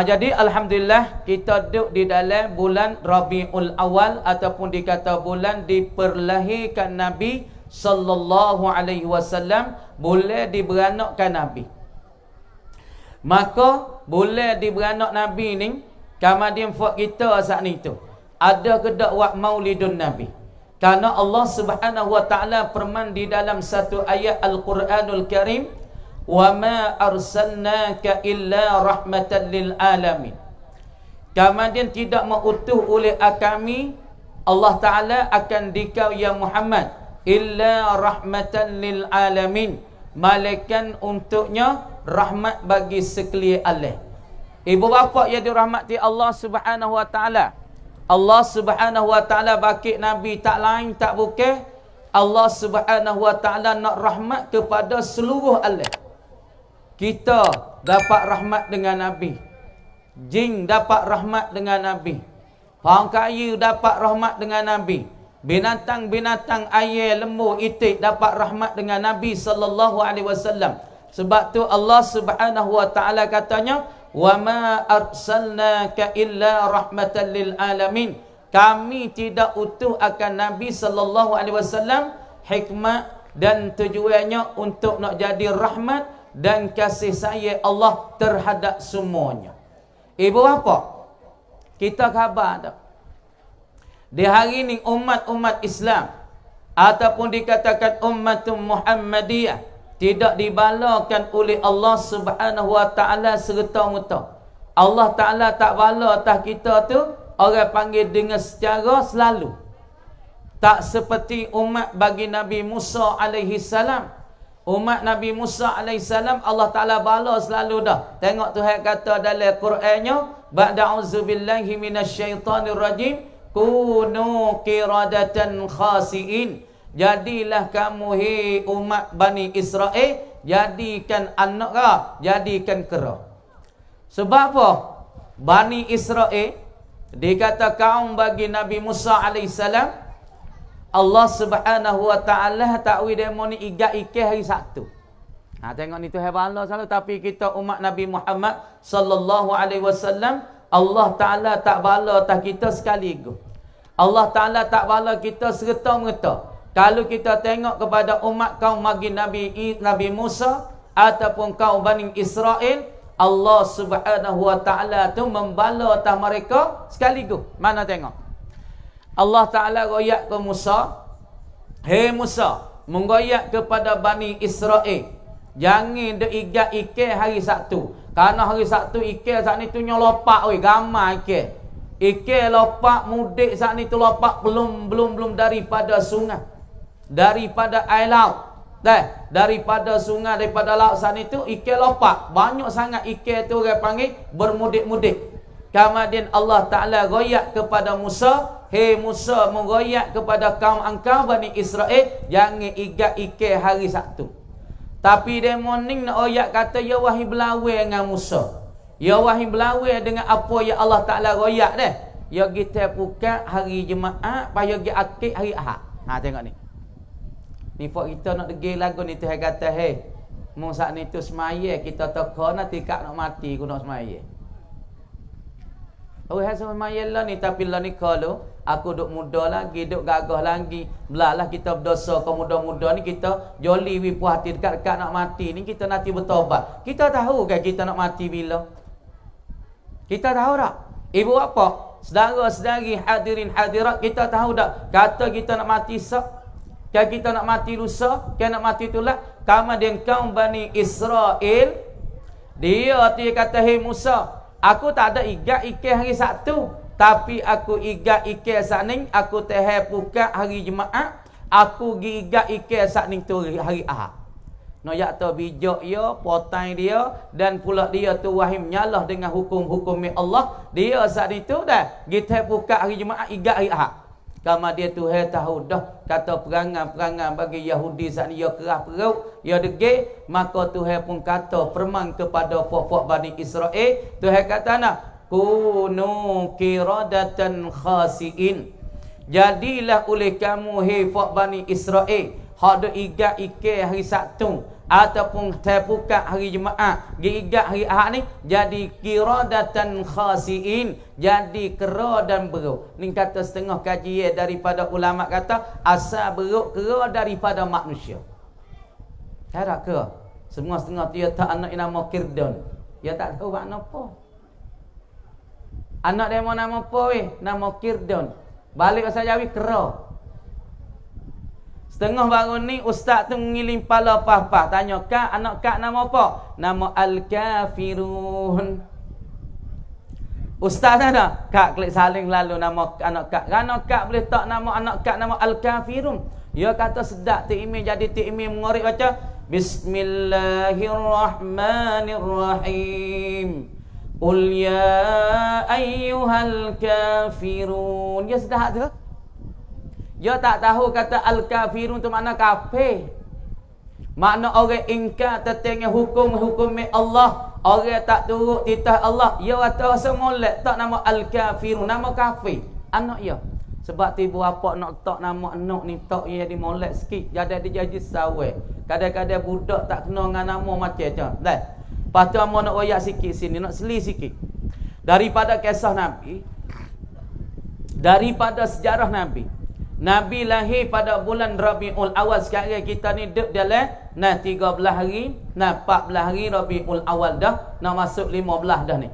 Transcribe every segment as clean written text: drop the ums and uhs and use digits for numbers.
Jadi alhamdulillah kita duduk di dalam bulan Rabiul Awal ataupun dikata bulan diperlahirkan Nabi sallallahu alaihi wasallam, boleh diberanakkan Nabi. Maka boleh diberanak Nabi ni kemudian buat kita saat ni tu ada kedak buat Maulidun Nabi. Karena Allah Subhanahu wa taala firman di dalam satu ayat Al-Quranul Karim, wa ma arsalnaka illa rahmatan lil alamin. Kemudian tidak mengutus oleh kami Allah Taala akan dikau ya Muhammad illa rahmatan lil alamin, malaikat untuknya rahmat bagi sekalian alam. Ibu bapa yang dirahmati Allah Subhanahu wa taala, Allah Subhanahu wa taala bakit Nabi tak lain tak bukan Allah Subhanahu wa taala nak rahmat kepada seluruh alam. Kita dapat rahmat dengan Nabi, jin dapat rahmat dengan Nabi, orang kaya dapat rahmat dengan Nabi, binatang-binatang air, lembu, itik dapat rahmat dengan Nabi sallallahu alaihi wasallam. Sebab tu Allah Subhanahu wa taala katanya, wa ma arsalnaka illa rahmatan lil alamin. Kami tidak utuh akan Nabi sallallahu alaihi wasallam, hikmah dan tujuannya untuk nak jadi rahmat dan kasih sayang Allah terhadap semuanya. Ibu bapa, kita khabar tak? Di hari ini umat-umat Islam ataupun dikatakan ummatul Muhammadiyah tidak dibalakan oleh Allah Subhanahu wa taala serta-merta. Allah Taala tak bala atas kita tu, orang panggil dengan secara selalu. Tak seperti umat bagi Nabi Musa alaihi salam. Umat Nabi Musa alaihi salam Allah Taala bala selalu dah. Tengok Tuhan kata dalam Qurannya, ba'da auzubillahi minasyaitonir rajim, kunu qiradatan khasiin. Jadilah kamu hei umat Bani Israel, jadikan anak kah, jadikan kera. Sebab apa? Bani Israel dikata kaum bagi Nabi Musa alaihissalam, Allah Subhanahu wa taala takwi demo ni igat ikeh hari Sabtu. Tengok ni tu hebat Allah selalu. Tapi kita umat Nabi Muhammad sallallahu alaihi wasallam, Allah Taala tak bala atas kita sekaligus. Allah Taala tak bala kita serta-merta. Kalau kita tengok kepada umat kaum bagi Nabi Musa ataupun kaum Bani Israel, Allah Subhanahu wa taala tu membala atas mereka sekaligus. Mana tengok? Allah Taala royak ke Musa, "Hei Musa, menggoyak kepada Bani Israel, jangan de igat ikan hari Sabtu. Karena hari Sabtu ikan saat ni tu nyolopak oi, gamai ikan. Ikan lopak mudik saat ni tu lopak belum daripada sungai. Daripada air laut, daripada sungai, daripada laut sana itu ikan lopak banyak sangat. Ikan tu orang panggil bermudik-mudik. Kemudian Allah Taala royak kepada Musa, "Hei Musa, mengoyak kepada kaum engkau Bani Israel, jangan igat ikan hari Sabtu." Tapi dia morning nak royak kata, "Ya wahai belawai dengan Musa, ya wahai belawai dengan apa yang Allah Taala royak dah. Ya kita buka hari Jumaat, payah gi akik hari Ahad." Tengok ni. Ni pak kita nak degil lagu ni Tuhan kata, "Hei, mu saat ni tu semaya kita teka nanti kak nak mati ku nak semaya." Oh, hai semaya lah ni, tapi lah ni kalau aku duk muda lagi, duk gagah lagi, belalah kita berdosa ke muda-muda ni, kita joli wi puas hati dekat-dekat nak mati ni, kita nanti bertobat. Kita tahu kan kita nak mati bila? Kita tahu tak? Ibu apa? Saudara-saudari hadirin hadirat, kita tahu tak? Kata kita nak mati sok, kan kita nak mati lusa, kan nak mati itulah. Kemudian kaum Bani Israel, dia kata, "Hei Musa, aku tak ada igat ikan hari Sabtu, tapi aku igat ikan sakning, aku teh buka hari Jumaat, aku gi igat ikan sakning tu hari Ahad." Noyak tu bijak dia, potai dia, dan pula dia tu wahim nyalah dengan hukum-hukum Allah. Dia saat itu dah kita buka hari Jumaat, igat hari Ahad. Kemudian Tuhan tahu dah kata perangai-perangai bagi Yahudi saat ni, dia kerah perut, dia degil. Maka Tuhan pun kata firman kepada puak-puak Bani Israel. Tuhan kata nak, "Kunu qiradatan khasiin." Jadilah oleh kamu hei puak Bani Israel, hak duk igat ikan hari Sabtu, ataupun terbuka hari Jumaat, gigat hari Ahad ni jadi qiradatan khasiin, jadi kera dan beruk. Ni kata setengah kajian daripada ulama kata asal beruk kera daripada manusia. Cara ke? Semua setengah dia tak anak nama Kirdon. Dia tak tahu makna apa. Anak dia mau nama apa weh? Nama Kirdon. Balik bahasa Jawi kera. Setengah baru ni ustaz tu mengiling pala pah-pah. Tanya kak, anak kak nama apa? Nama Al-Kafirun. Ustaz ada? Kak klik saling lalu nama anak kak. Anak kak boleh tak nama anak kak nama Al-Kafirun? Dia kata sedap Tik Imi jadi Tik Imi mengorek baca Bismillahirrahmanirrahim. Qul ya ayyuhal kafirun. Dia sedap tu. Dia tak tahu kata al-kafirun tu makna kafir. Makna orang ingkar tentang hukum-hukum Allah, orang tak turut titah Allah. Dia kata rasa molek tak nama al-kafirun, nama kafir. Anak dia. Sebab tiba apa nak tak nama anak ni tak dia jadi molek sikit. Jadi dia jadi sawai. Kadang-kadang budak tak kena dengan nama macam tu. Dah. Lepas tu amak nak royak sikit sini, nak seli sikit. Daripada kisah Nabi, daripada sejarah Nabi. Nabi lahir pada bulan Rabiul Awal. Sekarang kita ni duduk dalam 13 hari, 14 hari Rabiul Awal dah, nak masuk 15 dah ni.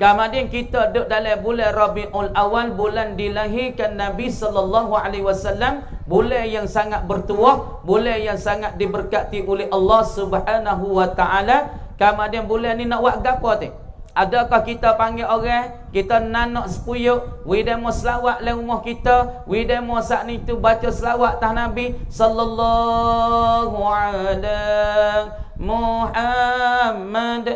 Kemudian kita duduk dalam bulan Rabiul Awal, bulan dilahirkan Nabi sallallahu alaihi wasallam, bulan yang sangat bertuah, bulan yang sangat diberkati oleh Allah Subhanahu wa taala. Kemudian bulan ni nak buat gapo tu? Adakah kita panggil orang, kita nanak sepuyuk, we demo selawat dalam rumah kita, we demo saat ni tu baca selawat tah Nabi sallallahu alaihi Muhammad.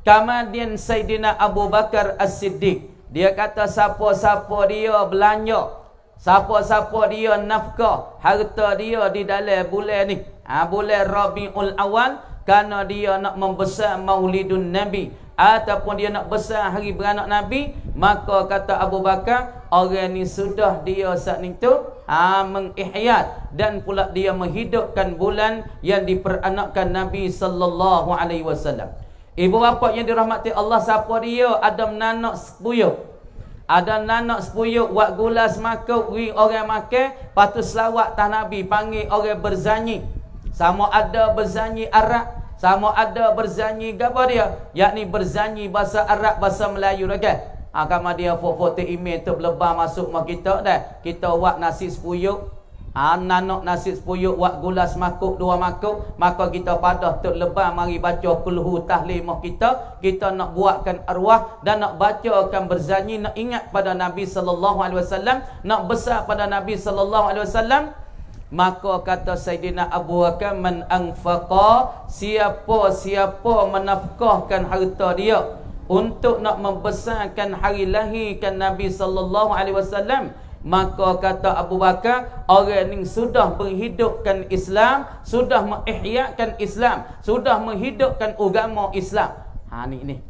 Kemudian Sayyidina Abu Bakar As-Siddiq, dia kata siapa-siapa dia belanja, siapa-siapa dia nafkah harta dia di dalam bulan ni, bulan Rabiul Awal, kerana dia nak membesar maulidun Nabi ataupun dia nak besar hari beranak Nabi, maka kata Abu Bakar, orang ni sudah dia saat ni tu mengihyat dan pula dia menghidupkan bulan yang diperanakkan Nabi sallallahu alaihi wasallam. Ibu bapa yang dirahmati Allah, siapa dia ada menanak sepuyuk, ada nanak sepuyuk buat gula semakuk, orang makan, patut selawat tah Nabi, panggil orang berzanyi. Sama ada berzanyi Arab, sama ada berzanyi apa dia, yakni berzanyi bahasa Arab, bahasa Melayu dah kan. Kama dia foto email tu lebah masuk mak kita dah. Kita buat nasi sepuyuk, nanak nasi sepuyuk, buat gula semakuk 2 makuk, maka kita padah tu lebah mari baca kulhu tahlil mak kita. Kita nak buatkan arwah dan nak bacakan berzanyi, nak ingat pada Nabi sallallahu alaihi wasallam, nak besar pada Nabi sallallahu alaihi wasallam. Maka kata Sayyidina Abu Bakar, man anfaqa, siapa-siapa menafkahkan harta dia untuk nak membesarkan hari lahirkan Nabi sallallahu alaihi wasallam, maka kata Abu Bakar, orang ni sudah menghidupkan Islam, sudah mengihyakkan Islam, sudah menghidupkan agama Islam. Ni.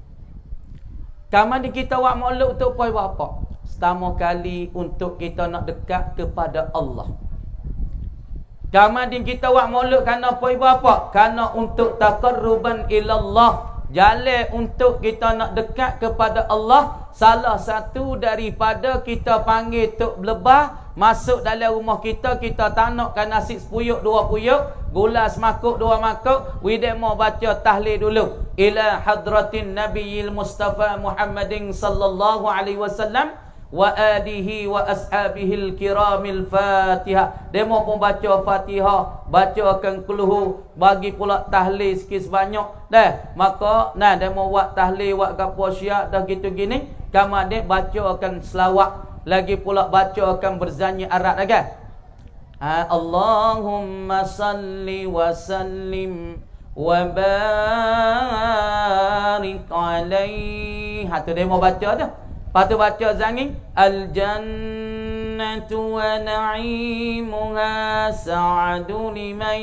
Kemudian kita buat maulud untuk apa? Pertama kali untuk kita nak dekat kepada Allah. Kemudian kita buat maulud kerana apa? Kerana untuk taqarruban ilallah, jalan untuk kita nak dekat kepada Allah. Salah satu daripada kita panggil tok lebah masuk dalam rumah kita, kita tanakkan nasi sepuyuk 2 puyuk, gula semakuk 2 makuk, we mau baca tahlil dulu ila hadratin nabiyil mustafa Muhammadin sallallahu alaihi wasallam wa alihi wa ashabihil kiramil Fatihah. Demo pun baca Fatihah, bacakan kulhu, bagi pula tahlil sikit sebanyak dah. Maka demo buat tahlil, buat gapo syiak dah gitu gini. Kemudian bacakan selawat, lagi pula bacakan berzanyi Arab dah kan. Allahumma salli wa sallim wa barik alaihi. Tu demo baca tu. Lepas tu baca zangi, al-jannatu wa na'imuha sa'adu liman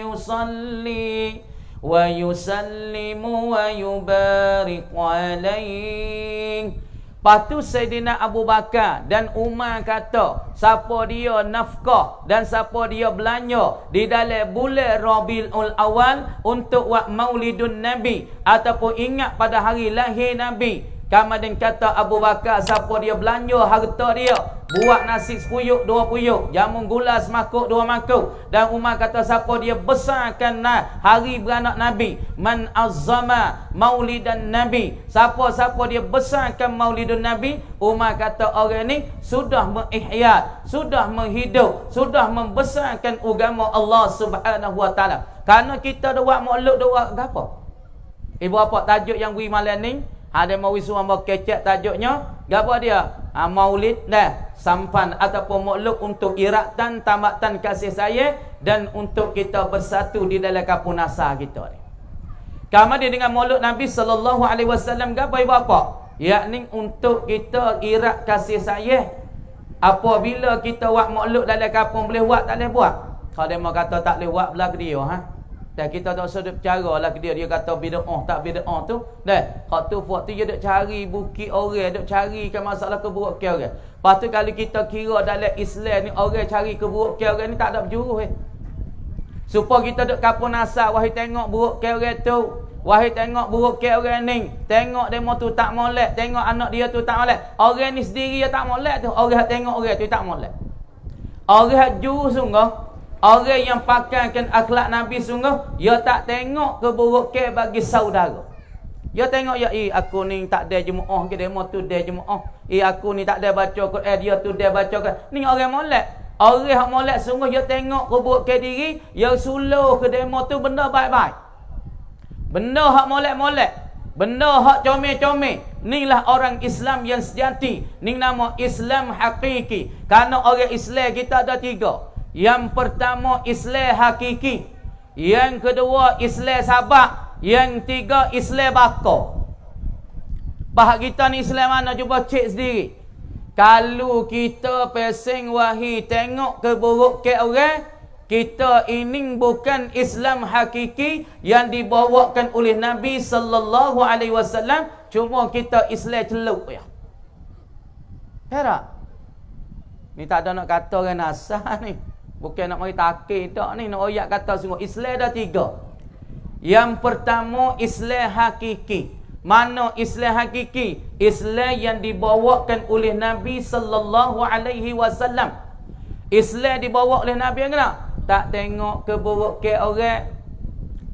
yusalli wa yusallimu wa yubarik alaih. Lepas tu Sayyidina Abu Bakar dan Umar kata, siapa dia nafkah dan siapa dia belanja di dalam bulan Rabiul Awal untuk buat maulidun Nabi ataupun ingat pada hari lahir Nabi. Kemudian kata Abu Bakar, siapa dia belanja harta dia buat nasi sepuyuk, 2 puyuk, jamu gula semakuk, 2 makuk. Dan Umar kata, siapa dia besarkan hari beranak Nabi, man azzama maulidan Nabi, siapa-siapa dia besarkan maulidun Nabi, Umar kata orang ni sudah mengihya, sudah menghidup, sudah membesarkan agama Allah Subhanahu wa taala. Karena kita dah buat maulud, dah buat apa? Ibu apa tajuk yang beri malam ni? Ada mau isuan mau kecek tajuknya, gapo dia? Maulid dah sampan ataupun maulud untuk iratan tamatan kasih sayang dan untuk kita bersatu di dalam kapunasa kita ni. Kemudian dengan maulud Nabi sallallahu alaihi wasallam gapo ibu apa? Yakni untuk kita irat kasih sayang. Apabila kita buat maulud dalam kampung boleh buat tak boleh buat? Kalau dia mau kata tak boleh buat belah dia dan kita tak usah duk cara lah ke dia kata bid'ah tak bid'ah tu. Dah, hak tu buat tu dia duk cari bukit orang, duk carikan masalah keburukan orang. Lepas tu kalau kita kira dalam Islam ni orang cari keburukan orang ni tak ada berjuruh supaya kita duk kapun asal, wahai tengok burukan orang tu, wahai tengok burukan orang ni, tengok demo tu tak molek, tengok anak dia tu tak molek. Orang ni sendiri dia tak molek tu, orang tengok orang tu tak molek. Orang juru sungguh, orang yang pakaikan akhlak Nabi sungguh, dia tak tengok keburukan bagi saudara. Dia tengok ya, aku ni tak ada jemaah ke demo tu dia jemaah. Aku ni tak ada baca Quran, dia tu dia baca Quran. Ni orang molek. Orang yang molek sungguh dia tengok keburukan diri, dia suluh ke demo tu benda baik-baik. Benda hak molek-molek, benda hak comel-comel. Inilah orang Islam yang sejati. Ni nama Islam hakiki. Karena orang Islam kita ada 3. Yang pertama Islam hakiki, yang kedua Islam sabak, yang 3 Islam baka. Bahak kita ni Islam mana cuba cek sendiri. Kalau kita pesing wahi tengok keburukan orang, kita ini bukan Islam hakiki yang dibawakan oleh Nabi sallallahu alaihi wasallam, cuma kita Islam celuk ya. Hera. Ni tak ada nak kata orang nasah ni. Bukan nak mari takir tak ni, nak ayat kata sungguh. Islam dah 3. Yang pertama Islam hakiki. Mana Islam hakiki? Islam yang dibawakan oleh Nabi sallallahu alaihi wasallam. Islam dibawa oleh Nabi yang kena tak tengok keburukan orang,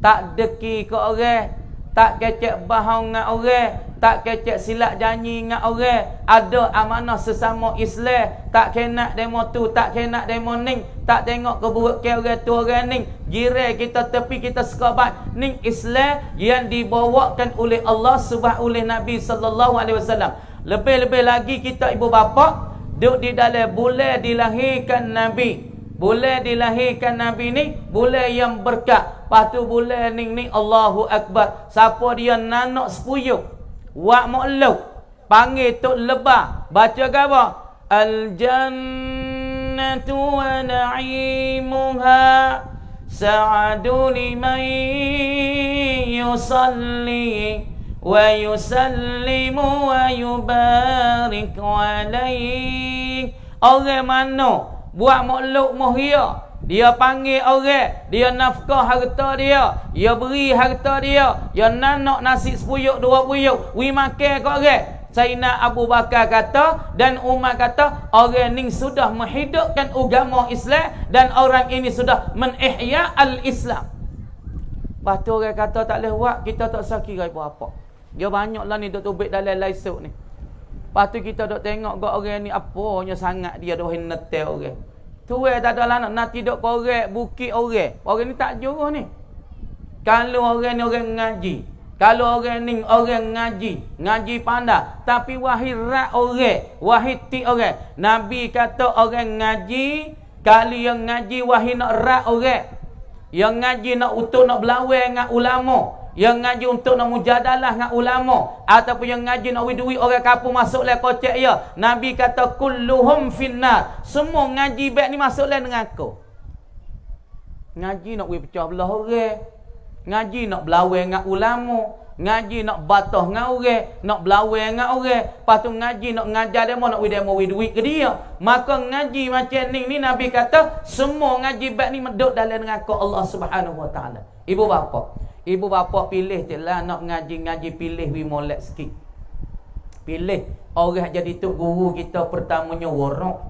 tak deki ke orang, tak kecek bohong dengan orang, tak kecek silap janji dengan orang, ada amanah sesama Islam, tak kena demo tu, tak kena demo ning, tak tengok keburukan orang tu orang ning, jiran kita tepi kita sekabat. Ning Islam yang dibawakan oleh Allah Subhanahu oleh Nabi sallallahu alaihi wasallam. Lebih-lebih lagi kita ibu bapa duduk di dalam bulan dilahirkan Nabi. Bulan dilahirkan Nabi ni bulan yang berkat. Lepas tu bulan ni Allahu Akbar. Siapa dia nanak sepuyuk wak makluk panggil tok lebah, baca apa? Al jannatu wa na'imuha sa'adu liman yusalli wa yusallimu wa yubarik alaih. Orang mana buat makluk muhya, dia panggil orang, dia nafkah harta dia, dia beri harta dia, dia nanak nasi sepuyuk 2 puyuk, wi makan ke orang. Sayyidina Abu Bakar kata dan Umar kata, orang ni sudah menghidupkan agama Islam dan orang ini sudah menihya al-Islam. Lepas tu orang kata tak boleh buat, kita tak usah kira apa-apa. Dia banyaklah ni duk tubik dalam laisuk ni. Lepas tu kita duk tengok gak orang ni apanya sangat dia dah netel orang. Tuai tak ada lah nak tidur korek bukit orang. Orang ni tak juruh ni. Kalau orang ni orang ngaji, kalau orang ni orang ngaji pandai, tapi wahai rak orang, wahai ti orang. Nabi kata orang ngaji, kalau yang ngaji wahai nak rak orang. Yang ngaji nak untuk nak berlawan dengan ulama, yang ngaji untuk nak mujadalah dengan ulama, ataupun yang ngaji nak duit orang kampung masuk le kocek ya. Nabi kata kulluhum finnar. Semua ngaji baik ni masuk le dengan aku. Ngaji nak pecah belah orang, ngaji nak berlawan dengan ulama, Ngaji nak batah dengan orang, nak belawai dengan orang. Lepas tu ngaji nak ngajar demo, nak demo duit ke dia. Maka ngaji macam ni Nabi kata, semua ngaji bab ni meduk dalam neraka Allah Subhanahu Wa Taala. Ibu bapa pilih je lah nak ngaji-ngaji, pilih wi molek sikit. Pilih orang jadi tok guru kita pertamanya warak.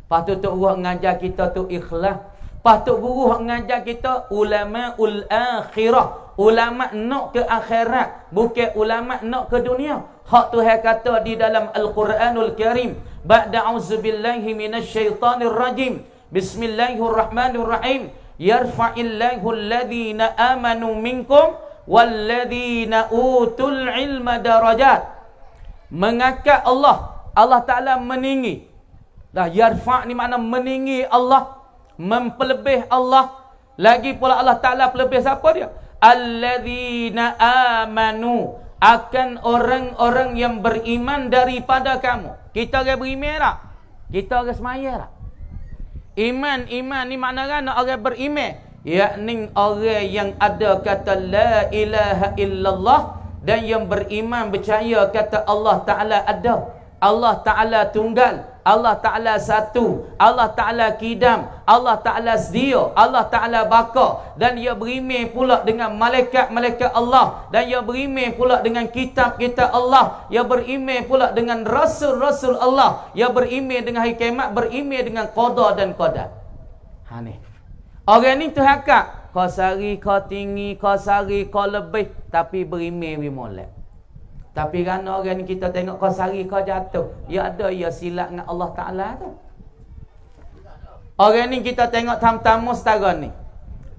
Lepas tu tok guru ngajar kita tu ikhlas. Lepas tu guru ngajar kita ulama ul akhirah. Ulama nak ke akhirat, bukan ulama nak ke dunia. Hak Tuhan kata di dalam Al-Quranul Karim, ba'da auzubillahi minasyaitanir rajim. Bismillahirrahmanirrahim. Yarfa'illahu alladhina amanu minkum walladhina utul ilma darajat. Mengangkat Allah Ta'ala meninggi. Dah yarfa' ni makna meninggi Allah, mempelebih Allah. Lagi pula Allah Ta'ala pelebih siapa dia? Alladzina amanu, akan orang-orang yang beriman daripada kamu. Kita orang beriman tak? Kita orang semaya tak? Iman ni makna kan orang beriman, yakni orang yang ada kata la ilaha illallah dan yang beriman percaya kata Allah Ta'ala ada, Allah Ta'ala tunggal, Allah Ta'ala satu, Allah Ta'ala kidam, Allah Ta'ala sedia, Allah Ta'ala baka. Dan ia beriman pula dengan malaikat-malaikat Allah. Dan ia beriman pula dengan kitab-kitab Allah. Ia beriman pula dengan rasul-rasul Allah. Ia beriman dengan hari kiamat, beriman dengan qada dan qadar. Ha ni. Orang ni tu hakak. Kau sari, kau tinggi, kau sari, kau lebih. Tapi beriman wi molek. Tapi kerana orang ni kita tengok kau sari kau jatuh, ya ada ya silap dengan Allah Ta'ala tu. Orang ni kita tengok tamu-tamu setara ni.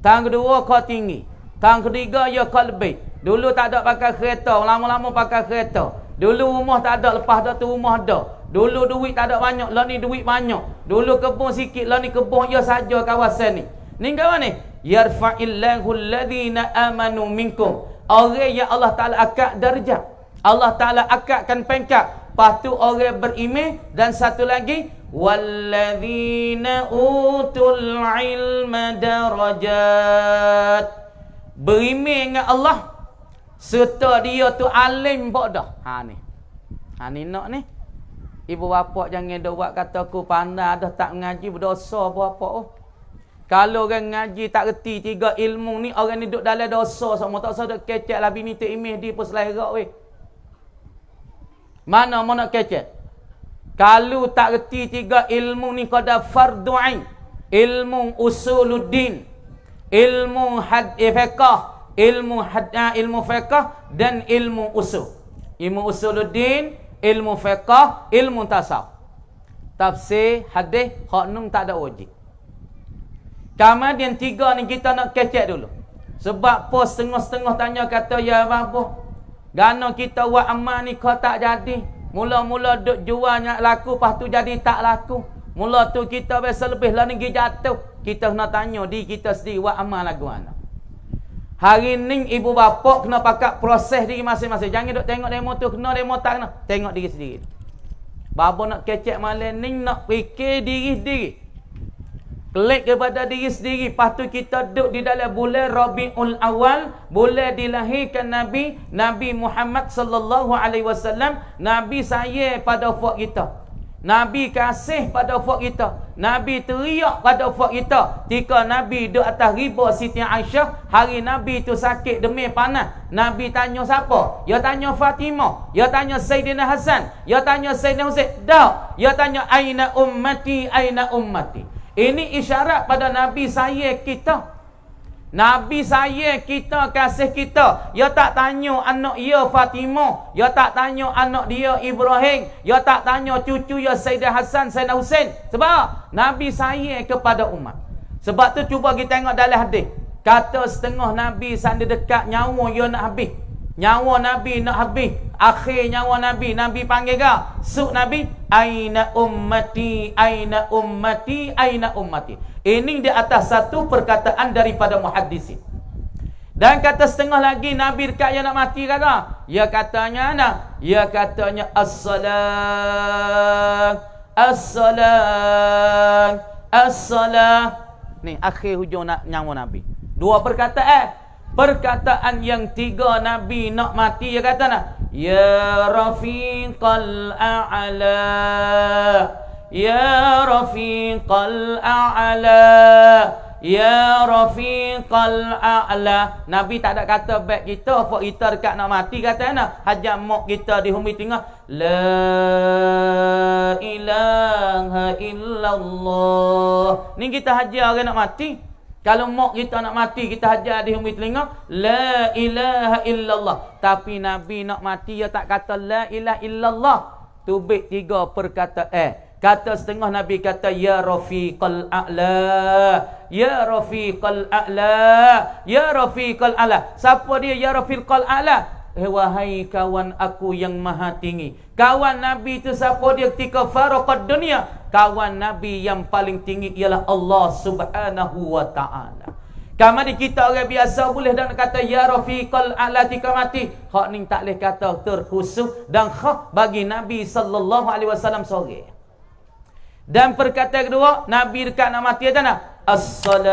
Tahun kedua kau tinggi, tahun ketiga ya kau lebih. Dulu tak ada pakai kereta, lama-lama pakai kereta. Dulu rumah tak ada, lepas dah tu rumah ada. Dulu duit tak ada banyak, lah ni duit banyak. Dulu kebun sikit, lah ni kebun ya saja kawasan ni. Ni kawan ni, yarfa'illahu alladhina amanu minkum. Orang yang Allah Ta'ala akak darjah, Allah Ta'ala akakkan pangkat. Lepas tu orang beriman. Dan satu lagi, walladzina utul ilma darajat. Beriman dengan Allah serta dia tu alim pok dah. Ha ni nak ni. Ibu bapa jangan buat kata aku pandai dah tak mengaji berdosa apa oh. Kalau orang ngaji tak reti tiga ilmu ni, orang ni duduk dalam dosa semua. Tak usah duk kecek lah bini tu imeh dia pun selerak weh. Mana nak kecek? Kalau tak reti tiga ilmu ni kau dah fardu ain. Ilmu usuluddin, ilmu fiqh, ilmu fiqh dan ilmu usul. Ilmu usuluddin, ilmu fiqh, ilmu tasawuf. Tafsir, hadis, hak nun tak ada wajib. Kemudian tiga ni kita nak kecek dulu. Sebab pos setengah-setengah tanya kata ya apa? Gana kita buat amal ni kau tak jadi. Mula-mula duk jual nak laku, lepas tu jadi tak laku. Mula tu kita biasa lebih lah ni jatuh. Kita nak tanya di kita sendiri buat amal lagu mana. Hari ni ibu bapa kena pakai proses diri masing-masing. Jangan duk tengok demo tu kena, demo tak kena. Tengok diri sendiri. Bapa nak kecek malam ni nak fikir diri sendiri. Klik kepada diri sendiri. Lepas tu kita duduk di dalam bulan Rabiul Awal, bulan dilahirkan Nabi Muhammad sallallahu alaihi wasallam. Nabi sayang pada ufak kita. Nabi kasih pada ufak kita. Nabi teriak pada ufak kita. Ketika Nabi duduk atas riba Siti Aisyah, hari Nabi tu sakit demi panas. Nabi tanya siapa? Ya tanya Fatimah. Ya tanya Sayyidina Hasan. Ya tanya Sayyidina Husain. Tak. Ya tanya aina ummati, aina ummati. Ini isyarat pada Nabi sayang kita. Nabi sayang kita, kasih kita. Ya tak tanya anak dia Fatimah. Ya tak tanya anak dia Ibrahim. Ya tak tanya cucu dia Sayyidina Hasan, Sayyidina Husain. Sebab Nabi sayang kepada umat. Sebab tu cuba kita tengok dalam hadis. Kata setengah Nabi sandi dekat nyawa dia nak habis. Nyawa Nabi nak habis. Akhir nyawa Nabi. Nabi panggil ke? Suk Nabi. Aina ummati, aina ummati, aina ummati. Ini di atas satu perkataan daripada muhaddisin. Dan kata setengah lagi Nabi dekat yang nak mati kata. Ya katanya nak. Ya katanya as-salam. As-salam. As-salam. Ni akhir hujung nyawa Nabi. Dua perkataan. Perkataan yang tiga Nabi nak mati, dia kata nak, ya rafiqal a'la, ya rafiqal a'la, ya rafiqal a'la. Nabi tak ada kata baik kita, apa kita dekat nak mati, kata nak hajat mok kita di humi tengah, la ilaha illallah. Ni kita hajar orang nak mati. Kalau mak kita nak mati, kita hajar di humi telinga, la ilaha illallah. Tapi Nabi nak mati, dia tak kata la ilaha illallah. Tubik tiga perkataan. Kata setengah Nabi kata, ya rafiqal a'la, ya rafiqal a'la, ya rafiqal a'la. Siapa dia ya rafiqal a'la? Wahai kawan aku yang maha tinggi. Kawan Nabi itu siapa dia ketika faraqad dunia? Kawan Nabi yang paling tinggi ialah Allah Subhanahu wa ta'ala. Kamari kita orang biasa boleh dan kata ya rafiqal a'la tika mati. Hak ni tak boleh kata terkhusus dan khas bagi Nabi sallallahu alaihi wasallam seorang. Dan perkataan kedua, Nabi dekat nak mati ada nak as-salam,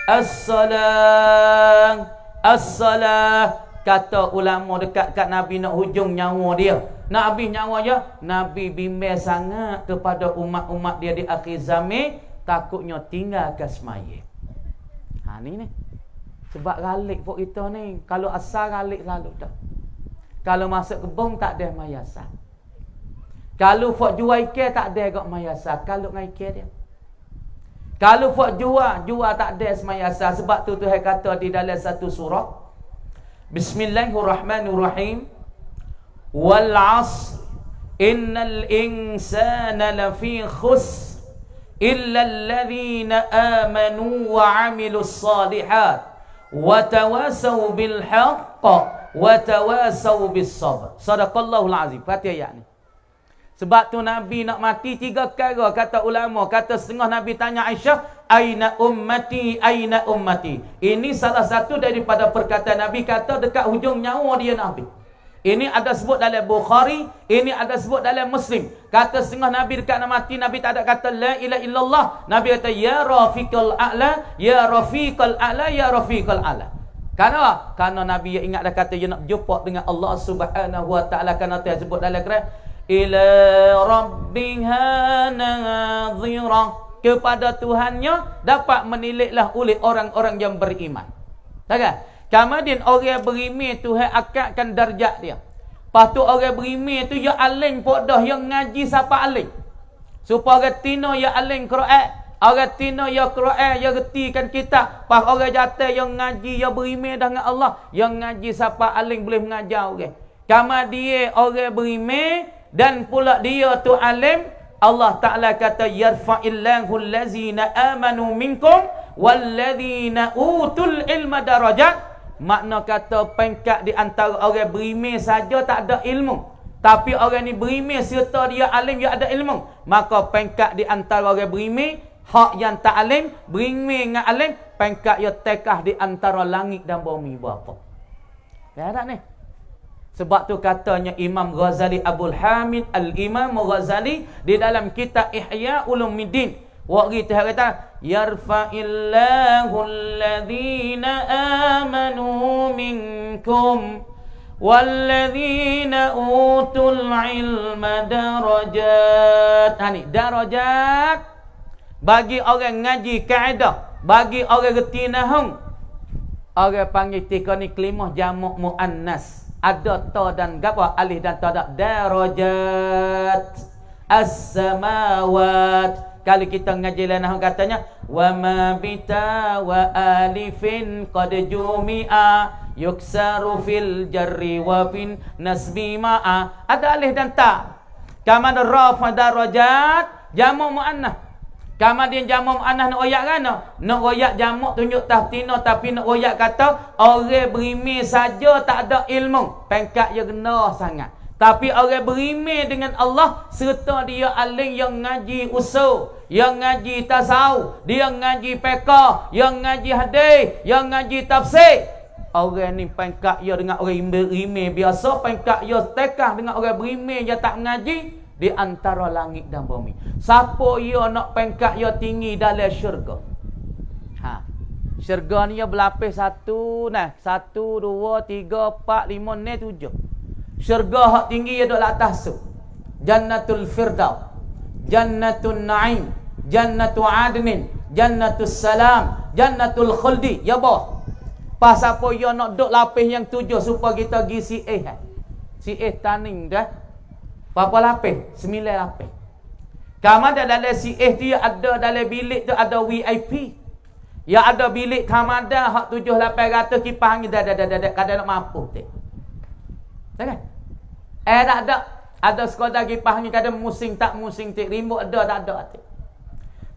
as-salam, as-salam. Kata ulama dekat kat Nabi nak hujung nyawa dia, nak habis nyawa dia, Nabi bimbang sangat kepada umat-umat dia di akhir zaman, takutnya tinggalkan semaya. Ni sebab galik pok kita ni, kalau asal galik lalu dah. Kalau masuk kebun tak ada mayasah. Kalau fok jual ikan tak ada gak mayasah. Kalau ngai ikan dia. Kalau fok jual tak ada semayasah. Sebab tu Tuhan kata di dalam satu surah, Bismillahirrahmanirrahim. Wal 'asr innal insana lafi khusr illa alladhina amanu wa 'amilus salihat wa tawasaw bil haqq wa tawasaw bis sabr. Sadaqallahul azim. Fatihah ni. Sebab tu Nabi nak mati tiga perkara, kata ulama. Kata setengah Nabi tanya Aisyah, aina ummati, aina ummati. Ini salah satu daripada perkataan Nabi, kata dekat hujung nyawa dia Nabi. Ini ada sebut dalam Bukhari, ini ada sebut dalam Muslim. Kata setengah Nabi dekat nak mati, Nabi tak ada kata la ilaha illallah. Nabi kata ya rafiqal a'la, ya rafiqal a'la, ya rafiqal a'la. Kenapa? Karena Nabi ingat dah kata dia nak jumpa dengan Allah Subhanahu wa ta'ala. Kerana tu yang sebut dalam Quran, ila rabbiha nadhira, kepada Tuhannya dapat menilailah oleh orang-orang yang beriman. Takkan? Kemudian orang beriman Tuhan akadkan darjat dia. Lepas tu orang beriman tu ya alim pok dah, yang ngaji siapa alim. Supaya orang tino ya alim Quran, orang tino ya Quran, ya retikan kitab. Pas orang jatuh yang ngaji ya beriman dengan Allah, yang ngaji siapa alim boleh mengajar orang. Kemudian orang beriman dan pula dia tu alim, Allah Ta'ala kata yarfa'illahu allazina amanu minkum wallazina utul ilma darajat. Makna kata pengkat di antara orang beriman saja tak ada ilmu, tapi orang ni beriman serta dia alim, dia ada ilmu, maka pengkat di antara orang beriman, hak yang tak alim, beriman dengan alim, pengkat dia tekah di antara langit dan bumi. Berapa? Ya tak ni? Sebab tu katanya Imam Ghazali, Abul Hamid Al-Imam Ghazali di dalam kitab Ihya Ulumuddin, waktu itu kata yarfa'illahu alladhina amanu minkum walladhina utul ilma darajat. Ni darajat bagi orang ngaji kaedah, bagi orang reti nahwu. Orang panggil tika ni kelimah jamak muannas, ada ta dan gapo, alif dan ta, darajat as-samawat. Kalau kita ngaji lanah katanya wa ma bita wa alifin qad jumi'a yuksaru fil jarri wa fin nasbi ma'a. Ada alif dan ta. Kama rafa darajat jamak muannas. Kama dia jamak muannas nak royak kan? Nak royak jamak tunjuk tahtina, tapi nak royak kata orang beriman saja tak ada ilmu, pengkat dia kena sangat. Tapi orang beriman dengan Allah serta dia alim yang ngaji usul, yang ngaji tasawuf, dia ngaji fiqh, yang ngaji hadis, yang ngaji tafsir. Orang ni pengkat dia dengan orang beriman biasa, pengkat dia tekah dengan orang beriman yang tak mengaji di antara langit dan bumi. Siapa dia nak pengkat dia tinggi dalam syurga? Syurga ni ya berlapis 1, 1, 2, 3, 4, 5, 6, 7. Syurga hak tinggi ya duk atas tu. Jannatul Firdaus, Jannatul Naim, Jannatul Adnin, Jannatul Salam, Jannatul Khuldi. Ya bawah. Pas apa ya nak duk lapis yang 7 supaya kita pergi si taning dah. Berapa lapis? 9 lapis. Kamar dalam si dia ada dalam bilik tu ada VIP. Ya ada bilik kamar dah hak 7-800 kipas angin dah kadang nak mampu tak. Kan? Tak ada. Ada sekadar kipas angin kadang musing tak remote ada tak ada tak.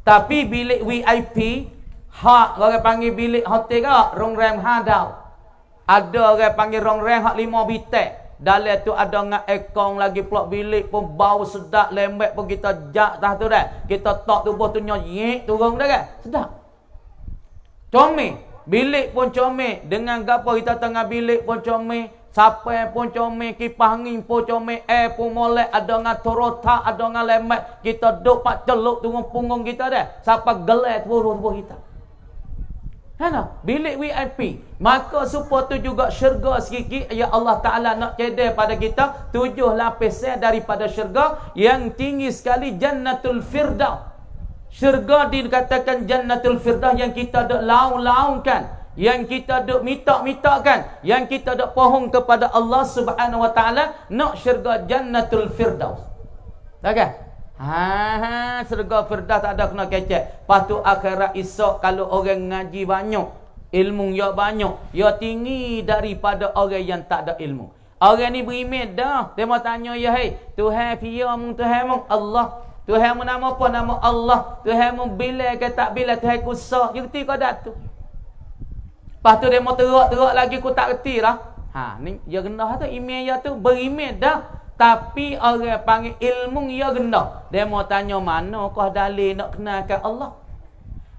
Tapi bilik VIP hak orang panggil bilik hotel ke rongrang hadau. Ada orang panggil rongrang hak 5 bitek. Dalam tu ada ngak ekong lagi pulak bilik pun bau sedap lembek pun kita jak tah tu dah. Kita tok tubuh tu nyok turun dah kan. Sedap. Comel. Bilik pun comel. Dengan gapo kita tengah bilik pun comel. Sapai pun comel. Kipas angin pun comel. Air pun molek. Ada ngatur rotak. Ada ngak lemak. Kita duk pak celuk turun punggung kita dah. Sampai gelai tubuh kita. Hana, bilik VIP. Maka supaya tu juga syurga sikit. Ya Allah Ta'ala nak cedek pada kita 7 lapis daripada syurga yang tinggi sekali Jannatul Firdaus. Syurga dikatakan Jannatul Firdaus yang kita duk laung-laungkan, yang kita duk minta-mintakan, yang kita duk pohon kepada Allah Subhanahu Wa Ta'ala nak syurga Jannatul Firdaus. Tak kan? Syurga Firdaus tak ada kena kecek. Lepas tu akhirat esok kalau orang ngaji banyak, ilmu ya banyak, ya tinggi daripada orang yang tak ada ilmu. Orang ni berimej dah. Dia mau tanya ya hei, Tuhan pia mung Tuhan mung Allah. Tuhan mu nama apa? Nama Allah. Tuhan mu bila ke tak bila Tuhan ku sah. You kerti kau dah tu. Lepas tu dia mau terak-terak lagi ku tak kerti lah. Ni ya genah tu email ya tu berimej dah. Tapi orang panggil ilmu ya genah. Dia mau tanya mana kau dalil nak kenalkan Allah?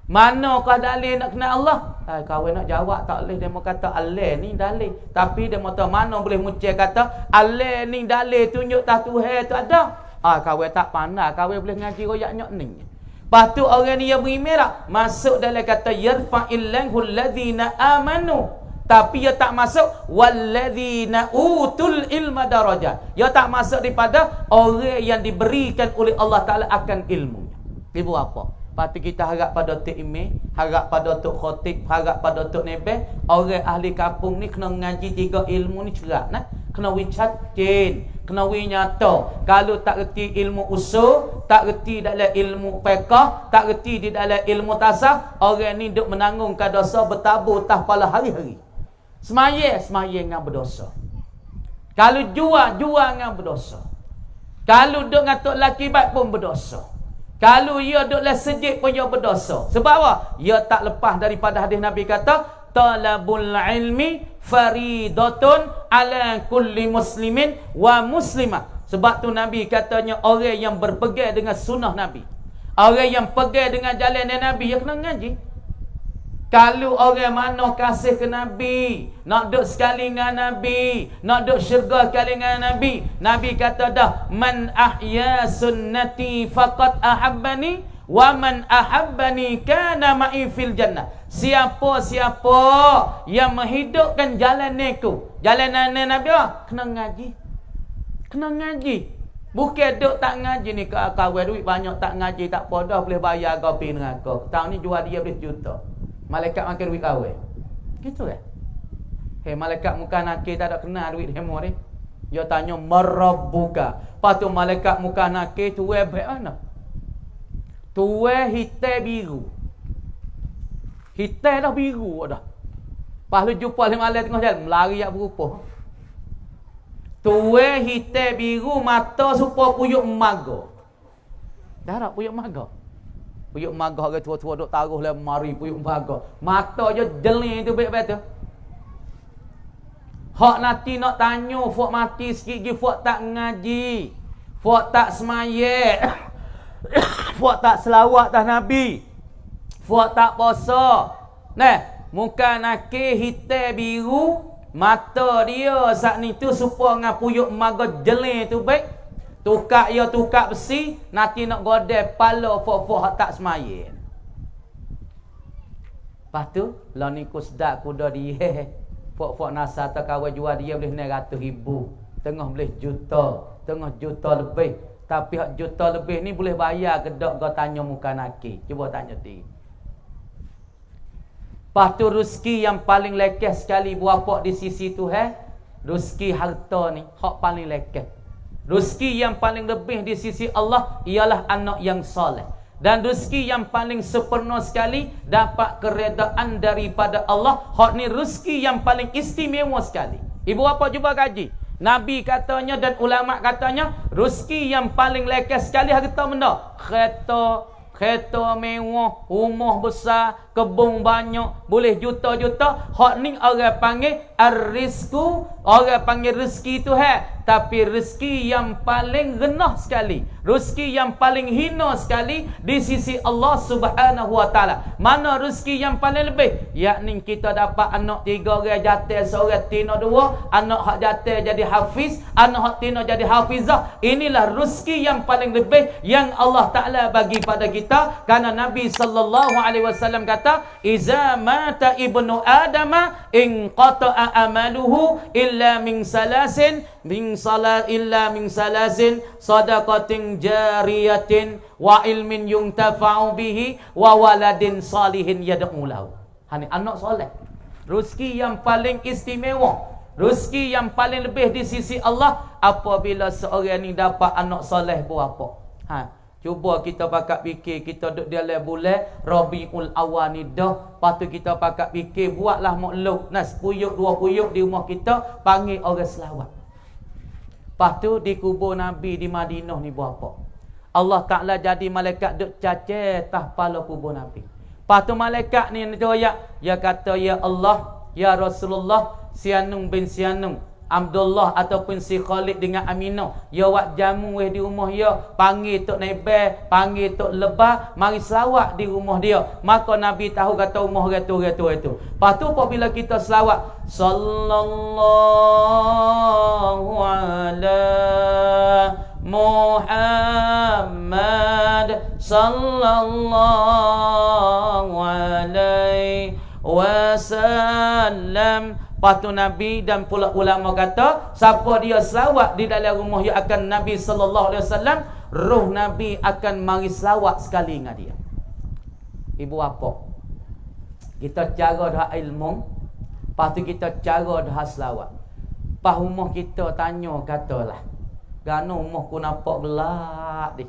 Mana kau dalil nak kenal Allah? Kau nak jawab tak boleh. Dia mau kata Allah ni dalil. Tapi dia mau tahu mana boleh muncul kata Allah ni dalil tunjuk tak Tuhan tu ada. Kau tak pandai, kau boleh ngaji royak nyok ni. Lepas tu orang ni yang berimej tak? Masuk dalam kata yarfa'illahu alladhina amanu. Tapi ia tak masuk walladzina utul ilma darajat. Ia tak masuk daripada orang yang diberikan oleh Allah Ta'ala akan ilmu. Ibu apa? Lepas tu kita harap pada Tok Imam, harap pada Tok Khotib, harap pada Tok Nebeh. Orang ahli kampung ni kena ngaji 3 ilmu ni cerak nah. Kena wicatin, kena nyata. Kalau tak reti ilmu usul, tak reti dalam ilmu fiqh, tak reti di dalam ilmu tasawuf, orang ni duk menanggungkan dosa bertabur tah pala hari-hari. Semaya dengan berdosa. Kalau jual dengan berdosa. Kalau duk ngatuk laki baik pun berdosa. Kalau ia duk le sejik pun ia berdosa. Sebab apa? Ia tak lepas daripada hadis Nabi kata talabul ilmi faridatun ala kulli muslimin wa muslimah. Sebab tu Nabi katanya orang yang berpegang dengan sunnah Nabi, orang yang pegang dengan jalan Nabi, dia kena ngaji. Kalau orang mana kasih ke Nabi, nak duduk sekali dengan Nabi, nak duduk syurga sekali dengan Nabi, Nabi kata dah, man ahya sunnati faqad ahabbani wa man ahabbani kana ma'i fil jannah. Siapa-siapa yang menghidupkan jalan niku, jalan Nabi, kena ngaji. Kena ngaji. Bukan duk tak ngaji ni kawan duit banyak tak ngaji tak apa dah boleh bayar kau pergi dengan kau. Tahun ni jual dia boleh juta. Malaikat makan duit kawan. Gitu kan? Malaikat muka nakir tak ada kenal duit demo ni. Dia tanya marabbuka. Lepas tu malaikat muka nakir tuai baik mana? Tuai hitam biru. Hitam dah biru dah. Lepas tu jumpa malam tengah jalan melari yak berupa. Tuai hitam biru mata supaya puyuk maga. Dah tak puyuk maga? Puyuk maga orang tua-tua duk taruh lah mari puyuk maga. Mata je jeling tu baik-baik tu. Hak nanti nak tanya fok mati sikit lagi fok tak ngaji. Fok tak semayat. Fok tak selawat dah Nabi. Fok tak puasa. Nah, muka nakir hitam biru, mata dia saat ni tu supaya dengan puyuk maga jeling tu baik. Tukak ya tukak besi, nanti nak godeh pala fok-fok tak semayat. Lepas tu, lah ni ku sedap kuda dia. Pok-pok nasa atau kawan jual dia boleh 900,000. Tengah boleh juta. Tengah juta lebih. Tapi hak juta lebih ni boleh bayar ke tak kau tanya muka naki. Cuba tanya dia. Lepas tu rezeki yang paling lekeh sekali berapa di sisi Tuhan? Rezeki harta ni hak paling lekeh. Rezeki yang paling lebih di sisi Allah ialah anak yang soleh. Dan rezeki yang paling sempurna sekali dapat keredaan daripada Allah. Hak ni rezeki yang paling istimewa sekali. Ibu bapa cuba kaji. Nabi katanya dan ulama katanya rezeki yang paling lekeh sekali harta benda. Kereta mewah, rumah besar, kebun banyak, boleh juta-juta. Hak ni orang panggil ar-rizku, orang panggil rezeki tu tapi rezeki yang paling rendah sekali, rezeki yang paling hina sekali di sisi Allah Subhanahu wa taala. Mana rezeki yang paling lebih? Yakni kita dapat anak 3 orang jatuh, seorang tina 2, anak hak jatuh jadi hafiz, anak hak tina jadi hafizah. Inilah rezeki yang paling lebih yang Allah Taala bagi pada kita, karena Nabi sallallahu alaihi wasallam kata, "Iza mata ibnu adama in qata'a amaluhu illa min salasin sadaqatin jariyatin wa ilmin yuntafa'u bihi wa waladin salihin yad'u lahu." Hani anak soleh. Rezeki yang paling istimewa, rezeki yang paling lebih di sisi Allah apabila seorang ni dapat anak soleh berapa. Cuba kita pakat fikir, kita duduk dalam bulan Rabiul Awal ni dah. Lepas tu kita pakat fikir, buatlah makhluk. Puyuk 2 puyuk di rumah kita, panggil orang selawat. Lepas tu di kubur Nabi di Madinah ni berapa? Allah Ta'ala jadi malaikat duk cacah atas kepala kubur Nabi. Lepas tu malaikat ni dia kata, "Ya Allah, ya Rasulullah, Sianung bin Sianung, Abdullah ataupun si Khalid dengan Aminah, ya wak jamu di rumah ya, panggil Tok Nebel, panggil Tok Lebah, mari selawat di rumah dia." Maka Nabi tahu kata rumah itu. Lepas tu apabila kita selawat, sallallahu ala Muhammad sallallahu alaihi wasallam. Lepas tu Nabi dan pula ulama kata, siapa dia selawat di dalam rumah yang akan Nabi sallallahu alaihi wasallam, roh Nabi akan mari selawat sekali dengan dia. Ibu apa? Kita cara dah ilmu, lepas tu kita cara dah selawat. Pas rumah kita tanya katalah, gano rumahku nampak gelap ni.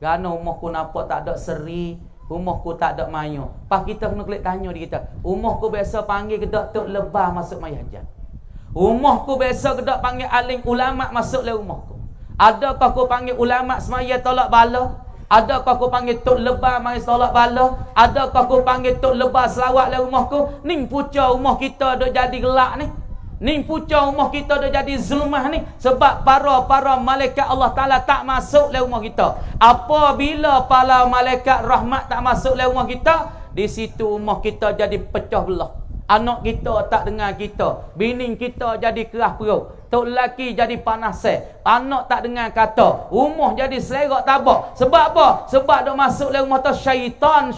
Gano rumahku nampak tak ada seri, rumahku tak ada mayu. Pas kita kena klik tanya di kita, rumahku biasa panggil kedak Tok Lebah masuk mayajat. Rumahku biasa kedak panggil alim ulama masuk dalam rumahku. Adakah aku panggil ulama semaya tolak bala? Adakah aku panggil Tok Lebah mari tolak bala? Adakah aku panggil Tok Lebah selawat dalam rumahku? Ning puca rumah kita dak jadi gelap ni. Ning puca rumah kita dah jadi zulmah ni sebab para malaikat Allah Ta'ala tak masuk dalam rumah kita. Apabila para malaikat rahmat tak masuk dalam rumah kita, di situ rumah kita jadi pecah belah. Anak kita tak dengar kita, bini kita jadi kerah perut, tok lelaki jadi panas, anak tak dengar kata, rumah jadi selerak tabak. Sebab apa? Sebab dah masuk dalam rumah tu syaitan,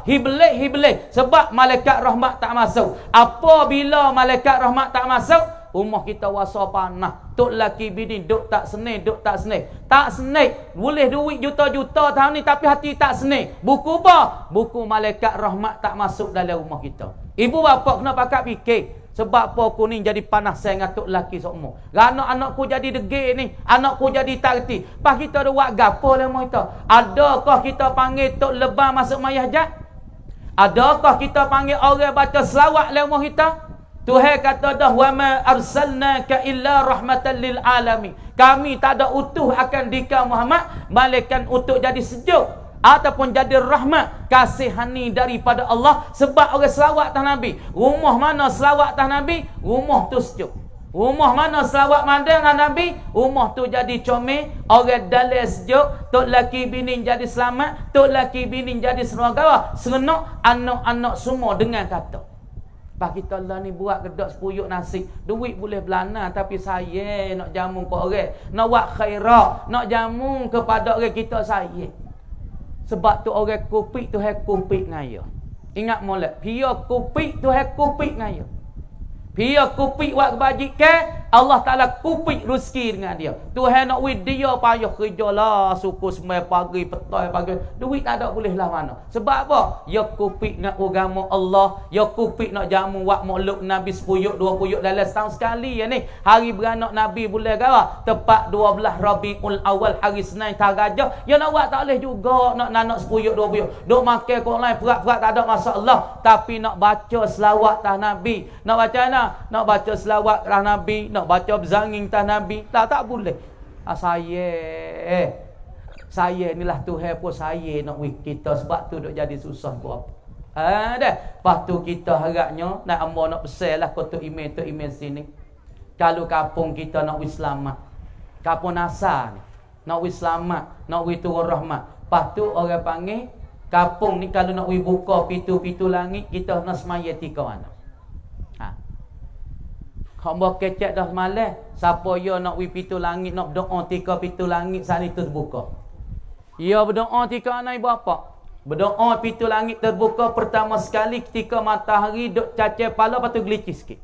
hiblis. Sebab malaikat rahmat tak masuk. Apabila malaikat rahmat tak masuk, rumah kita wasa panah. Tok lelaki bini duk tak senang. Tak senang. Boleh duit juta-juta tahun ni tapi hati tak senang. Buku apa? Buku malaikat rahmat tak masuk dalam rumah kita. Ibu bapa kena pakat fikir. Sebab apa aku ni jadi panas saya dengan tok lelaki seumur. Anak-anakku jadi degil ni. Anakku jadi tak reti. Pas kita ada buat gapo dalam rumah kita? Adakah kita panggil Tok Lebah masuk mayahjat? Adakah kita panggil orang baca selawat dalam rumah kita? Tuhan kata dah, wa ma arsalnaka illa rahmatan lil alamin. Kami tak ada utuh akan dika Muhammad malaikat untuk jadi sejuk ataupun jadi rahmat, kasihani daripada Allah. Sebab orang selawat atas Nabi, rumah mana selawat atas Nabi, rumah tu sejuk. Rumah mana selawat mandang Nabi, rumah tu jadi comel, orang dalil sejuk, tok laki bini jadi selamat, tok laki bini jadi seronok, anak-anak semua dengan kata. Pak kita lah ni buat kedok sepuyuk nasi, duit boleh belana tapi saya nak jamu ke orang, nak buat khairat, nak jamu kepada orang kita saya. Sebab tu orang kupik tu hai kupik ngaya. Ingat molek. Pia kupik Tuhan kupik ngaya. Pia kupik wak kebajikan, Allah Ta'ala kupik rezeki dengan dia. Tuhan nak wid dia payah kerja lah, suku semai pagi, petang pagi. Duit tak ada boleh lah mana. Sebab apa? Ya kupik nak agama Allah, ya kupik nak jamu wak makluk Nabi 10 20 dalam setahun sekali ya ni. Hari beranak Nabi bulan gawa, tepat 12 Rabiul Awal hari Senin tagajah. Ya nak buat tak boleh juga nak nanak 10 20. Duk makan kau lain perak-perak tak ada masalah, tapi nak baca selawat tah Nabi. Nak baca nak baca selawat tah Nabi, nak baca berzanging tah Nabi, tak boleh. Saya inilah Tuhan pun saya nak wik kita, sebab tu duk jadi susah buat apa. Dah. Lepas tu kita harapnya nak ambo nak pesan lah kau tu email sini. Kalau kampung kita nak wik selamat, kampung Nasar ni nak wik selamat, nak wik turun rahmat. Lepas tu orang panggil kampung ni kalau nak wik buka pintu-pintu langit, kita nak semaya 3 mana. Hamba kecek dah semalam, siapa ya nak wi pintu langit, nak berdoa 3 pintu langit saat itu terbuka. Ya berdoa 3 anak ibu apa? Berdoa pintu langit terbuka pertama sekali ketika matahari duk cacar pala, lepas tu gelicih sikit.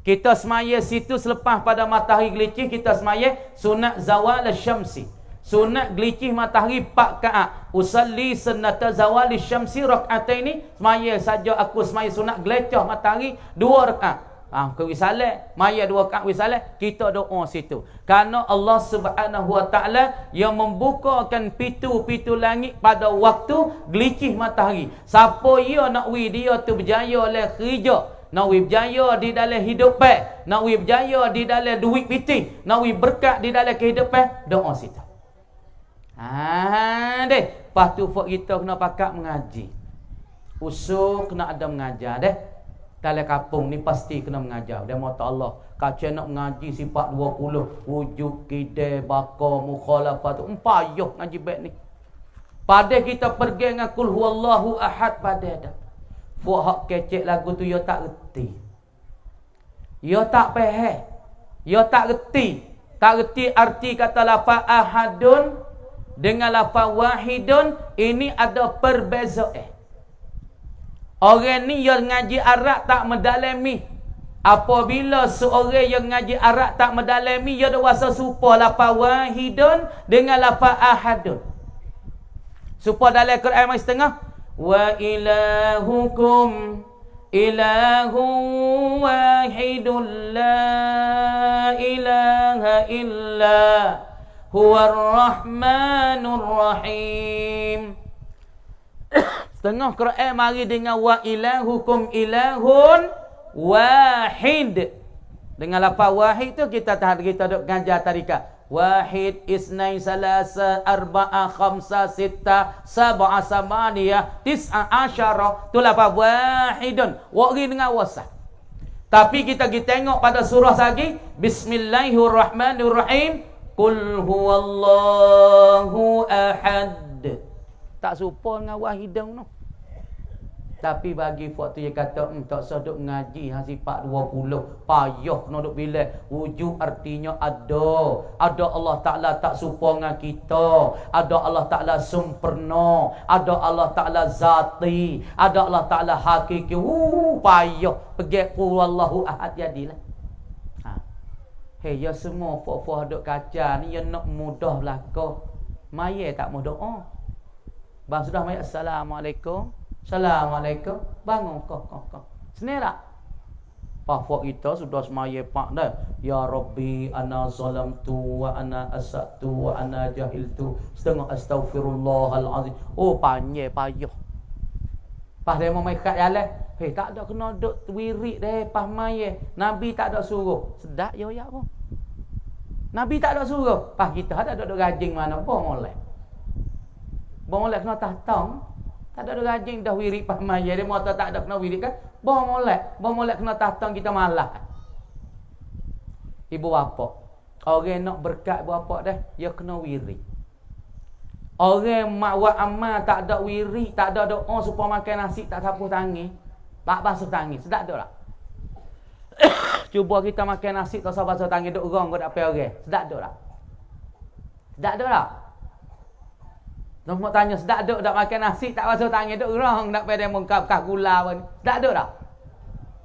Kita semaya situ selepas pada matahari gelicih, kita semaya sunat zawal syamsi. Sunat gelicih matahari 4 rakaat. Usalli sunnata zawal syamsi rak'ataini. Semaya saja aku semaya sunat gelecah matahari 2 rakaat. Ke wisalat, maya 2 rakaat wisalat, kita doa situ. Karena Allah Subhanahu Wa Taala yang membukakan pintu-pintu langit pada waktu gelicih matahari. Siapa ia nak wi dia tu berjaya oleh kerja, nak wi berjaya di dalam hidupan, nak wi berjaya di dalam duit pitih, nak wi berkat di dalam kehidupan, doa situ. Deh. Lepas tu kita kena pakat mengaji. Usul kena ada mengajar deh. Dalam kampung ni pasti kena mengajar. Dia mata Allah, kaca nak mengaji sifat 20, wujud, kidai, bakar, mukhalafat, payah ngaji baik ni. Pada kita pergi dengan kul huwallahu ahad pada dah. Buat hak kecek lagu tu dia tak reti. Dia tak faham. Dia tak reti. Tak reti arti kata lafaz ahadun dengan lafaz wahidun, ini ada perbezaan. Orang ni yang ngaji Arab tak mendalami. Apabila seorang yang ngaji Arab tak mendalami, dia ada wasa serupa lafaz wahidun dengan lafaz ahadun. Serupa dalam Quran ayat setengah. Wa ilahukum ilahun wahidun la ilaha illa huwar rahmanur rahim. Setengah Quran mari dengan wa ilahukum ilahun wahid. Dengan lafaz wahid tu kita duk ngajar tarikat. Wahid, isnain, salasa, arba'a, khamsa, sitta, sab'a, samaniyah, tis'a, asyara. Tu lafaz wahidun. Wari dengan wasah. Tapi kita tengok pada surah lagi. Bismillahirrahmanirrahim. Qul huwallahu ahad. Tak serupa dengan wahidun tu. Tapi bagi waktu dia kata tak usah duk ngaji sifat 20, payah nak duk bila wujud artinya ada Allah Taala tak serupa dengan kita, ada Allah Taala sempurna, ada Allah Taala zati, ada Allah Taala hakiki. Payah pergi qul wallahu ahad jadilah. Ya semua puak-puak duk kaca ni yang nak mudah belaka. Maya tak mau doa. Bang sudah maya assalamualaikum. Assalamualaikum. Bangun kau. Senera. Pafak kita sudah semaya pak dah. Ya Rabbi ana zalamtu wa ana asatu wa ana jahiltu. Setengah astaghfirullahalazim. Panjang payah. Pas dia mau mai kat jalan, tak ada kena duk wirid dah pas maya. Nabi tak ada suruh. Sedap ya apa? Nabi tak ada suruh. Pas kita ada duk rajing mana apa molek. Molek kena tahtang. Tak ada rajin dah wirid pas maya. Dia mata tak ada kena wirid kan. Bawa molek kena tahtang kita malah. Ibu bapa, orang nak berkat ibu bapa dah, dia kena wirid. Orang mak wa amal tak ada wirid, tak ada doa supaya makan nasi tak sapu tangi, tak basuh tangi. Sedap tak? Cuba kita makan nasi tak sapu basuh tangi, duk orang kau tak apa orang. Sedap tak? Sedap tak? Nak tanya sedak duk dak makan nasi tak basuh tangan duk gerang nak pada mengkap gula pun. Sedak duk dak?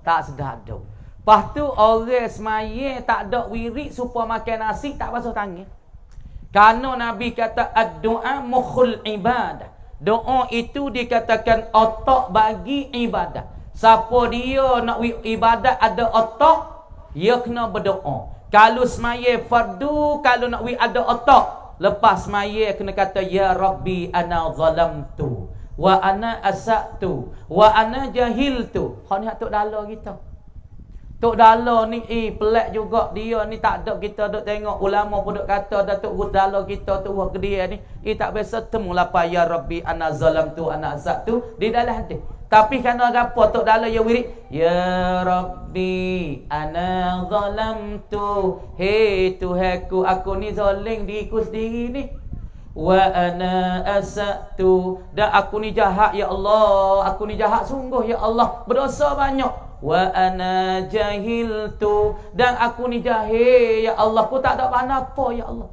Tak sedak duk. Lepas tu orang semaya tak ada wirid supaya makan nasi tak basuh tangan. Kerana Nabi kata ad-du'a mukhul ibadah. Doa itu dikatakan otak bagi ibadah. Siapa dia nak ibadat ada otak, dia kena berdoa. Kalau semaya fardu, kalau nak ada otak, lepas semaya kena kata ya Rabbi ana zalamtu wa ana asatu wa ana jahiltu. Hak ni hak tok dala kita. Tok dala ni pelik juga dia ni, tak ada kita duk tengok ulama pun duk kata datuk dala kita tu ke dia ni tak biasa temu lapa ya Rabbi ana zalamtu ana asatu di dalam hadis. Tapi kerana apa tok dala ya wirid ya Rabbi ana zalamtu, hei Tuhanku aku ni zalim diriku sendiri ni, wa ana asatu dan aku ni jahat ya Allah, aku ni jahat sungguh ya Allah, berdosa banyak. Wa ana jahiltu dan aku ni jahil ya Allah, aku tak ada mana apa ya Allah.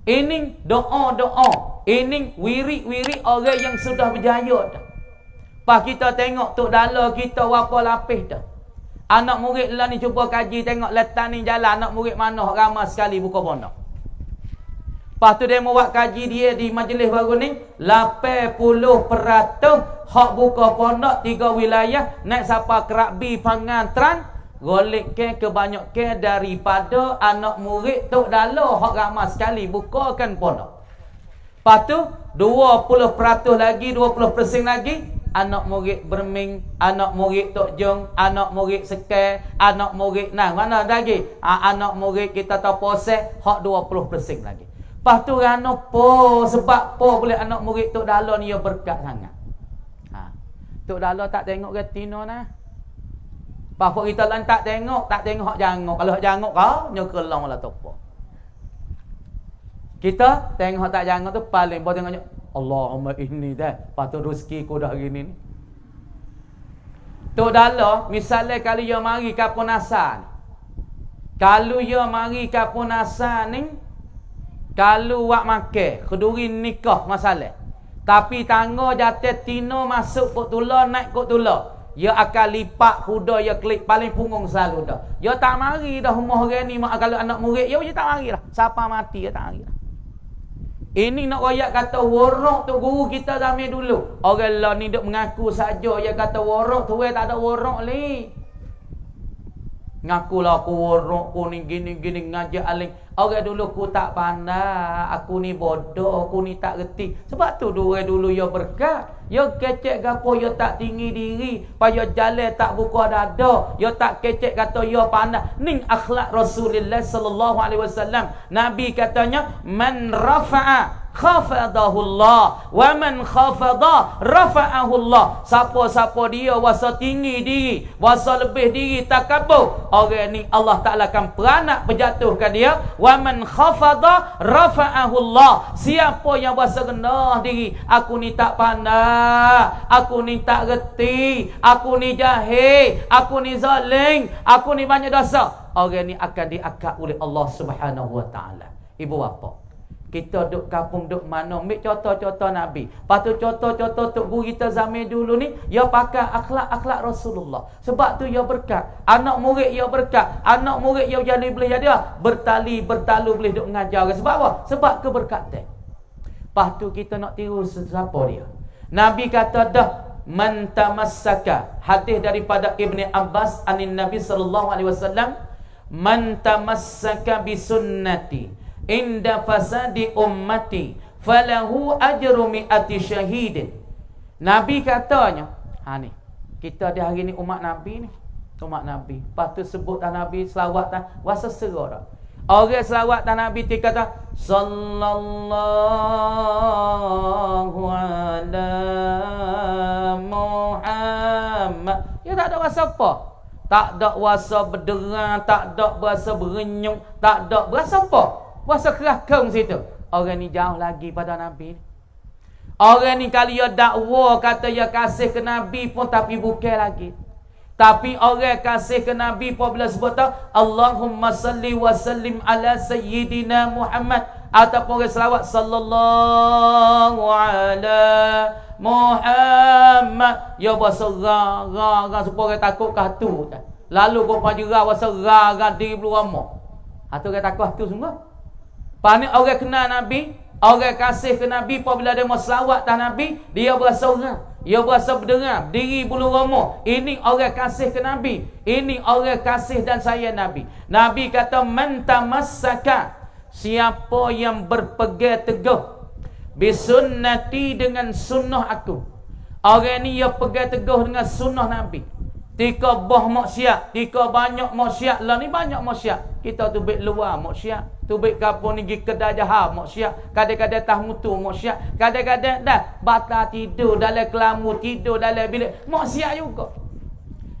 Ini doa-doa, ini wirid-wirid orang yang sudah berjaya dah. Pas kita tengok tok dala kita apa lapis dah. Anak murid lah ni cuba kaji tengok letak ni jalan anak murid mana ramai sekali buka pondok. Lepas tu dia mau buat kaji dia di majlis baru ni 80% hak buka pondok 3 wilayah naik siapa Kerakbi Pangantran golek ke kebanyakan daripada anak murid tok dala hak ramai sekali bukakan pondok. Lepas tu 20% lagi 20% lagi anak murid Berming, anak murid Tok Jong, anak murid Sekar, anak murid mana lagi? Anak murid kita tahu Posek, hak 20% lagi. Lepas tu kerana sebab boleh anak murid Tok Dala ni dia berkat sangat. Tok Dala tak tengok retina nah. Lepas kita lain tak tengok hak jangok. Kalau hak jangok kau nyokelong lah topo. Kita tengok hak tak jangok tu paling boleh tengok Allahumma inni dah. Lepas tu rezeki ku dah gini ni. Tok Dala, misalnya kalau dia mari kapun asal. Kalau dia mari kapun asal ni, kalau buat makan, keduri nikah masalah. Tapi tangga jatuh tino masuk kot tular, naik kot tular. Dia akan lipat kuda, dia klik paling punggung selalu dah. Dia tak mari dah rumah orang ni, kalau anak murid, dia tak mari lah. Siapa mati, dia tak mari lah. Ini nak royak kata warok tu guru kita zaman dulu. Orang lah ni duk mengaku saja dia kata warok tu tak ada warok ni. Ngakulah aku warok ku ni gini ngajak aling. Orang dulu ku tak pandai, aku ni bodoh, aku ni tak reti. Sebab tu dulu ya berkat. Ya kecek gapo ya tak tinggi diri, paya jalan tak buka dada, ya tak kecek kata ya pandai. Ning akhlak Rasulullah sallallahu alaihi wasallam. Nabi katanya man rafa'a khafadahu Allah wa man khafada rafa'ahu Allah. Siapa-siapa dia wasa tinggi diri, wasa lebih diri takabur, orang ni Allah Taala akan peranak berjatuhkan dia. Wa man khafada rafa'ahu Allah. Siapa yang wasa rendah diri, aku ni tak pandai, aku ni tak reti, aku ni jahil, aku ni zalim, aku ni banyak dosa, orang ni akan diangkat oleh Allah Subhanahu wa taala. Ibu bapa, kita duk kampung duk mana, ambil contoh-contoh Nabi. Lepas tu contoh-contoh tok guru kita zaman dulu ni, dia pakai akhlak-akhlak Rasulullah. Sebab tu dia berkat. Anak murid dia berkat. Anak murid dia jadi boleh jadi bertalu boleh duk mengajar. Sebab apa? Sebab keberkatan. Lepas tu kita nak tiru siapa dia. Nabi kata dah man tamassaka, hadis daripada Ibni Abbas anin Nabi sallallahu alaihi wasallam, man tamassaka bi sunnati inda fasadi ummati falahu ajru mi'ati syahidin. Nabi katanya, ni kita di hari ni umat Nabi ni, umat Nabi. Lepas tu sebut Nabi selawat wasa serah. Orang selawat Nabi dia kata sallallahu ala Muhammad. Dia tak ada wasa apa. Tak ada wasa berderang, tak ada wasa berenyuk, tak ada wasa apa. Wasa kerakang situ. Orang ni jauh lagi pada Nabi. Orang ni kalau dia dakwa kata dia kasih ke Nabi pun tapi bukan lagi. Tapi orang kasih ke Nabi apabila sebut Allahumma salli wa sallim ala sayyidina Muhammad. ataupun orang selawat sallallahu ala Muhammad, ya bahasa ra supaya orang takut kah tu. Lalu kau pajera bahasa ra diri belum ramah. Atau orang takut tu semua. Panik orang kenal Nabi, orang kasih ke Nabi, apabila dia mau selawat tah Nabi, dia berasa orang, dia berasa berdengar, diri bulu roma. Ini orang kasih ke Nabi, ini orang kasih dan sayang Nabi. Nabi kata, man tamassaka, siapa yang berpegang teguh bisunnati, dengan sunnah aku. Orang ni yang pegang teguh dengan sunnah Nabi. Tika bah maksiat, tika banyak maksiat, lah ni banyak maksiat. Kita tu baik luar maksiat, tu baik kapur ni pergi kedai jahat maksiat, kadang-kadang tah mutu maksiat, kadang-kadang dah batal tidur dalam kelamu, tidur dalam bilik maksiat juga.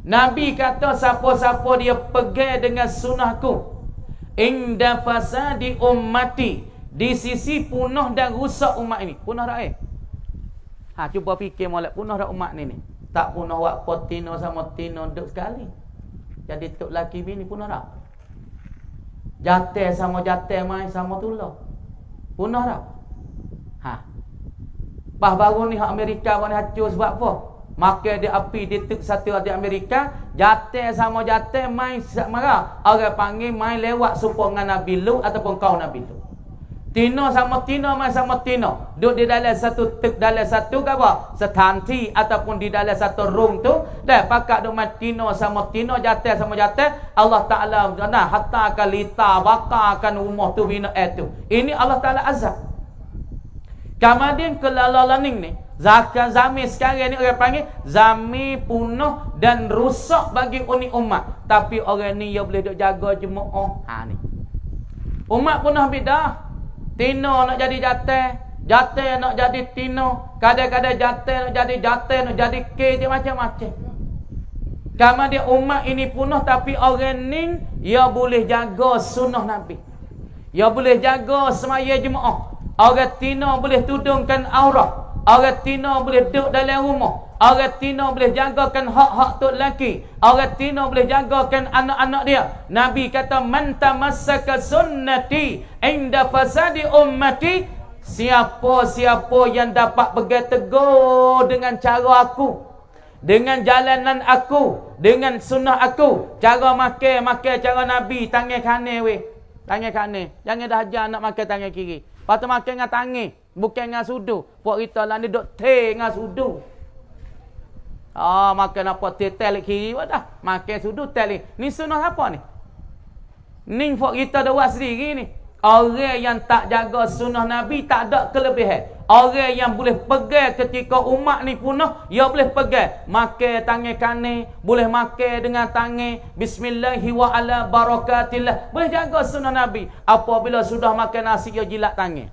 Nabi kata siapa-siapa dia pegang dengan sunnahku, inda fasadi ummati, di sisi punah dan rusak umat ini. Punah tak cuba fikir molek, punah dak umat ni. Tak punah wak potino sama tino duduk sekali. Jadi tok laki bini punah tak? Jate sama jate mai sama tulah. Punah tak? Bah baru ni hak Amerika ni hancur sebab apa? Maka dia api di tuk satu di Amerika, jate sama jate mai marah. Orang panggil mai lewat supaya dengan Nabi Lut ataupun kau Nabi Lut. Tino sama tino mai sama tino. Duduk di dalam satu tuk, dalam satu apa? Setanti ataupun di dalam satu room tu. Dah pakat duk mai tino sama tino, jate sama jate. Allah Taala nah hatta kalita bakakan rumah tu bina itu. Ini Allah Taala azab. Kemudian kelalalaning ni, zakat zami sekarang ni orang panggil zami punah dan rusak bagi umat. Tapi orang ni yang boleh duk jaga jemaah. Ni. Umat punah bidah. Tino nak jadi jate, jate nak jadi tino, kadang-kadang jate nak jadi jate, nak jadi ke, macam-macam. Kemudian umat ini punah, tapi orang ni ia boleh jaga sunnah Nabi. Ia boleh jaga semaya jemaah. Orang tino boleh tudungkan aurat. Orang tino boleh duduk dalam rumah. Orang tino boleh jagakan hak-hak tok lelaki. Orang tino boleh jagakan anak-anak dia. Nabi kata, man tamassaka sunnati inda fasadi ummati, siapa-siapa yang dapat pegang teguh dengan cara aku, dengan jalanan aku, dengan sunnah aku, cara makan cara Nabi, tangan kanan weh. Tangan kanan. Jangan dah ajar nak makan tangan kiri. Lepas tu makan dengan tangan, bukan dengan sudu. Puak kita lah ni duk teh dengan sudu. Makan apa tetel kiri dah. Makan sudu tel ni. Ni sunnah apa ni? Ni puak kita dah buat sendiri ni. Orang yang tak jaga sunnah Nabi tak ada kelebihan. Orang yang boleh pegang ketika umat ni punah, dia boleh pegang. Makan tangan kanan, boleh makan dengan tangan bismillahi wa ala barakatillah. Boleh jaga sunnah Nabi. Apabila sudah makan nasi, dia jilat tangan.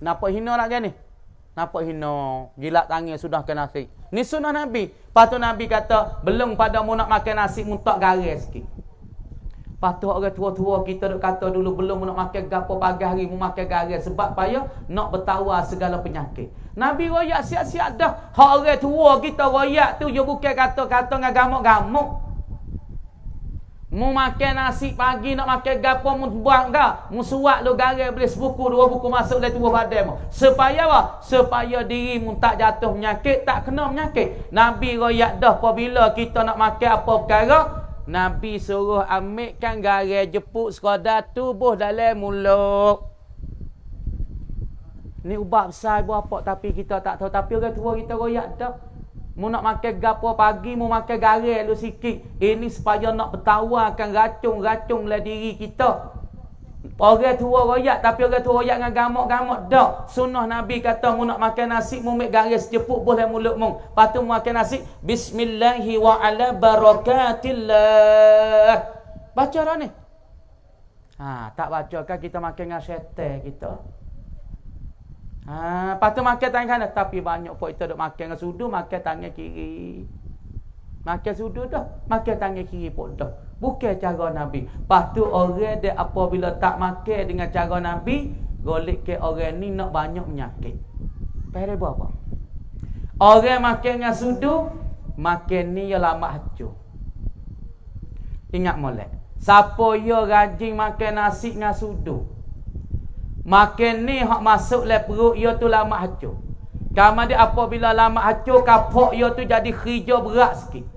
Napa hina lagi ni? Napa hina? Jilat tangan sudah makan nasi. Ni sunnah Nabi. Lepas tu Nabi kata, belum pada mu nak makan nasi, mu tak garis sikit. Lepas tu orang tua-tua kita duk kata dulu, belum nak makan gapo pagi hari mu makan garis, sebab payah nak bertawar segala penyakit. Nabi royak siap-siap dah. Hak orang tua kita royak tu dia bukan kata-kata dengan gamuk-gamuk. Mu makan nasi pagi nak makan gapo mu buang dah. Mu suat lu garis boleh sebuku dua buku masuk dalam tubuh badan mu. Supaya apa? Supaya diri mu tak jatuh penyakit, tak kena penyakit. Nabi royak dah apabila kita nak makan apa perkara, Nabi suruh ambilkan garis jepuk sekadar tubuh dalam mulut. Ni ubat besar berapa tapi kita tak tahu. Tapi orang tua kita royak dah. Mu nak makan gapo pagi, mu makan garis lu sikit. Ini supaya nak bertawarkan racun-racun dalam diri kita. Orang tua royak, tapi orang tua royak dengan gamuk-gamuk dak. Sunnah Nabi kata mu nak makan nasi, mu ambil garis jepuk boleh mulut mu. Lepas tu mu makan nasi, bismillahi wa ala barakatillah. Baca dah ni. Tak baca kan kita makan dengan syaitan kita. Lepas tu makan tangan kanan, tapi banyak pun kita duk makan dengan sudu, makan tangan kiri. Makan sudu dah, makan tangan kiri pun dah. Bukan cara Nabi. Lepas tu orang dia apabila tak makan dengan cara Nabi, golek ke orang ni nak banyak penyakit. Pere apa? Orang makan dengan sudu, makan ni ya lama hancur. Ingat molek. Siapa ya rajin makan nasi dengan sudu, Makan ni hak masuk le perut ia tu lama hancur. Kemudian apabila lama hancur, kapok ia tu jadi hijau berat sikit.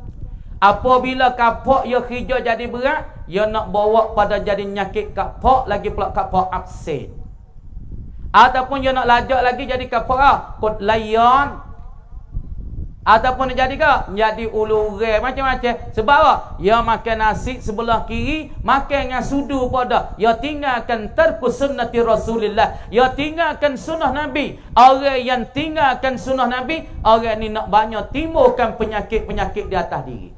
Apabila kapok ia hijau jadi berat, ia nak bawa pada jadi nyakit kapok lagi pula kapok absen. Ataupun ia nak lajak lagi jadi kapok kot layan. Ataupun dia jadi ke? Jadi ulurai macam-macam. Sebab apa? Dia makan nasi sebelah kiri, makan dengan sudu pada. Dia tinggalkan terkus sunnati Rasulullah. Dia tinggalkan sunnah Nabi. Orang yang tinggalkan sunnah Nabi, orang ni nak banyak timbulkan penyakit-penyakit di atas diri.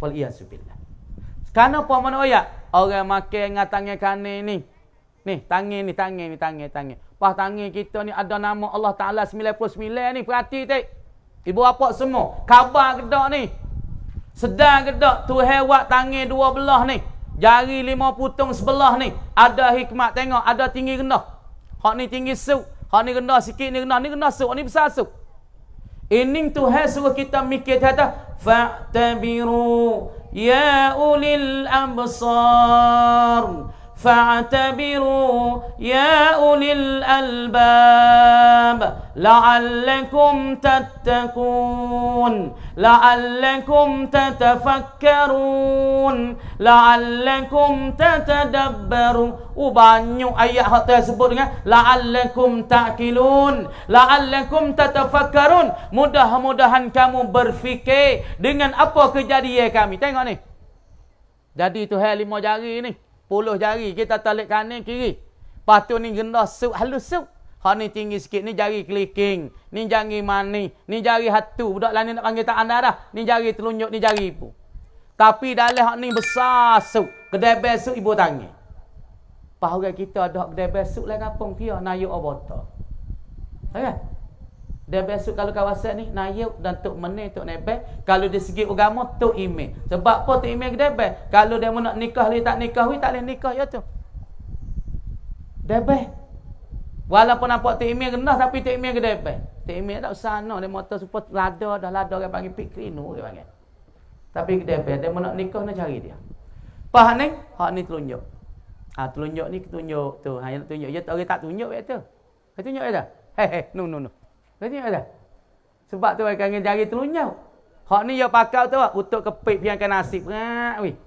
Waliyahzubillah. Kenapa mana ayat? Orang makan dengan tangan kanan ni. Ni, tangan ni. Pas tangan kita ni ada nama Allah Ta'ala 99 ni. Perhati tak? Ibu bapa semua, khabar gedak ni. Sedang gedak Tuhan buat tangan dua belah ni. Jari 5 putung sebelah ni. Ada hikmat tengok, ada tinggi rendah. Hak ni tinggi suk, hak ni rendah sikit, ni rendah suk, ni besar suk. Ini Tuhan suruh kita mikir kata fa'tabiru ya ulil absar. فاعتبروا يا أولي الألباب لعلكم تتقون لعلكم تتفكرون لعلكم تتدبرون. Banyak ayat hak tersebut dengan la'allakum ta'qilun la'allakum tatafakkarun. Mudah-mudahan kamu berfikir dengan apa kejadian kami. Tengok ni. Jadi Tuhan 5 jari ni. 10 jari kita tarik kanan kiri. Lepas tu ni rendah suk, halus suk. Hak ni tinggi sikit, ni jari keliking, ni jari mani, ni jari hatu. Budak lain nak panggil tangan darah. Ni jari telunjuk, ni jari ibu. Tapi dalam hak ni besar suk. Kedai besuk ibu tangan. Pas orang kita ada kedai besuk lah kampung dia nayuk abota. Kan? Dia besok kalau kawasan ni nayuk dan tok meneh tok nebel. Kalau dari segi agama tok imam. Sebab apa tok imam kedebel? Kalau dia nak nikah li tak nikah, tak boleh nikah ya tu. Debel. Walaupun nampak tok imam rendah tapi tok imam kedebel. Tok imam tak usah no, dia motor support lada orang panggil pik krino dia panggil. Tapi kedebel dia nak nikah nak cari dia. Pah ni, hak ni telunjuk. Telunjuk ni tunjuk tu. Yang tunjuk je orang tak tunjuk betul. Dia tunjuk je dah. No. Tengok dah. Sebab tu orang kangen jari telunjuk. Hak ni dia pakai tu untuk kepit piangkan nasib. Weh.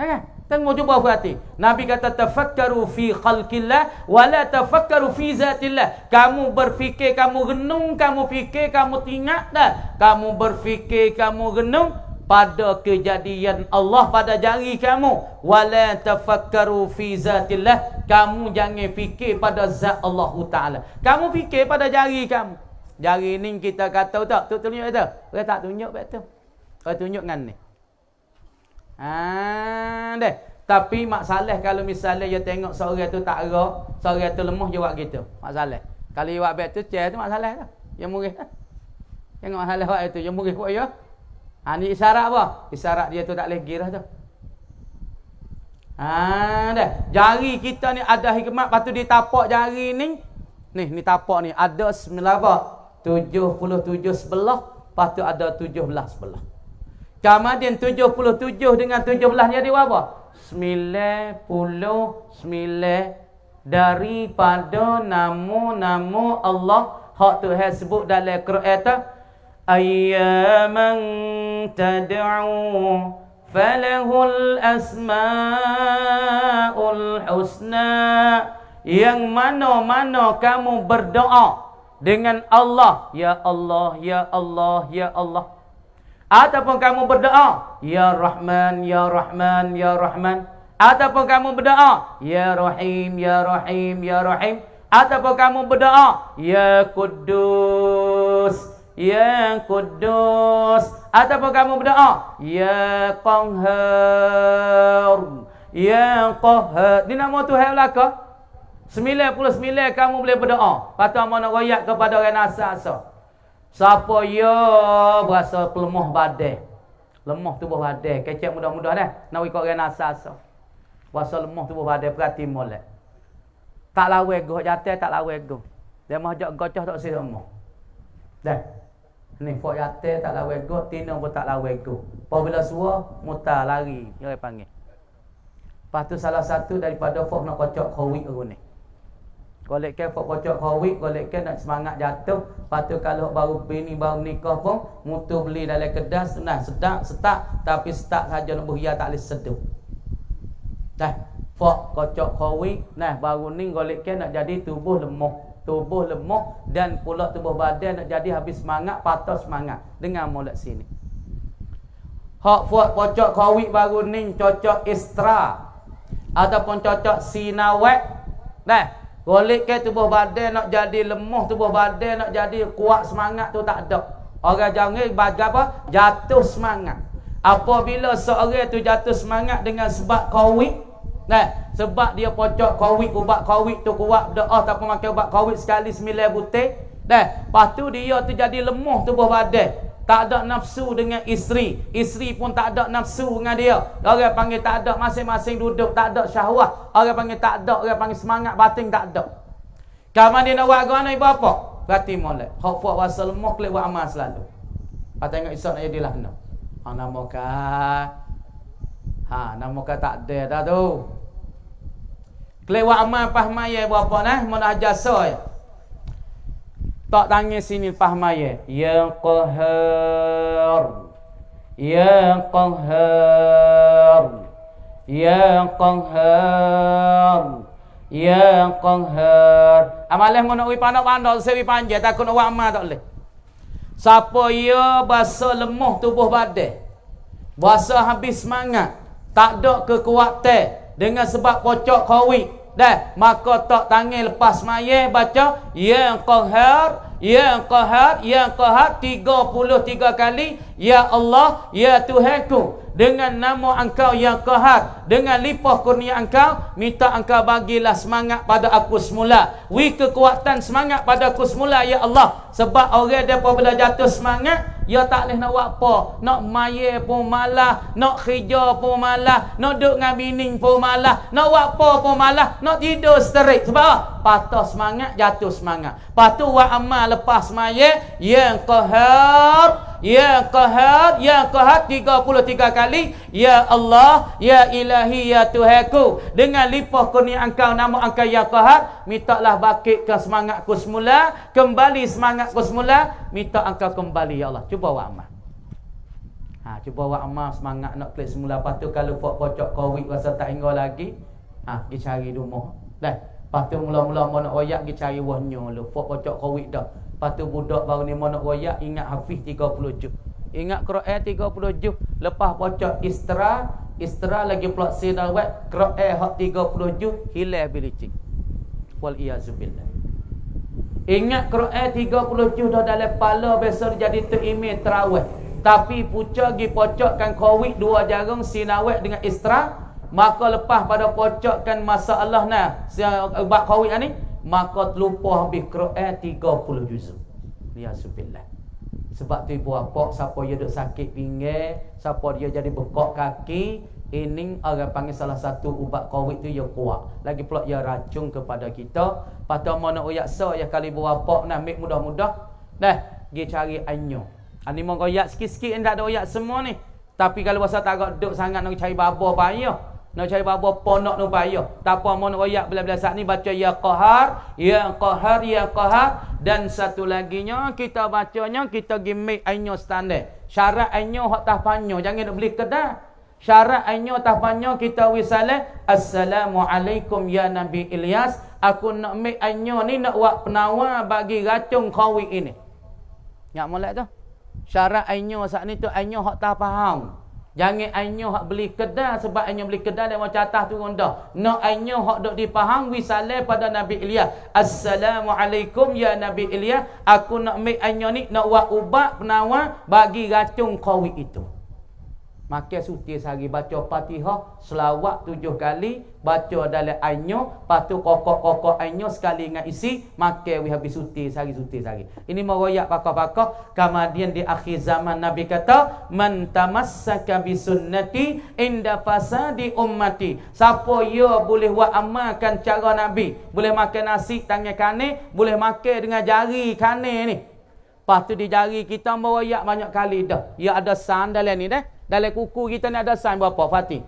Kan? Tengok cuba perhati. Nabi kata tafakkaru fi khalqillah wa la tafakkaru fi zatillah. Kamu berfikir, kamu renung, kamu fikir, kamu ingat dah. Kamu berfikir, kamu renung pada kejadian Allah pada jari kamu. Wa la tafakkaru fi zatillah. Kamu jangan fikir pada zat Allah Taala. Kamu fikir pada jari kamu. Jari ni kita kata tak? Tu tunjuk tu. Orang tak tunjuk betul. Orang tunjuk dengan ni. Deh. Tapi masalah kalau misalnya dia tengok seorang tu tak gerak, seorang tu lemah je buat gitu. Masalah. Kalau dia buat betul tu masalah dah. Yang murih. Tengok masalah buat itu, yang murih buat ya. Ni isyarat apa? Isyarat dia tu tak boleh girah tu. Deh. Jari kita ni ada hikmat, lepas tu ditapak jari ni. Ni tapak ni ada 77 sebelah, lepas tu ada 17 sebelah. Kemudian 77 dengan 17 jadi apa? 99 daripada nama-nama Allah hak Tuhan sebut dalam Quran. Ayyaman tad'u falahul asmaul husna. Yang mana-mana kamu berdoa dengan Allah, ya Allah, ya Allah, ya Allah. Ataupun kamu berdoa, ya Rahman, ya Rahman, ya Rahman. Ataupun kamu berdoa, ya Rahim, ya Rahim, ya Rahim. Ataupun kamu berdoa, ya Quddus, ya Quddus. Ataupun kamu berdoa, ya Qahhar, ya Qahhar. Ini nama Tuhan belaka. 99 kamu boleh berdoa. Kata mana royak kepada orang nasa-asa. Siapa ya berasa lemah badan. Lemah tubuh badan. Kecek mudah-mudah dah. Nak ikut orang nasa-asa. Berasa lemah tubuh badan. Perhati molek. Tak lawe goh jatuh, tak lawe goh. Dia mahajak gocah tak sih lemah. Dah. Ni fok jatuh tak lawe goh. Tina pun tak lawe goh. Apabila suar, mutar lari. Dia panggil. Lepas tu salah satu daripada fok nak kocok khawik aku ni. Golek ke pocok kawik, golek ke nak semangat jatuh. Lepas tu kalau baru bini baru nikah pun mutu beli dalam kedas, nah sedap, setak, tapi setak saja nak beria tak boleh seduh. Dah, fok kocok kawik, nah baru ni golek ke nak jadi tubuh lemah dan pula tubuh badan nak jadi habis semangat, patah semangat. Dengar molek sini. Hak fok pocok kawik baru ni cocok istra ataupun cocok sinawek. Dah. Golek ke tubuh badan nak jadi lemah, tubuh badan nak jadi kuat semangat tu tak ada. Orang jangan bagi apa? Jatuh semangat. Apabila seorang tu jatuh semangat dengan sebab kawik, sebab dia pocok kawik, ubat kawik tu kuat berdoa tak makan ubat kawik sekali 9 butir. Lepas tu dia tu jadi lemah tubuh badan. Tak ada nafsu dengan isteri. Isteri pun tak ada nafsu dengan dia. Orang panggil tak ada, masing-masing duduk tak ada syahwat. Orang panggil tak ada, orang panggil semangat batin tak ada. Kamu dia nak buat agama ibu apa? Berarti molek. Hak buat wasal lemah klik buat amal selalu. Apa tengok esok nak jadilah no. Nama ka tak ada dah tu. Klik buat amal pahmaya ibu apa nah? Mau nak jasa ya. Tak tanya sini pahmaya. Ya Qahar. Ya Qahar. Ya Qahar. Ya Qahar. Amalah mau nak wi pandok-pandok sewi panjang takut nak buat amal tak boleh. Siapa ya bahasa lemah tubuh badan. Bahasa habis semangat. Tak ada kekuatan dengan sebab pocok kawik. Dah, maka tak tangan lepas maya baca Ya Qahar, Ya Qahar, Ya Qahar 33 kali. Ya Allah, Ya Tuhanku, dengan nama Engkau yang Qahar, dengan limpah kurnia Engkau, minta Engkau bagilah semangat pada aku semula. Kekuatan semangat pada aku semula ya Allah. Sebab orang dia apabila jatuh semangat, dia tak boleh nak buat apa. Nak maya pun malah, nak kerja pun malah, nak duduk dengan bini pun malah, nak buat apa pun malah, nak tidur straight. Sebab apa? Patah semangat, jatuh semangat. Lepas tu buat amal lepas maya, Ya Qahar, Ya Qahar, Ya Qahar 33 kali. Ya Allah, Ya Ilahi, Ya Tuhanku, dengan limpah kurnia Engkau, nama Engkau Ya Qahar, mintalah bangkitkan semangatku semula, kembali semangatku semula, minta Engkau kembali ya Allah. Cuba buat amal. Cuba buat amal semangat nak klik semula. Lepas tu kalau pocok kawik rasa tak hingga lagi, pergi cari rumah. Dah. Lepas tu mula-mula mau nak royak pergi cari wahnya lu. Pocok kawik dah. Lepas tu budak baru ni mau nak royak ingat hafiz 30 juz. Ingat Quran 30 juz. Lepas pocok istira lagi pula sinawat Quran hak 30 juz hilang bilicik. Wal iyazubillah. Ingat Quran 30 juz dah dalam kepala besar jadi tu email terawih. Tapi puca gi pocokkan kawik 2 jarum sinawat dengan istira. Maka lepas pada pocokkan masalah ubat kawik ni, maka lupa habis Quran 30 juz. Biasabillah. Sebab tu ibu apa siapa dia duk sakit pinggir, siapa dia jadi bengkak kaki, ini orang panggil salah satu ubat kawik tu dia kuat. Lagi pula dia racun kepada kita. Patut mau nak royak ya kali ibu apa nak ambil mudah-mudah. Dah, pergi cari anyo. Ani mau royak sikit-sikit tak ada royak semua ni. Tapi kalau pasal tak agak duk sangat nak cari baba payah. Nak cari baba ponok nu payah. Tak apa mau nak royak bila-bila saat ni baca Ya Qahar, Ya Qahar, Ya Qahar. Dan satu laginya kita bacanya kita gimmick ainyo standard. Syarat ainyo hak tahpanyo jangan nak beli kedai. Syarat ainyo tahpanyo kita wisalah Assalamualaikum ya Nabi Ilyas. Aku nak make ainyo ni nak buat penawar bagi racun kawik ini. Nyak molek tu. Syarat ainyo saat ni tu ainyo hak tak faham. Jangan ainyo hak beli kedai sebab ainyo beli kedai dia macam atas turun dah. Nak ainyo hak dok dipaham wisalah pada Nabi Ilyas. Assalamualaikum ya Nabi Ilyas. Aku nak make ainyo ni nak buat ubat penawar bagi racun kawik itu. Maka suti sehari baca Fatihah selawat 7 kali, baca dalam ainyo, lepas tu kokok-kokok ainyo sekali dengan isi, maka we habis suti sehari. Ini meroyak pakar-pakar. Kemudian di akhir zaman Nabi kata, man tamassaka bi sunnati inda fasadi ummati. Siapa ya boleh buat amalkan cara Nabi, boleh makan nasi tangan kanan, boleh makan dengan jari kanan ni. Lepas tu di jari kita meroyak banyak kali dah. Ya ada san dalam ni dah. Dalam kuku kita ni ada sign berapa Fatih?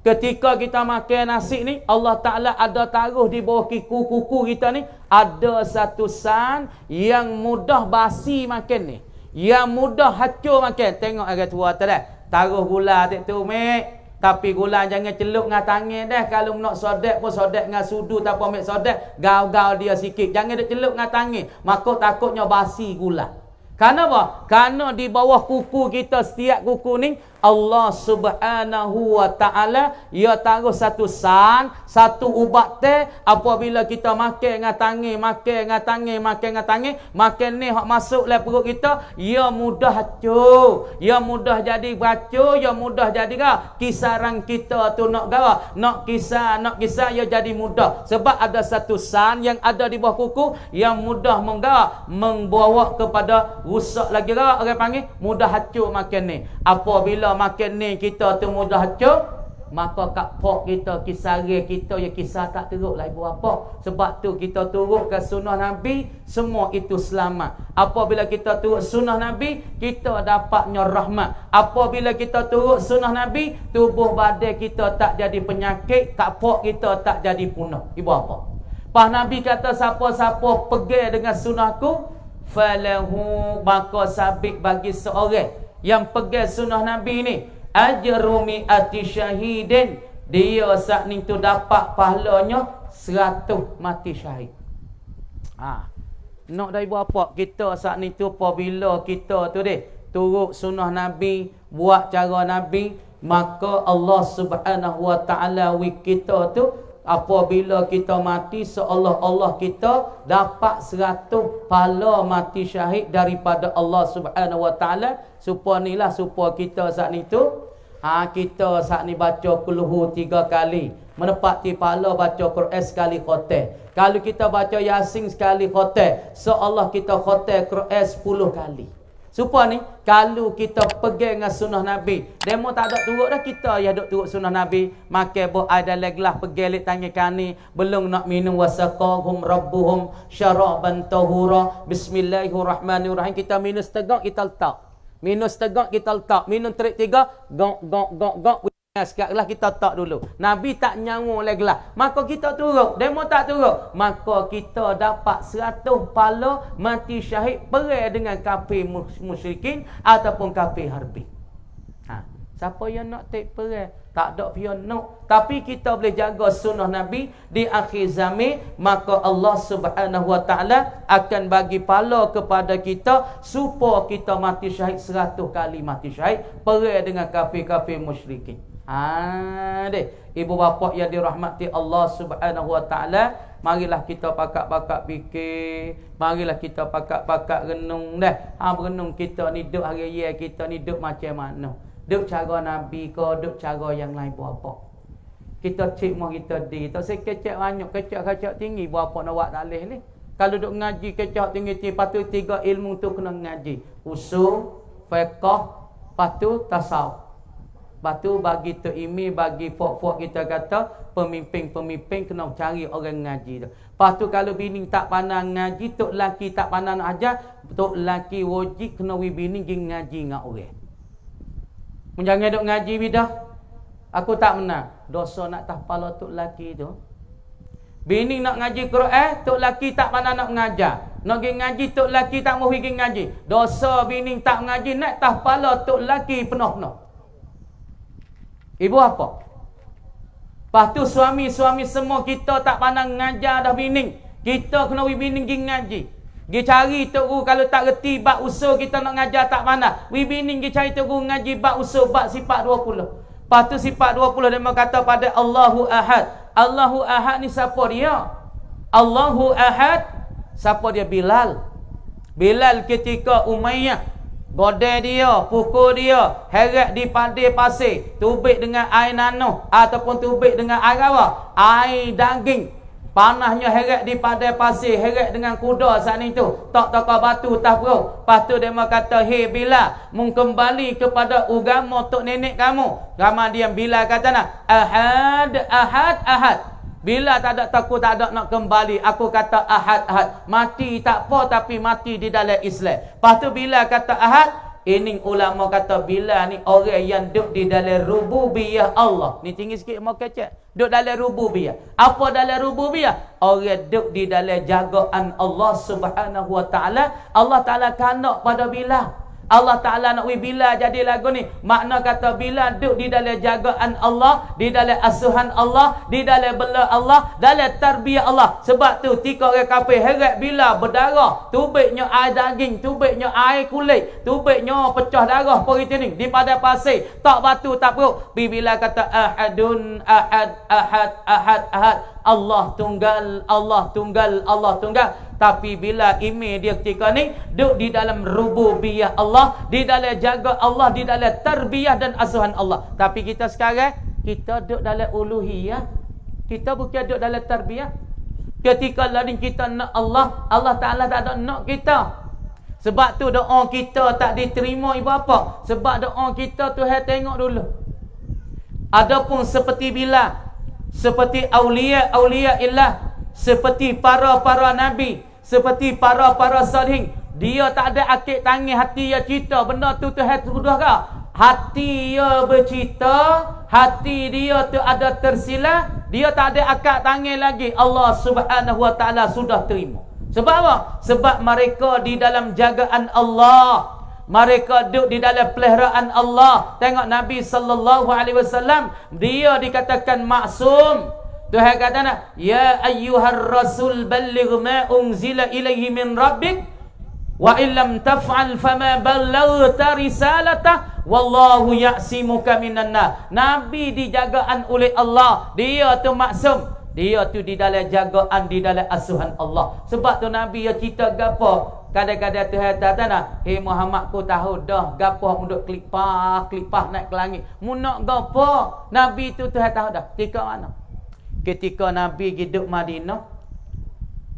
Ketika kita makan nasi ni, Allah Ta'ala ada taruh di bawah kuku kita ni, ada satu san yang mudah basi makan ni. Yang mudah hancur makan. Tengok orang tua tu dah. Taruh gula tu, mek. Tapi gula jangan celup dengan tangan dah. Kalau nak sodak pun sodak dengan sudu, tak apa ambil sodak, gau-gau dia sikit. Jangan dia celup dengan tangan. Maka takutnya basi gula. Kenapa? Karena di bawah kuku kita, setiap kuku ni, Allah Subhanahu wa Ta'ala ia taruh satu san, satu ubat teh. Apabila kita makan dengan tangan, makan ni hak masuk dalam perut kita, ia mudah hancur, ia mudah jadi bacur, ia mudah jadi kisaran kita tu nak kisar ia jadi mudah. Sebab ada satu san yang ada di bawah kuku yang mudah membawa kepada rusak lagi orang panggil mudah hancur makan ni. Apabila makan ni kita tu mudah hancur, maka kat pok kita, kisari kita, ya kisah tak teruk lah ibu apa. Sebab tu kita turut ke sunnah Nabi, semua itu selamat. Apabila kita turut sunnah Nabi, kita dapatnya rahmat. Apabila kita turut sunnah Nabi, tubuh badan kita tak jadi penyakit, kat pok kita tak jadi punah. Ibu apa? Pas Nabi kata siapa-siapa pergi dengan sunnahku, falahu, maka sabit bagi seorang yang pegang sunnah Nabi ni, ajru mi'ati syahidin, dia saat ni tu dapat pahalanya 100 mati syahid. Nak dari apa kita saat ni tu, apabila kita tu turut sunnah Nabi, buat cara Nabi, maka Allah Subhanahu wa Ta'ala kita tu, apabila kita mati, seolah-olah kita dapat 100 pahala mati syahid daripada Allah Subhanahu wa Ta'ala. Supaya inilah, supaya kita saat ni tu, kita saat ni baca kulhu 3 kali, menepati pahala baca Quran sekali khotem. Kalau kita baca Yasin sekali khotem, seolah kita khotem Quran 10 kali. Supaya ni, kalau kita pegang dengan sunnah Nabi, demo tak ada turut dah, kita ya duk turut sunnah Nabi, makan buat air dalam gelas, pegang lik tangan kani, belum nak minum, wasaqahum rabbuhum syaraban tahura, bismillahirrahmanirrahim, kita minum setengah, kita letak. Minum setengah, kita letak. Minum terik 3, gok. Sekarang kita tak dulu. Nabi tak nyawa oleh gelas. Maka kita turut. Demo tak turut. Maka kita dapat 100 pahala mati syahid perang dengan kafir musyrikin ataupun kafir harbi. Siapa yang nak take perang? Tak ada pion nak. Tapi kita boleh jaga sunnah Nabi di akhir zaman, maka Allah Subhanahu wa Ta'ala akan bagi pahala kepada kita supaya kita mati syahid 100 kali mati syahid perang dengan kafir-kafir musyrikin. Ibu bapa yang dirahmati Allah Subhanahu wa Ta'ala, marilah kita pakak-pakak fikir, marilah kita pakak-pakak renung dah. Berenung kita ni duk hari raya, kita ni duk macam mana? Duk cara Nabi ke, duk cara yang lain buat apa? Kita cek mah kita di. Tak saya kecek banyak, kecek tinggi buat apa nak buat talih ni. Kalau duk ngaji kecek tinggi, patut 3 ilmu tu kena ngaji. Usul, fiqh, patut tasawuf. Batu bagi tuimi, bagi fok-fok kita kata, pemimpin-pemimpin kena cari orang ngaji tu. Lepas tu kalau bini tak pandang ngaji, tok laki tak pandang nak ajar, tok laki wajib kena bini pergi ngaji dengan orang. Jangan duk ngaji bidah. Aku tak menang. Dosa nak tah pala tok laki tu. Bini nak ngaji Quran, tok laki tak pandang nak mengajar. Nak pergi ngaji, tok laki tak mau pergi ngaji. Dosa bini tak ngaji, nak tah pala tok laki penuh-penuh. Ibu apa? Lepas tu suami-suami semua kita tak pandang ngajar dah bini. Kita kena bini pergi ngaji. Pergi cari tok guru, kalau tak reti bab usul kita nak ngajar tak pandang. Bini pergi cari tok guru ngaji bab usul, bab sifat 20. Lepas tu sifat 20 dia kata pada Allahu Ahad. Allahu Ahad ni siapa dia? Allahu Ahad, siapa dia? Bilal. Bilal ketika Umayyah godeh dia, pukul dia, heret di padai pasir, tubik dengan air nanoh ataupun tubik dengan air apa? Air daging. Panahnya heret di padai pasir, heret dengan kuda saat itu. Tak takar batu tak perut. Lepas tu dia kata, "Hei Bilal, mung kembali kepada agama tok nenek kamu." Kemudian Bilal kata nak, "Ahad, ahad, ahad." Bila tak ada takut, tak ada nak kembali, aku kata ahad, ahad. Mati tak apa, tapi mati di dalam Islam. Lepas tu bila kata ahad, Ini ulama kata Bilal ni orang yang duduk di dalam rububiyah Allah. Ni tinggi sikit mau kecek. Duduk dalam rububiyah. Apa dalam rububiyah? Orang duduk di dalam jagaan Allah Subhanahu wa taala. Allah Taala kanak pada Bilal. Allah Ta'ala nak Bilal jadi lagu ni. Makna kata Bilal duduk di dalam jagaan Allah, di dalam asuhan Allah, di dalam bela Allah, dalam tarbiyah Allah. Sebab tu tiga orang kafir heret Bilal berdarah, tubiknya air daging, tubiknya air kulit, tubiknya pecah darah pergi ni di padang pasir, tak batu tak perut. Bilal kata ahadun ahad ahad ahad ahad, Allah tunggal, Allah tunggal, Allah tunggal. Tapi bila ime dia ketika ni duduk di dalam rububiyah Allah, di dalam jaga Allah, di dalam tarbiyah dan asuhan Allah. Tapi kita sekarang, kita duduk dalam uluhiyah. Kita bukan duduk dalam tarbiyah. Ketika lain kita nak Allah, Allah Ta'ala tak ada nak kita. Sebab tu doa kita tak diterima ibu bapa. Sebab doa kita Tuhan tengok dulu. Adapun seperti Bilal, seperti awliya illah, seperti para nabi, seperti para salihin, dia tak ada akid tangan hati dia cerita benda tu Tuhan sudah ke? Hati dia bercerita, hati dia tu ada tersilah, dia tak ada akad tangan lagi. Allah Subhanahu wa taala sudah terima. Sebab apa? Sebab mereka di dalam jagaan Allah. Mereka duduk di dalam peliharaan Allah. Tengok Nabi sallallahu alaihi wasallam, dia dikatakan maksum. Tuhan kata nak, ya ayyuhar rasul balligh ma unzila ilaihi min rabbik wa illam taf'al fama ballaghta risalatah wallahu ya'simuka minan nas. Nabi dijagaan oleh Allah, dia tu maksum. Dia tu di dalam jagaan, di dalam asuhan Allah. Sebab tu Nabi dia cerita gapo, kadang-kadang Tuhan kata nak, hey Muhammad ku tahu dah gapo muduk kelipah naik ke langit. Mu nak gapo? Nabi tu Tuhan tahu dah. Ketika mana? Ketika Nabi hidup Madinah,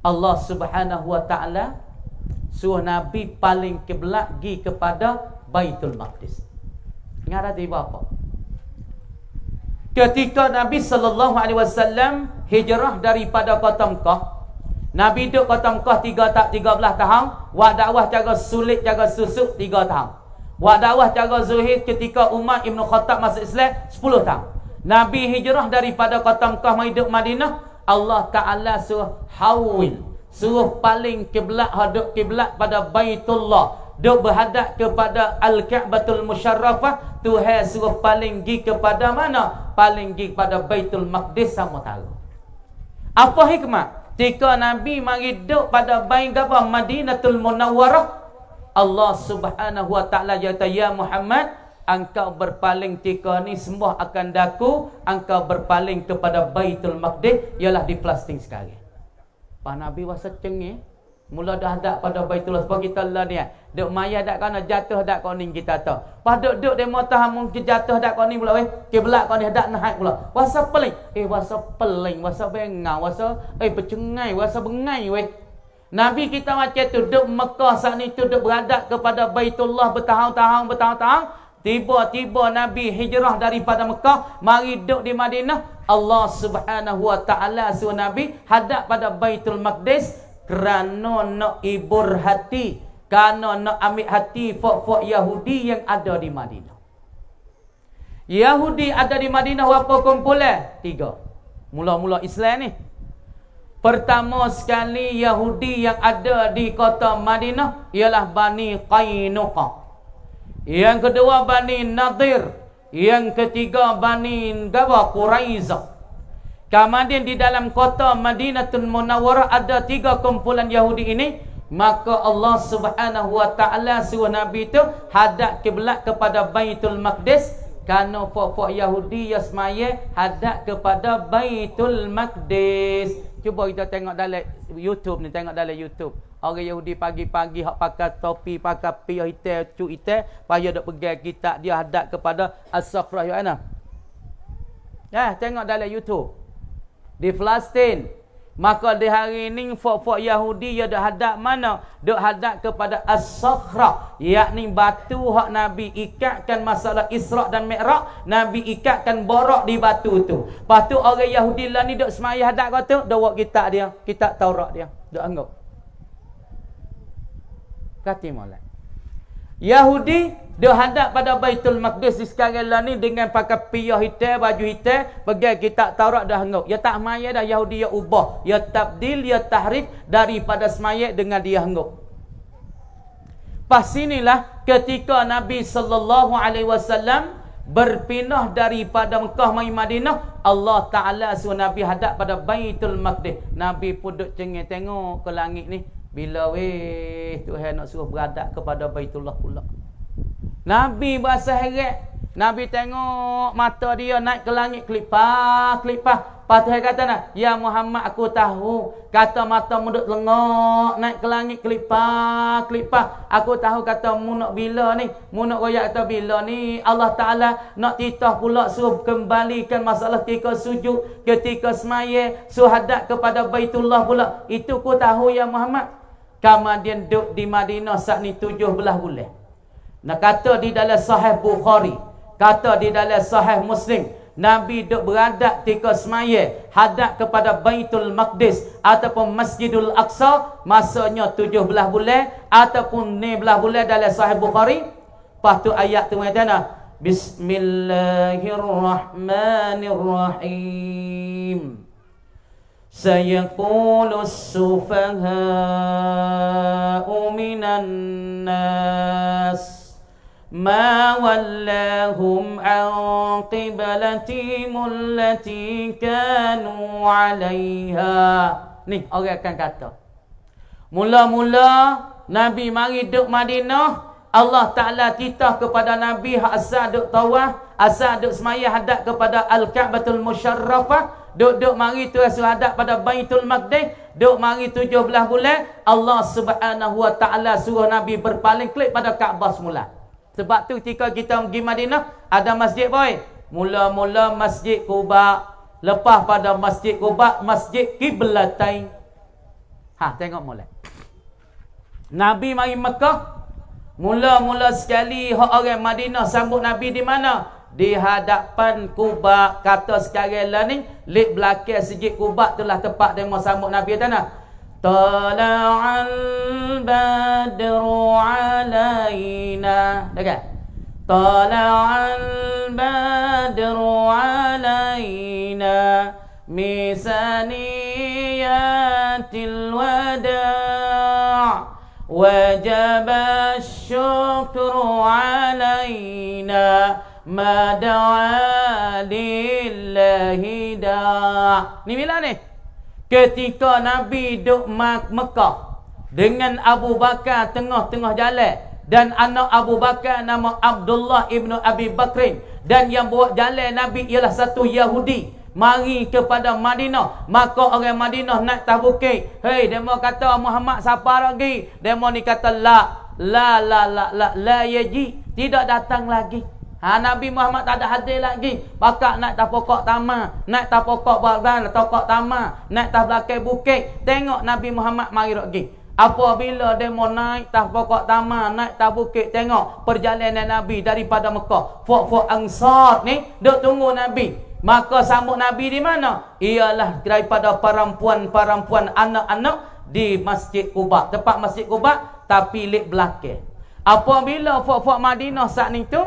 Allah Subhanahu wa taala suruh Nabi paling kiblat pergi kepada Baitul Maqdis. Ingat ada apa? Ketika Nabi sallallahu alaihi wasallam hijrah daripada kota Mekah, Nabi duduk kota Mekah 13 tahun, wa dakwah cara sulit cara susuk 3 tahun. Wa dakwah cara zuhid ketika Umar Ibn Khattab masuk Islam 10 tahun. Nabi hijrah daripada kota Mekah hidup Madinah, Allah Ta'ala suruh hawil, suruh paling kiblat, hadap kiblat pada Baitullah, duk berhadap kepada Al-Ka'batul Musyarrafah. Tuhan suruh paling pergi kepada mana? Paling pergi kepada Baitul Maqdis sama tahu. Apa hikmah? Jika Nabi mari duk pada Bait Madinatul Munawwarah, Allah Subhanahu wa taala kata, ya Muhammad, engkau berpaling tika ni semua akan daku, engkau berpaling kepada Baitul Maqdis, ialah di Palestin sekarang. Pak Nabi wasa cengih, mula dah hadap pada Baitullah. Sebab kita lah ni, duk maya dak kena jatuh dak kau ni kita tahu. Pas duk demo tahan mungkin jatuh dak kau ni pula weh. Kiblat kau ni hadap naik pula. Wasa peling, wasa bengau, wasa bercengai, wasa bengai weh. Nabi kita macam tu duk Mekah saat ni tu duk beradab kepada Baitullah bertahun-tahun. Tiba-tiba Nabi hijrah daripada Mekah, mari duduk di Madinah. Allah Subhanahu wa taala suruh Nabi hadap pada Baitul Maqdis kerana nak ibur hati, kerana nak ambil hati fok-fok Yahudi yang ada di Madinah. Yahudi ada di Madinah berapa kumpulan? 3. Mula-mula Islam ni. Pertama sekali Yahudi yang ada di kota Madinah ialah Bani Qainuqa. Yang kedua Bani Nadir. Yang ketiga Bani Quraizah. Kemudian di dalam kota Madinatul Munawwarah ada 3 kumpulan Yahudi ini. Maka Allah Subhanahu wa taala suruh Nabi itu hadap kiblat kepada Baitul Maqdis. Kerana pok-pok Yahudi yang semaya hadap kepada Baitul Maqdis. Cuba kita tengok dalam YouTube ni, tengok dalam YouTube. Orang Yahudi pagi-pagi hak pakai topi, pakai piyah hitam, cuk hitam, payah dak pegang kitab dia hadap kepada As-Sakrah ya ana. Tengok dalam YouTube. Di Palestin. Maka di hari ini fok-fok Yahudi dia dak hadap mana? Dak hadap kepada As-Sakrah, yakni batu hak Nabi ikatkan masalah Isra' dan Mi'raj, Nabi ikatkan borak di batu tu. Lepas tu orang Yahudi lah ni dak semaya hadap kau tu, dak buat kitab dia, kitab Taurat dia, dak anggap. Kati molek. Yahudi dia hadap pada Baitul Maqdis di sekarang lah ni dengan pakai piyah hitam, baju hitam, pegang kitab Taurat dah hanguk. Ya tak maya dah Yahudi ya ubah, ya tabdil, ya tahrif daripada semayat dengan dia hanguk. Pas inilah ketika Nabi sallallahu alaihi wasallam berpindah daripada Mekah mai Madinah, Allah Taala suruh Nabi hadap pada Baitul Maqdis. Nabi pun duk cengeng tengok ke langit ni, bila weh Tuhan nak suruh beradab kepada Baitullah pula. Nabi berasa heret. Nabi tengok mata dia naik ke langit kelipah. Lepas Tuhan kata nak, ya Muhammad aku tahu. Kata mata mu duk lengok naik ke langit kelipah. Aku tahu kata mu nak bila ni. Mu nak royak kata bila ni. Allah Ta'ala nak titah pula suruh kembalikan masalah ketika sujud, ketika semaya, suruh hadap kepada Baitullah pula. Itu ku tahu ya Muhammad. Kemudian duduk di Madinah saat ni 17 bulan. Nak kata di dalam Sahih Bukhari, kata di dalam Sahih Muslim, Nabi duk beradab ketika semaya hadap kepada Baitul Maqdis ataupun Masjidul Aqsa masanya 17 bulan ataupun 19 bulan dalam Sahih Bukhari. Lepas tu ayat tu kata Bismillahirrahmanirrahim. Sayaqulu as-sufaha'u minan nas ما ولاهم عن قبلتهم التي كانوا عليها. Ni orang akan kata, mula-mula Nabi mari duduk Madinah, Allah Ta'ala titah kepada Nabi asal duduk tawaf, asal duduk semaya hadap kepada Al-Ka'batul Musyarrafah, duduk mari tu asal hadap pada Baitul Maqdis, duduk mari 17 bulan, Allah Subhanahu Wa Ta'ala suruh Nabi berpaling klik pada Kaabah semula. Sebab tu ketika kita pergi Madinah, ada masjid boy. Mula-mula Masjid Quba, lepas pada Masjid Quba, Masjid Qiblatain. Tengok mulai. Nabi mari Mekah, mula-mula sekali orang Madinah sambut Nabi di mana? Di hadapan Quba. Kata sekarang lah ni, lek belakang Masjid Quba itulah tempat demo sambut Nabi tanah. Tala'al badru alaina. Dekat. Tala'al badru alaina misaniyatil wada' wajaba syukru alaina ma da'a lillahi da'. Ni bila ni? Ketika Nabi duduk Mekah dengan Abu Bakar tengah-tengah jalan, dan anak Abu Bakar nama Abdullah ibnu Abi Bakrin, dan yang bawa jalan Nabi ialah satu Yahudi, mari kepada Madinah. Maka orang Madinah naik atas bukit. Hei, demo kata Muhammad siapa lagi? Demo ni kata la yaji, tidak datang lagi. Nabi Muhammad tak ada hadir lagi. Pakak naik atas pokok tamar, naik atas pokok bagan, pokok tamar, naik atas belakang bukit. Tengok Nabi Muhammad mari lagi. Apabila dia mau naik atas pokok tamar, naik atas bukit, tengok perjalanan Nabi daripada Mekah. Fok-fok Ansar ni duk tunggu Nabi. Maka sambut Nabi di mana? Ialah daripada perempuan-perempuan, anak-anak di Masjid Quba. Tempat Masjid Quba tapi lek belakang. Apabila fok-fok Madinah saat ni tu,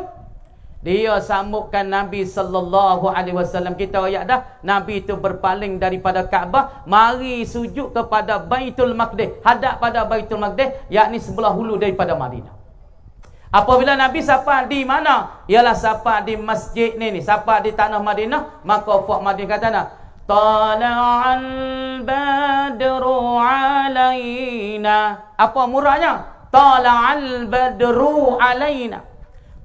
dia sambutkan Nabi sallallahu alaihi wasallam. Kita ayat dah, Nabi itu berpaling daripada Kaabah, mari sujud kepada Baitul Maqdis, hadap pada Baitul Maqdis, yakni sebelah hulu daripada Madinah. Apabila Nabi sapa di mana? Ialah sapa di masjid ni, sapa di tanah Madinah. Maka Fuad Madinah kata nak, Tala'al badru alaina. Apa murahnya? Tala'al badru alaina.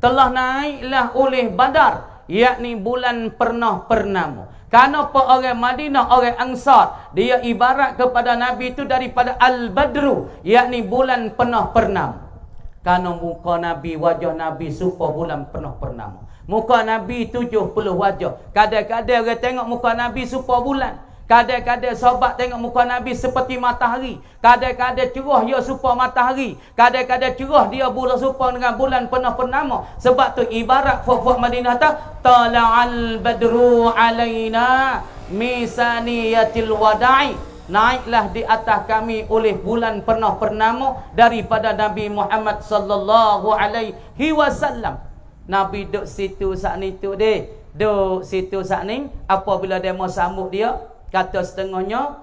Telah naiklah oleh Badar, yakni bulan purnama. Kenapa orang Madinah, orang Ansar, dia ibarat kepada Nabi itu daripada Al-Badru, yakni bulan purnama. Kerana muka Nabi, wajah Nabi serupa bulan purnama. Muka Nabi 70 wajah. Kadang-kadang orang tengok muka Nabi serupa bulan. Kadang-kadang sahabat tengok muka Nabi seperti matahari. Kadang-kadang cerah dia serupa matahari. Kadang-kadang cerah dia bulan serupa dengan bulan purnama. Sebab tu ibarat Fuad Madinah ta, Tala'al badru alaina misaniyatil wada'i naiklah di atas kami oleh bulan purnama daripada Nabi Muhammad sallallahu alaihi wasallam. Nabi duduk situ saat ni tu deh. Duduk situ saat ni, apabila dia mau sambut dia, kata setengahnya,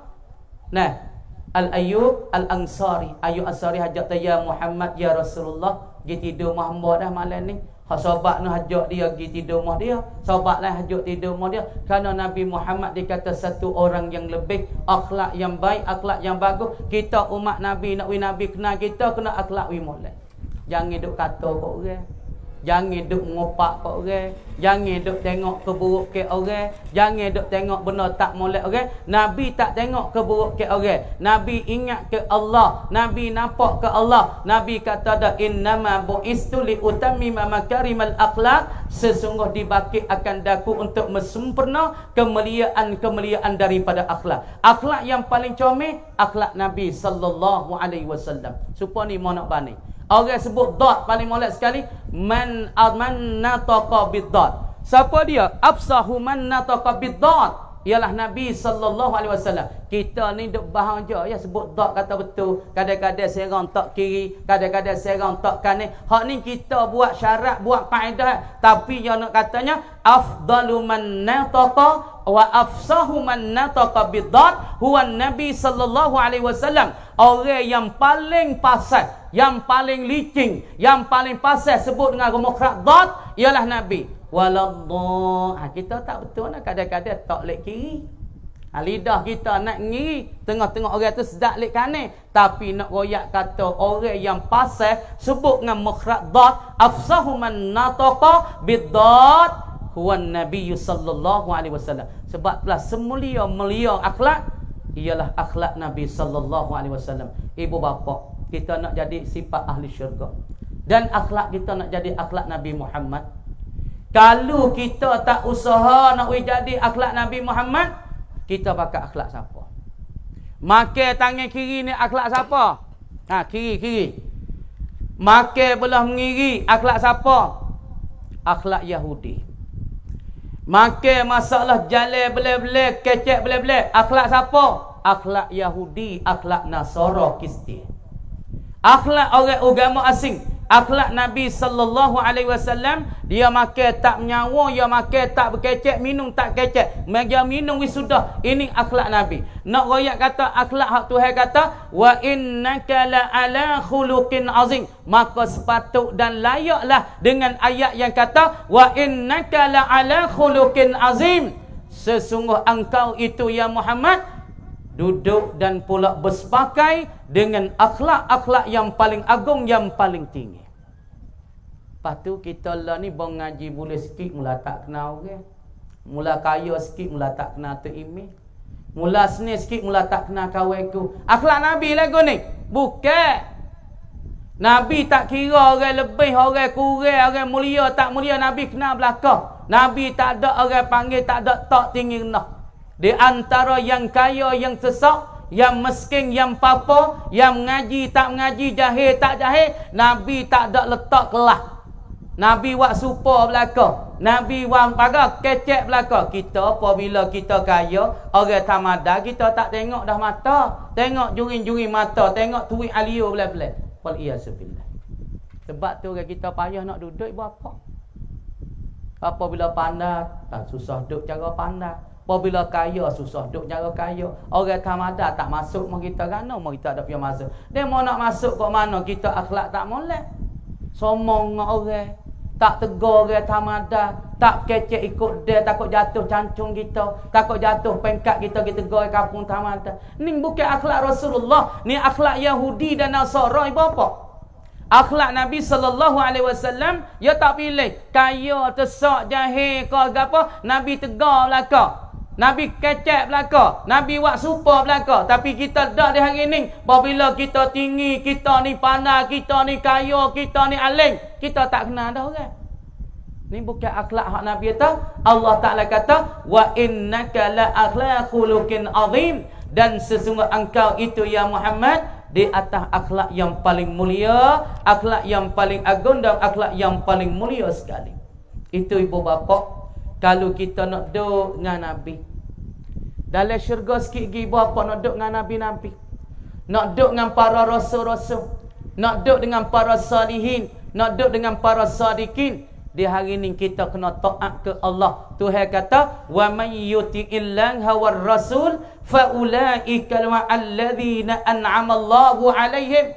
nah, Al-Ayyub Al-Ansari, Ayyub Ansari hajat ya Muhammad ya Rasulullah, pergi tidur Muhammad dah malam ni. Sahabat ni hajat dia pergi tidur rumah dia, sahabat lain hajat tidur rumah dia. Kerana Nabi Muhammad dikata satu orang yang lebih akhlak yang baik, akhlak yang bagus. Kita umat Nabi, nak Nabi kenal kita, kena akhlak mulai. Jangan duk kata kat orang, jangan duk ngopak kat orang, jangan duk tengok keburuk ke orang, jangan duk tengok benda tak molek orang. Nabi tak tengok keburuk ke orang, Nabi ingat ke Allah, Nabi nampak ke Allah. Nabi kata dah, innama bu'istu li utammima makarimal akhlak, sesungguh dibangkit akan daku untuk mesempurna kemuliaan daripada akhlak. Akhlak yang paling comel akhlak Nabi sallallahu alaihi wasallam. Supaya ni mau nak bani. Orang sebut dot paling molek sekali, man nataqa bid-dot. Siapa dia? Afsahu man nataqa bid-dot. Ialah Nabi sallallahu alaihi wasallam. Kita ni duk bahang je ya sebut dot kata betul. Kadang-kadang serang tak kiri, kadang-kadang serang tak kanan. Hak ni kita buat syarat, buat kaedah, tapi yang nak katanya afdalu man nataqa wa afsahu man nataqa bid-dot huwa Nabi sallallahu alaihi wasallam. Orang yang paling pasal, yang paling licin, yang paling pasal sebut dengan demokrat dot ialah Nabi. Waladdah. Kita tak betul nak kadang-kadang tak lek kiri. Lidah kita nak ngiri, tengah-tengah orang tu sedap lek kanan, tapi nak royak kata orang yang pasal sebut dengan demokrat dot afsahu man nataqa bid-dot huwa Nabi sallallahu alaihi wasallam. Sebab telah semulia-mulia akhlak ialah akhlak Nabi sallallahu alaihi wasallam. Ibu bapa, kita nak jadi sifat ahli syurga, dan akhlak kita nak jadi akhlak Nabi Muhammad. Kalau kita tak usaha nak jadi akhlak Nabi Muhammad, kita pakai akhlak siapa? Makan tangan kiri ni akhlak siapa? Kiri. Makan belah mengiri akhlak siapa? Akhlak Yahudi. Makan masalah jalan belai-belai, kecek belai-belai, akhlak siapa? Akhlak Yahudi, akhlak Nasara, Kristian. Akhlak orang agama asing, akhlak Nabi sallallahu alaihi wasallam, dia makan tak menyawa, dia makan tak berkecek, minum tak kecek, dia minum wisudah. Ini akhlak Nabi. Nak royak kata akhlak hak Tuhan kata wa innaka la ala khuluqin azim, maka sepatut dan layaklah dengan ayat yang kata wa innaka la ala khuluqin azim, sesungguh engkau itu ya Muhammad duduk dan pula bersepakai dengan akhlak-akhlak yang paling agung, yang paling tinggi. Lepas tu kita lah ni bang ngaji boleh sikit mula tak kenal orang. Mula kaya sikit mula tak kenal tu imi. Mula seni sikit mula tak kenal kawan ku. Akhlak Nabi lagu ni. Bukan. Nabi tak kira orang lebih, orang kurang, orang mulia, tak mulia. Nabi kenal belakang. Nabi tak ada orang panggil, tak ada tak tinggi rendah. Di antara yang kaya, yang sesak, yang miskin, yang papa, yang mengaji, tak mengaji, jahil, tak jahil, Nabi tak ada letak kelah. Nabi buat super belakang. Nabi buat pagar kecek belakang. Kita apabila kita kaya, orang tamada, kita tak tengok dah mata. Tengok juri-juri mata, tengok tuik alio belai-belai. Wal-iyasubillah. Sebab tu orang kita payah nak duduk buat apa? Apabila pandai, tak susah duduk cara pandai. Apabila kaya, susah duduk cara kaya. Orang tamada tak masuk, mau kita gana, mau kita ada punya masuk. Dia mau nak masuk ke mana, kita akhlak tak molek. Somong dengan orang, tak tegur orang tamada, tak kecek ikut dia, takut jatuh cancung kita, takut jatuh pengkat kita tegur kampung tamada. Ni bukan akhlak Rasulullah, ni akhlak Yahudi dan Nasara. Ibu apa? Akhlak Nabi sallallahu alaihi wasallam, dia tak pilih kaya, tesak, jahil ke apa, Nabi tegar belaka. Nabi kecek belaka, Nabi buat super belaka. Tapi kita dah di hari ni, apabila kita tinggi, kita ni pandai, kita ni kaya, kita ni alim, kita tak kenal dah orang. Ni bukan akhlak hak Nabi kata. Allah Ta'ala kata wa innaka la akhlaq khuluqin azim, dan sesungguh engkau itu ya Muhammad di atas akhlak yang paling mulia, akhlak yang paling agung, dan akhlak yang paling mulia sekali. Itu ibu bapa, kalau kita nak duduk dengan Nabi, Dalam syurga sikit lagi berapa nak duduk dengan Nabi-Nabi, nak duduk dengan para rasul-rasul, nak duduk dengan para salihin, nak duduk dengan para sadiqin. Di hari ni kita kena taat ke Allah. Tuhan kata, wa may yuti'illaha war rasul fa ulaika alladzina an'ama Allahu alaihim.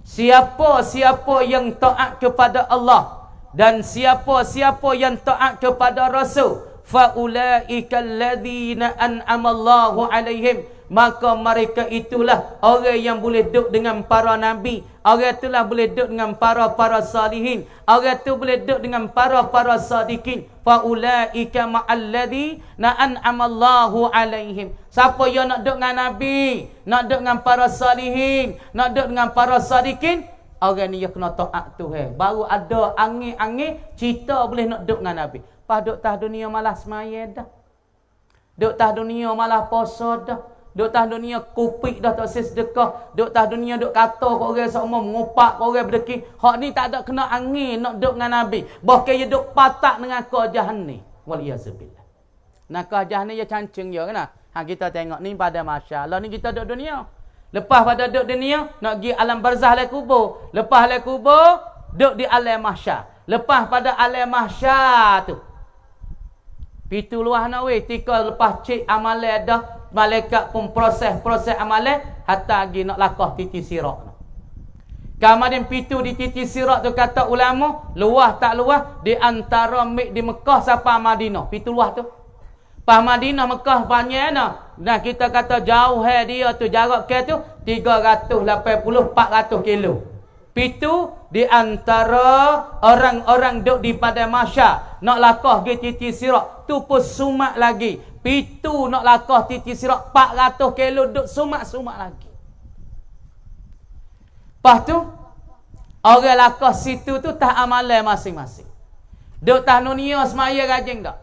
Siapa-siapa yang taat kepada Allah dan siapa-siapa yang taat kepada Rasul, fa ulaika alladzina an'ama Allahu alaihim, maka mereka itulah orang yang boleh duduk dengan para nabi, orang itulah boleh duduk dengan para salihin, orang itu boleh duduk dengan para sadiqin. Fa ulaika ma'alladzina an'ama Allahu alaihim. Siapa yang nak duduk dengan nabi, nak duduk dengan para salihin, nak duduk dengan para sadiqin, orang ni dia kena taat Tuhan. Baru ada angin-angin cerita boleh nak duduk dengan nabi. Pas duduk tah dunia malah semaya dah, duduk tah dunia malah puasa dah, duk tah dunia kupik dah tak sedekah, duk tah dunia duk kata ke orang semua, mengupak ke orang berdeki. Hak ni tak ada kena angin nak duk dengan nabi, bahkan dia duk patak dengan kau jahanam. Waliyazubillah. Nak kau jahanam dia cancung dia kena. Kita tengok ni pada masyaallah ni kita duk dunia. Lepas pada duk dunia nak pergi alam barzah le kubur. Lepas le kubur duk di alam mahsyar. Lepas pada alam mahsyar tu pitu luah nak weh, tika lepas cek amalan dah, malaikat pun proses amalan hatta lagi nak lakah titi sirat. Kemudian pitu di titi sirat tu kata ulama, luah tak luah di antara di Mekah sampai Madinah. Pitu luah tu. Pas Madinah Mekah panjang dah. Nah kita kata jauh dia tu jarak ke tu 380-400 kilo. Pitu di antara orang-orang duduk di pada masyar nak lakah ke titi sirat tu pun sumak lagi. Pitu nak lakah titi sirat 400 kilo duduk sumak-sumak lagi. Lepas tu orang lakah situ tu tak amalan masing-masing. Duduk tah dunia semaya rajin tak?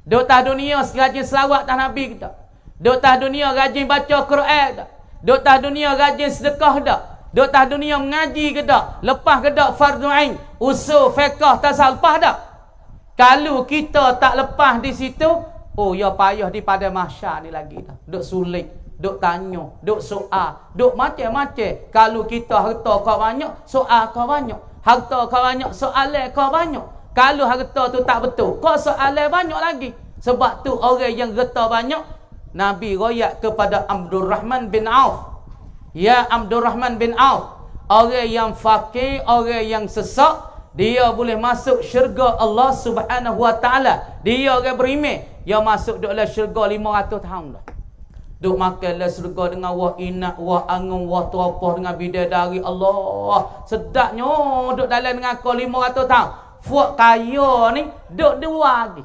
Duduk tah dunia rajin selawat tah Nabi tak? Duduk tah dunia rajin baca Quran tak? Duduk tah dunia rajin sedekah tak? Duk tah dunia mengaji ke tak? Lepas ke tak fardu ain, usul fiqh tasawuf lepas tak? Kalau kita tak lepas di situ, oh ya payah di pada mahsyar ni lagi dah. Duk sulit, duk tanya, duk soal, duk macam-macam. Kalau kita harta kau banyak, soal kau banyak. Harta kau banyak, soalan kau banyak. Kalau harta tu tak betul, kau soalan banyak lagi. Sebab tu orang yang harta banyak, Nabi royak kepada Abdul Rahman bin Auf. Ya Abdul Rahman bin Auf, orang yang fakir, orang yang sesak, dia boleh masuk syurga Allah Subhanahu wa taala. Dia orang beriman, dia masuk dalam syurga 500 tahun dah. Duk makan dalam syurga dengan wah inak, wah angung, wah teropah dengan bidadari. Allah, sedapnya duk dalam dengan kau 500 tahun. Fuak kaya ni duk dua lagi.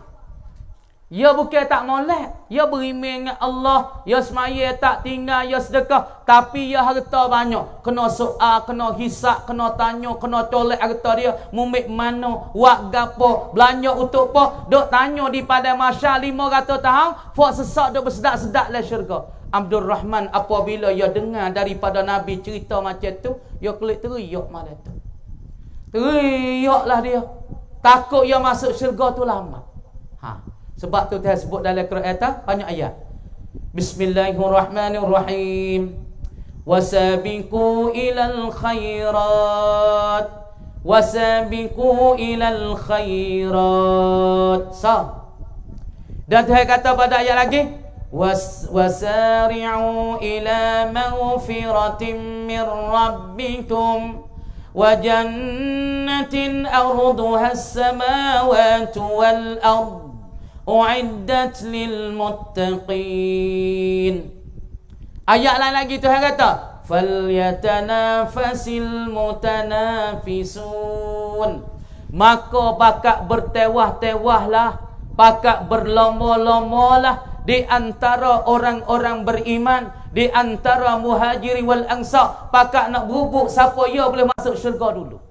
Ya bukan tak molek, ya beriman dengan Allah, ya semaya tak tinggal, ya sedekah, tapi ya harta banyak. Kena soal, kena hisap, kena tanya, kena colek harta dia, mumik mana, wak gapo, belanja untuk apa, duk tanya di pada masa 500 tahun, fuak sesak duk bersedak-sedak lah syurga. Abdul Rahman apabila ya dengar daripada Nabi cerita macam tu, ya kelik teriak malam tu. Teriaklah dia. Takut ya masuk syurga tu lama. Sebab tu saya sebut dalam Quran banyak ayat. Bismillahirrahmanirrahim. Wasabiqu ilal khairat. Wasabiqu ilal khairat. Dan Tuhan kata pada ayat lagi, wasari'u ila maghfiratin min rabbikum wa jannatin arduha as-samawati wal ard u'iddat lil muttaqin. Ayat lain lagi Tuhan kata, falyatanafasil mutanafisun. Maka bakat bertewah-tewahlah, bakat berlomba-lombalah di antara orang-orang beriman, di antara muhajiri wal ansar, pakat nak berubuk siapa ya boleh masuk syurga dulu.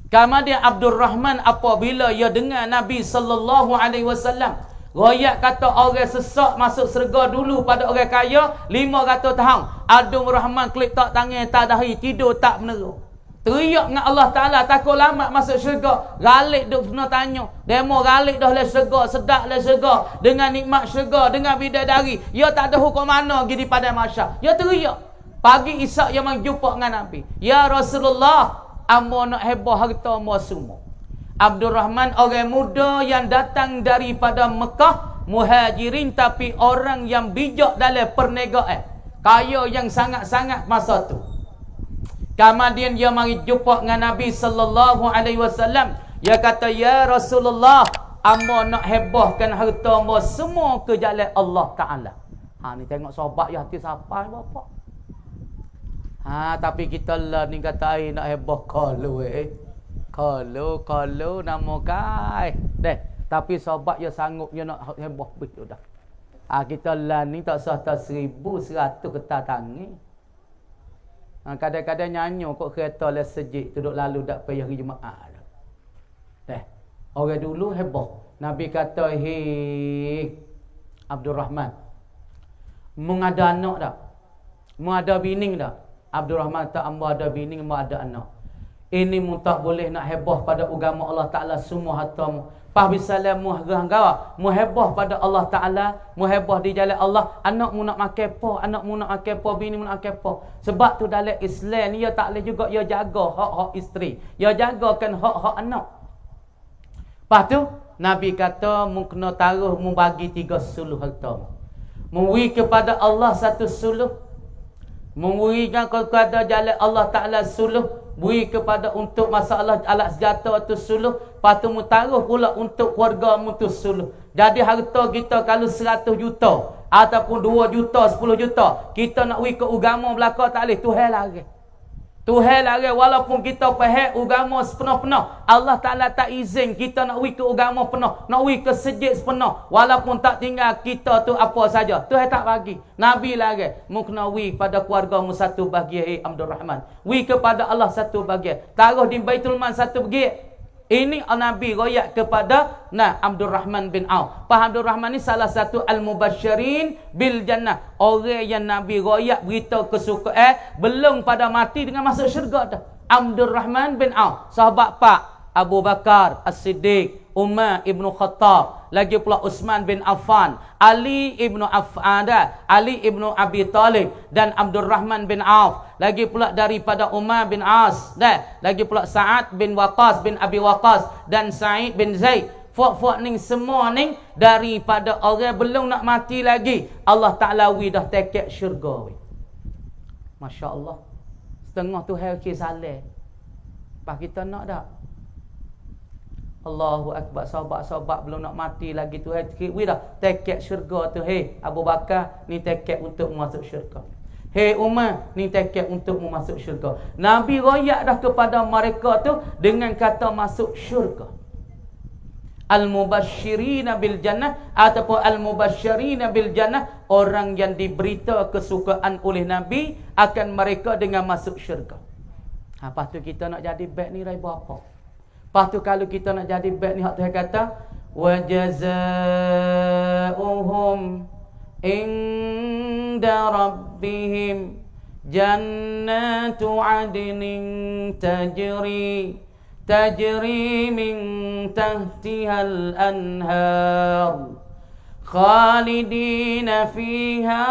Kemudian Abdul Rahman apabila ia dengar Nabi sallallahu alaihi wasallam royak kata orang sesak masuk syurga dulu pada orang kaya 500 tahun. Abdul Rahman klik tak tangan tak dahi, tidur tak meneru. Teriak dengan Allah Ta'ala, takut lama masuk syurga. Galik duk kena tanya. Demo galik dah le syurga, sedap le syurga. Dengan nikmat syurga, dengan bidadari. Ya tak ada hukum mana pergi di padang mahsyar. Ya teriak. Pagi Isyak yang jumpa dengan Nabi. Ya Rasulullah, ambo nak heboh harta ambo semua. Abdul Rahman orang muda yang datang daripada Mekah, muhajirin tapi orang yang bijak dalam perniagaan. Kaya yang sangat-sangat masa tu. Kemudian dia mari jumpa dengan Nabi sallallahu alaihi wasallam. Dia kata, "Ya Rasulullah, ambo nak hebohkan harta ambo semua ke jalan Allah Taala." Ha ni tengok sahabat ya hati siapa bapak. Ha tapi kita lah ni kata ai nak heboh kalau kalau nama kai. Deh, tapi sahabat dia sanggup dia nak heboh betul dah. Ha kita lah ni tak sah 1100 ketat tangi. Kadang-kadang nyanyi kok kereta le sejik duduk lalu tak payah hari Jumaat. Orang dulu heboh. Nabi kata, "Hei Abdul Rahman, mung ada anak tak? Mung ada bini tak?" Abdul Rahman tak, "Amba ada bini, amba ada anak. Ini mu tak boleh nak heboh pada agama Allah Taala semua hartamu. Pas bisalah mu hanggawa, mu heboh pada Allah Taala, mu heboh di jalan Allah, anak mu nak makan apa, anak mu nak makan apa, bini mu nak makan apa." Sebab tu dalam Islam ni dia tak boleh juga dia jaga hak-hak isteri. Dia jagakan hak-hak anak. Lepas tu Nabi kata mu kena taruh mu bagi 3 suluh harta. Mu wi kepada Allah 1 suluh. Memberikan kepada jalan Allah Ta'ala suluh. Beri kepada untuk masalah alat senjata tu suluh. Lepas tu taruh pula untuk keluarga mu tu suluh. Jadi harta kita kalau 100 juta ataupun 2 juta, 10 juta, kita nak beri ke agama belaka tak boleh. Tuhan lari. Tuhan lari walaupun kita faham agama sepenuh-penuh. Allah Ta'ala tak izin kita nak beri ke agama penuh. Nak beri ke sejid sepenuh. Walaupun tak tinggal kita tu apa saja. Tuhan tak bagi. Nabi lagi. Mu kena beri pada keluarga mu 1 bahagian. Abdul Rahman. Beri kepada Allah 1 bahagian. Taruh di Baitul Mal 1 bahagian. Ini Nabi royak kepada Abdul Rahman bin Auf. Pak Abdul Rahman ni salah satu al-mubasyirin bil jannah. Orang yang Nabi royak berita kesukaan belum pada mati dengan masuk syurga dah. Abdul Rahman bin Auf, sahabat Pak Abu Bakar As-Siddiq, Umar ibnu Khattab, lagi pula Uthman bin Affan, Ali ibnu Ali ibnu Abi Talib dan Abdul Rahman bin Auf, lagi pula daripada Umar bin As, lagi pula Sa'ad bin Waqas bin Abi Waqas dan Sa'id bin Zaid. Fok-fok ni semua ni daripada orang belum nak mati lagi. Allah Ta'ala dah tekek syurga. Masya Allah. Setengah tu hari saleh. Pak kita nak tak? Allahu Akbar. Sahabat-sahabat belum nak mati lagi tu. Wih dah tekek syurga tu. Hei Abu Bakar, ni tekek untuk masuk syurga. Hei Umar, ni tekek untuk masuk syurga. Nabi royak dah kepada mereka tu dengan kata masuk syurga. Al-mubasyirina bil jannah ataupun al-mubasyirina bil jannah, orang yang diberita kesukaan oleh Nabi akan mereka dengan masuk syurga. Lepas tu kita nak jadi baik ni rai apa? Lepas tu kalau kita nak jadi baik ni hak Tuhan kata wa jazaohum inda rabbihim jannatu adnin tajri min tahtihal anhar khalidina fiha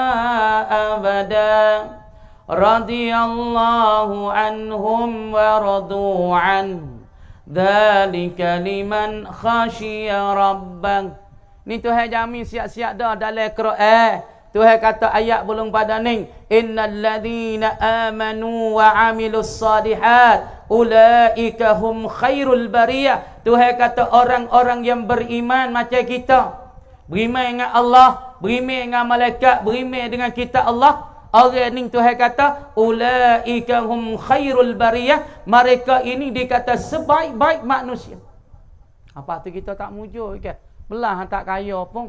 abada radiyallahu anhum wa radu an dzalika liman khashiya rabbah. Ni Tuhan jamin siap-siap dah dalam Quran. Tuhan kata ayat belum pada ni, innal ladzina amanu wa amilus salihat ulaika hum khairul bariyah. Tuhan kata orang-orang yang beriman macam kita, beriman dengan Allah, beriman dengan malaikat, beriman dengan kitab Allah. Orang ni Tuhan kata ulaika hum khairul bariyah, mereka ini dikata sebaik-baik manusia. Apa tu kita tak mujur ke? Belah tak kaya pun.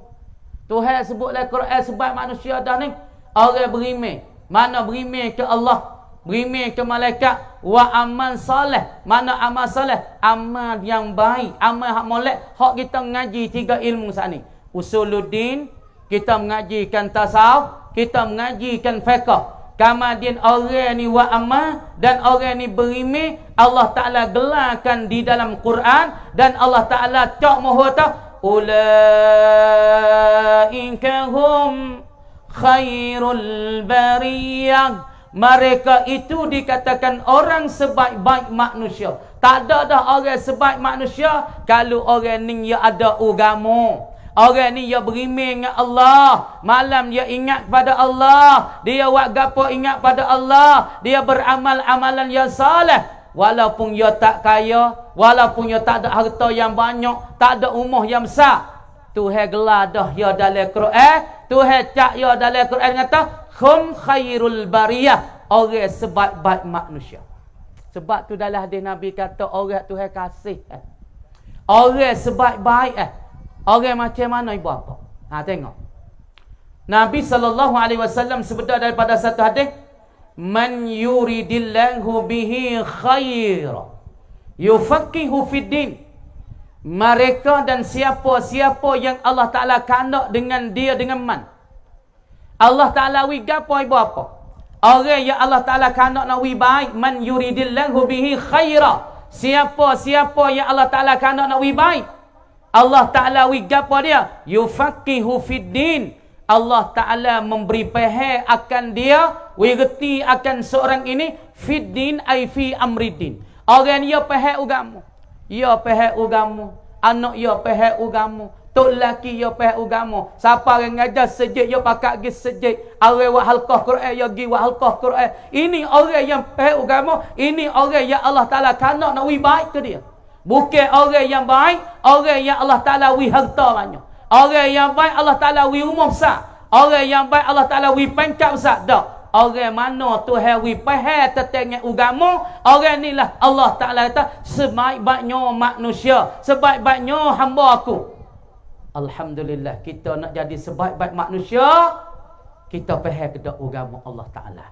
Tuhan sebut dalam Quran sebaik manusia dah ni orang beriman. Mana beriman ke Allah, beriman ke malaikat, wa amal soleh. Mana amal soleh? Amal yang baik, amal hak molek. Hak kita mengaji 3 ilmu saat ni. Usuluddin, kita mengajikan tasawuf, kita mengajikan fiqh. Kemudian orang ni wa amma dan orang ni berimeh, Allah Taala gelarkan di dalam Quran dan Allah Taala cak mahu ta ulaika hum khairul bariyah. Mereka itu dikatakan orang sebaik-baik manusia. Tak ada dah orang sebaik manusia kalau orang ni dia ada agama. Orang ni dia berimeh dengan Allah. Malam dia ingat pada Allah. Dia buat gapo ingat pada Allah. Dia beramal amalan yang saleh. Walaupun dia tak kaya, walaupun dia tak ada harta yang banyak, tak ada umur yang besar. Tuhan gelar dah dia dalam Quran. Tuhan cak dia dalam Quran kata, "Hum khairul bariyah." Orang sebaik-baik manusia. Sebab tu dalam hadis Nabi kata orang Tuhan kasih. Orang sebaik-baik orang macam mana ibu apa? Tengok. Nabi SAW sebut daripada satu hadis, "Man yuridillahu bihi khair, yufaqihu fid din." Mereka dan siapa-siapa yang Allah Ta'ala kandak dengan dia dengan man. Allah Ta'ala wi gapo ibu apa? Orang yang Allah Ta'ala kandak nak wi baik, man yuridillahu bihi khaira. Siapa-siapa yang Allah Ta'ala kandak nak wi baik, Allah Ta'ala wigapa dia? Yufaqihu fid din. Allah Ta'ala memberi faham akan dia, wirti akan seorang ini, fid din ay fi amriddin. Orang dia faham agama. Dia faham agama. Anak dia faham agama. Tok laki dia faham agama. Siapa orang ngajar sejid, dia pakat pergi sejid. Orang buat halqah Quran, dia pergi buat halqah Quran. Ini orang yang faham agama. Ini orang yang Allah Ta'ala kanak nak wi baik ke dia. Bukan orang yang baik, orang yang Allah Ta'ala wi harta banyak. Orang yang baik Allah Ta'ala wi umur besar. Orang yang baik Allah Ta'ala wi pangkat besar. Tak. Orang mana Tuhan wi faham tentang agama, orang inilah Allah Ta'ala kata sebaik-baiknya manusia, sebaik-baiknya hamba aku. Alhamdulillah, kita nak jadi sebaik-baik manusia, kita faham kedak agama Allah Ta'ala.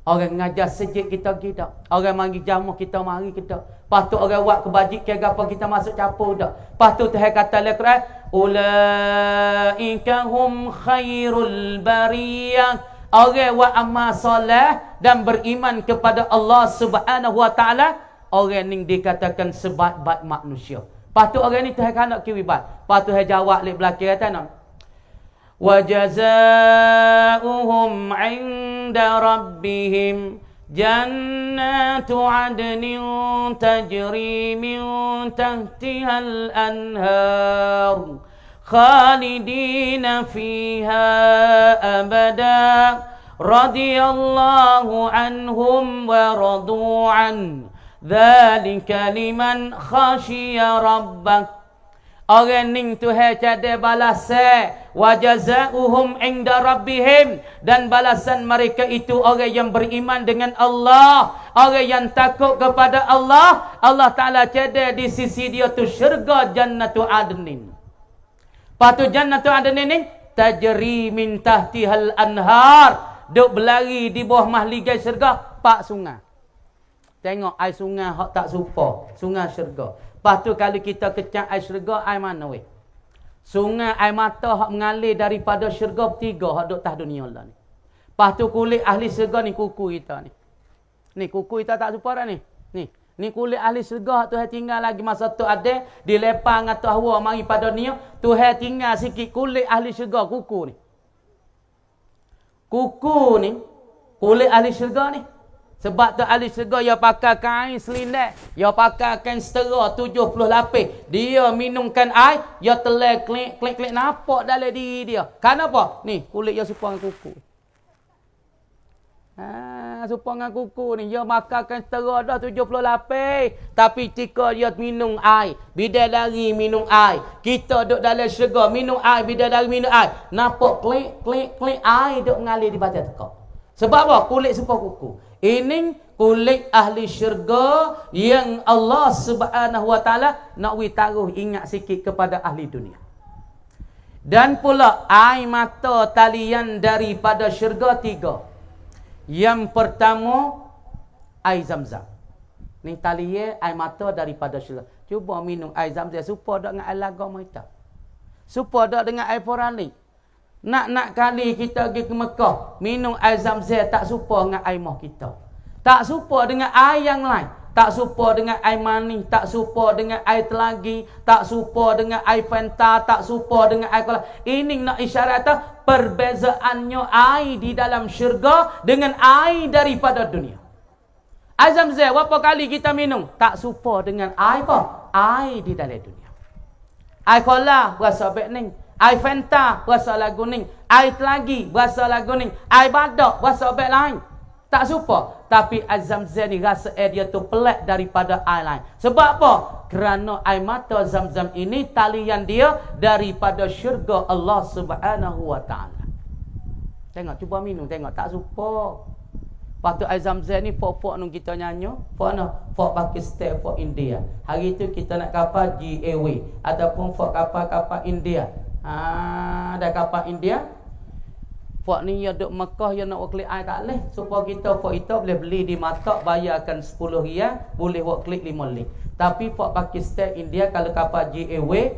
Orang ngajar sejid kita pergi tak. Orang mari jamu kita mari kita. Patut orang buat kebajikan apa kita masuk capur tak. Patut Tuhan kata dalam Quran, ulaika hum khairul bariyah. Orang buat amal soleh dan beriman kepada Allah Subhanahu wa taala, orang ni dikatakan sebaik-baik manusia. Patut orang ni Tuhan nak kiri baik. Patut Tuhan jawab lek belakang kata nak. وَجَزَاؤُهُمْ عِنْدَ رَبِّهِمْ جَنَّاتُ عَدْنٍ تَجْرِي مِنْ تَحْتِهَا الْأَنْهَارُ خَالِدِينَ فِيهَا أَبَدًا رَضِيَ اللَّهُ عَنْهُمْ وَرَضُوا عَنْهُ ذَلِكَ لِمَنْ خَشِيَ رَبَّهُ. Orang ning Tuhan cadai balasan, wa jazaohum inda rabbihim, dan balasan mereka itu orang yang beriman dengan Allah, orang yang takut kepada Allah. Allah Ta'ala cadai di sisi dia tu syurga jannatu adnin. Patu jannatu adnin ni tajri min tahtihal anhar, duk berlari di bawah mahligai syurga pak sungai. Tengok air sungai hak tak serupa, sungai syurga. Lepas tu kalau kita kecak air syurga, air mana weh? Sungai air mata hak mengalir daripada syurga bertiga hak duk atas dunia lah ni. Lepas tu kulit ahli syurga ni kuku kita ni. Ni kuku kita tak serupa dah ni. Ni kulit ahli syurga hak Tuhan tinggal lagi masa tu ada dilepang atas hawa mari pada dunia. Tuhan tinggal sikit kulit ahli syurga kuku ni. Kuku ni kulit ahli syurga ni. Sebab tu ahli syurga dia pakai kain selindai, dia pakai kain setera 70 lapis. Dia minumkan air, dia telan klik nampak dalam diri dia. Kenapa? Ni kulit dia serupa dengan kuku. Serupa dengan kuku ni, dia makan kain setera dah 70 lapis, tapi ketika dia minum air, bidadari minum air. Kita duduk dalam syurga minum air, bidadari minum air. Nampak klik air duk mengalir di badan tekak. Sebab apa? Kulit serupa kuku. Ini kulit ahli syurga yang Allah Subhanahu wa taala nak taruh ingat sikit kepada ahli dunia. Dan pula air mata talian daripada syurga 3. Yang pertama air Zam-Zam. Ni talian air mata daripada syurga. Cuba minum air Zam-Zam, serupa dak dengan air laga kita. Serupa dak dengan air Forali. Nak kali kita pergi ke Mekah, minum air Zamzam tak serupa dengan air mah kita. Tak serupa dengan air yang lain. Tak serupa dengan air manis, tak serupa dengan air telagi, tak serupa dengan air Fanta, tak serupa dengan air kola. Ini nak isyarat perbezaannya air di dalam syurga dengan air daripada dunia. Air Zamzam berapa kali kita minum? Tak serupa dengan air apa? Air di dalam dunia. Air kola berasa bening. Air Fanta berasa lagu ning. Air telagi berasa lagu ning. Air badak berasa beg lain. Tak serupa. Tapi air Zamzam ni rasa dia tu pelik daripada air lain. Sebab apa? Kerana air mata Zamzam ini talian dia daripada syurga Allah Subhanahu wa taala. Tengok, cuba minum, tengok, tak serupa. Lepas tu air Zamzam ni fok-fok nung kita nyanyi. Fok mana? Fok Pakistan, fok India. Hari tu kita nak kapal GAW ataupun fok kapal-kapal India. Ada kapal India. Fok ni ya duk Mekah, ya nak klik air tak boleh. Supaya kita fok itu boleh beli di matak, bayarkan 10 riyal, boleh buat klik 5 link. Tapi fok Pakistan, India kalau kapal GAW,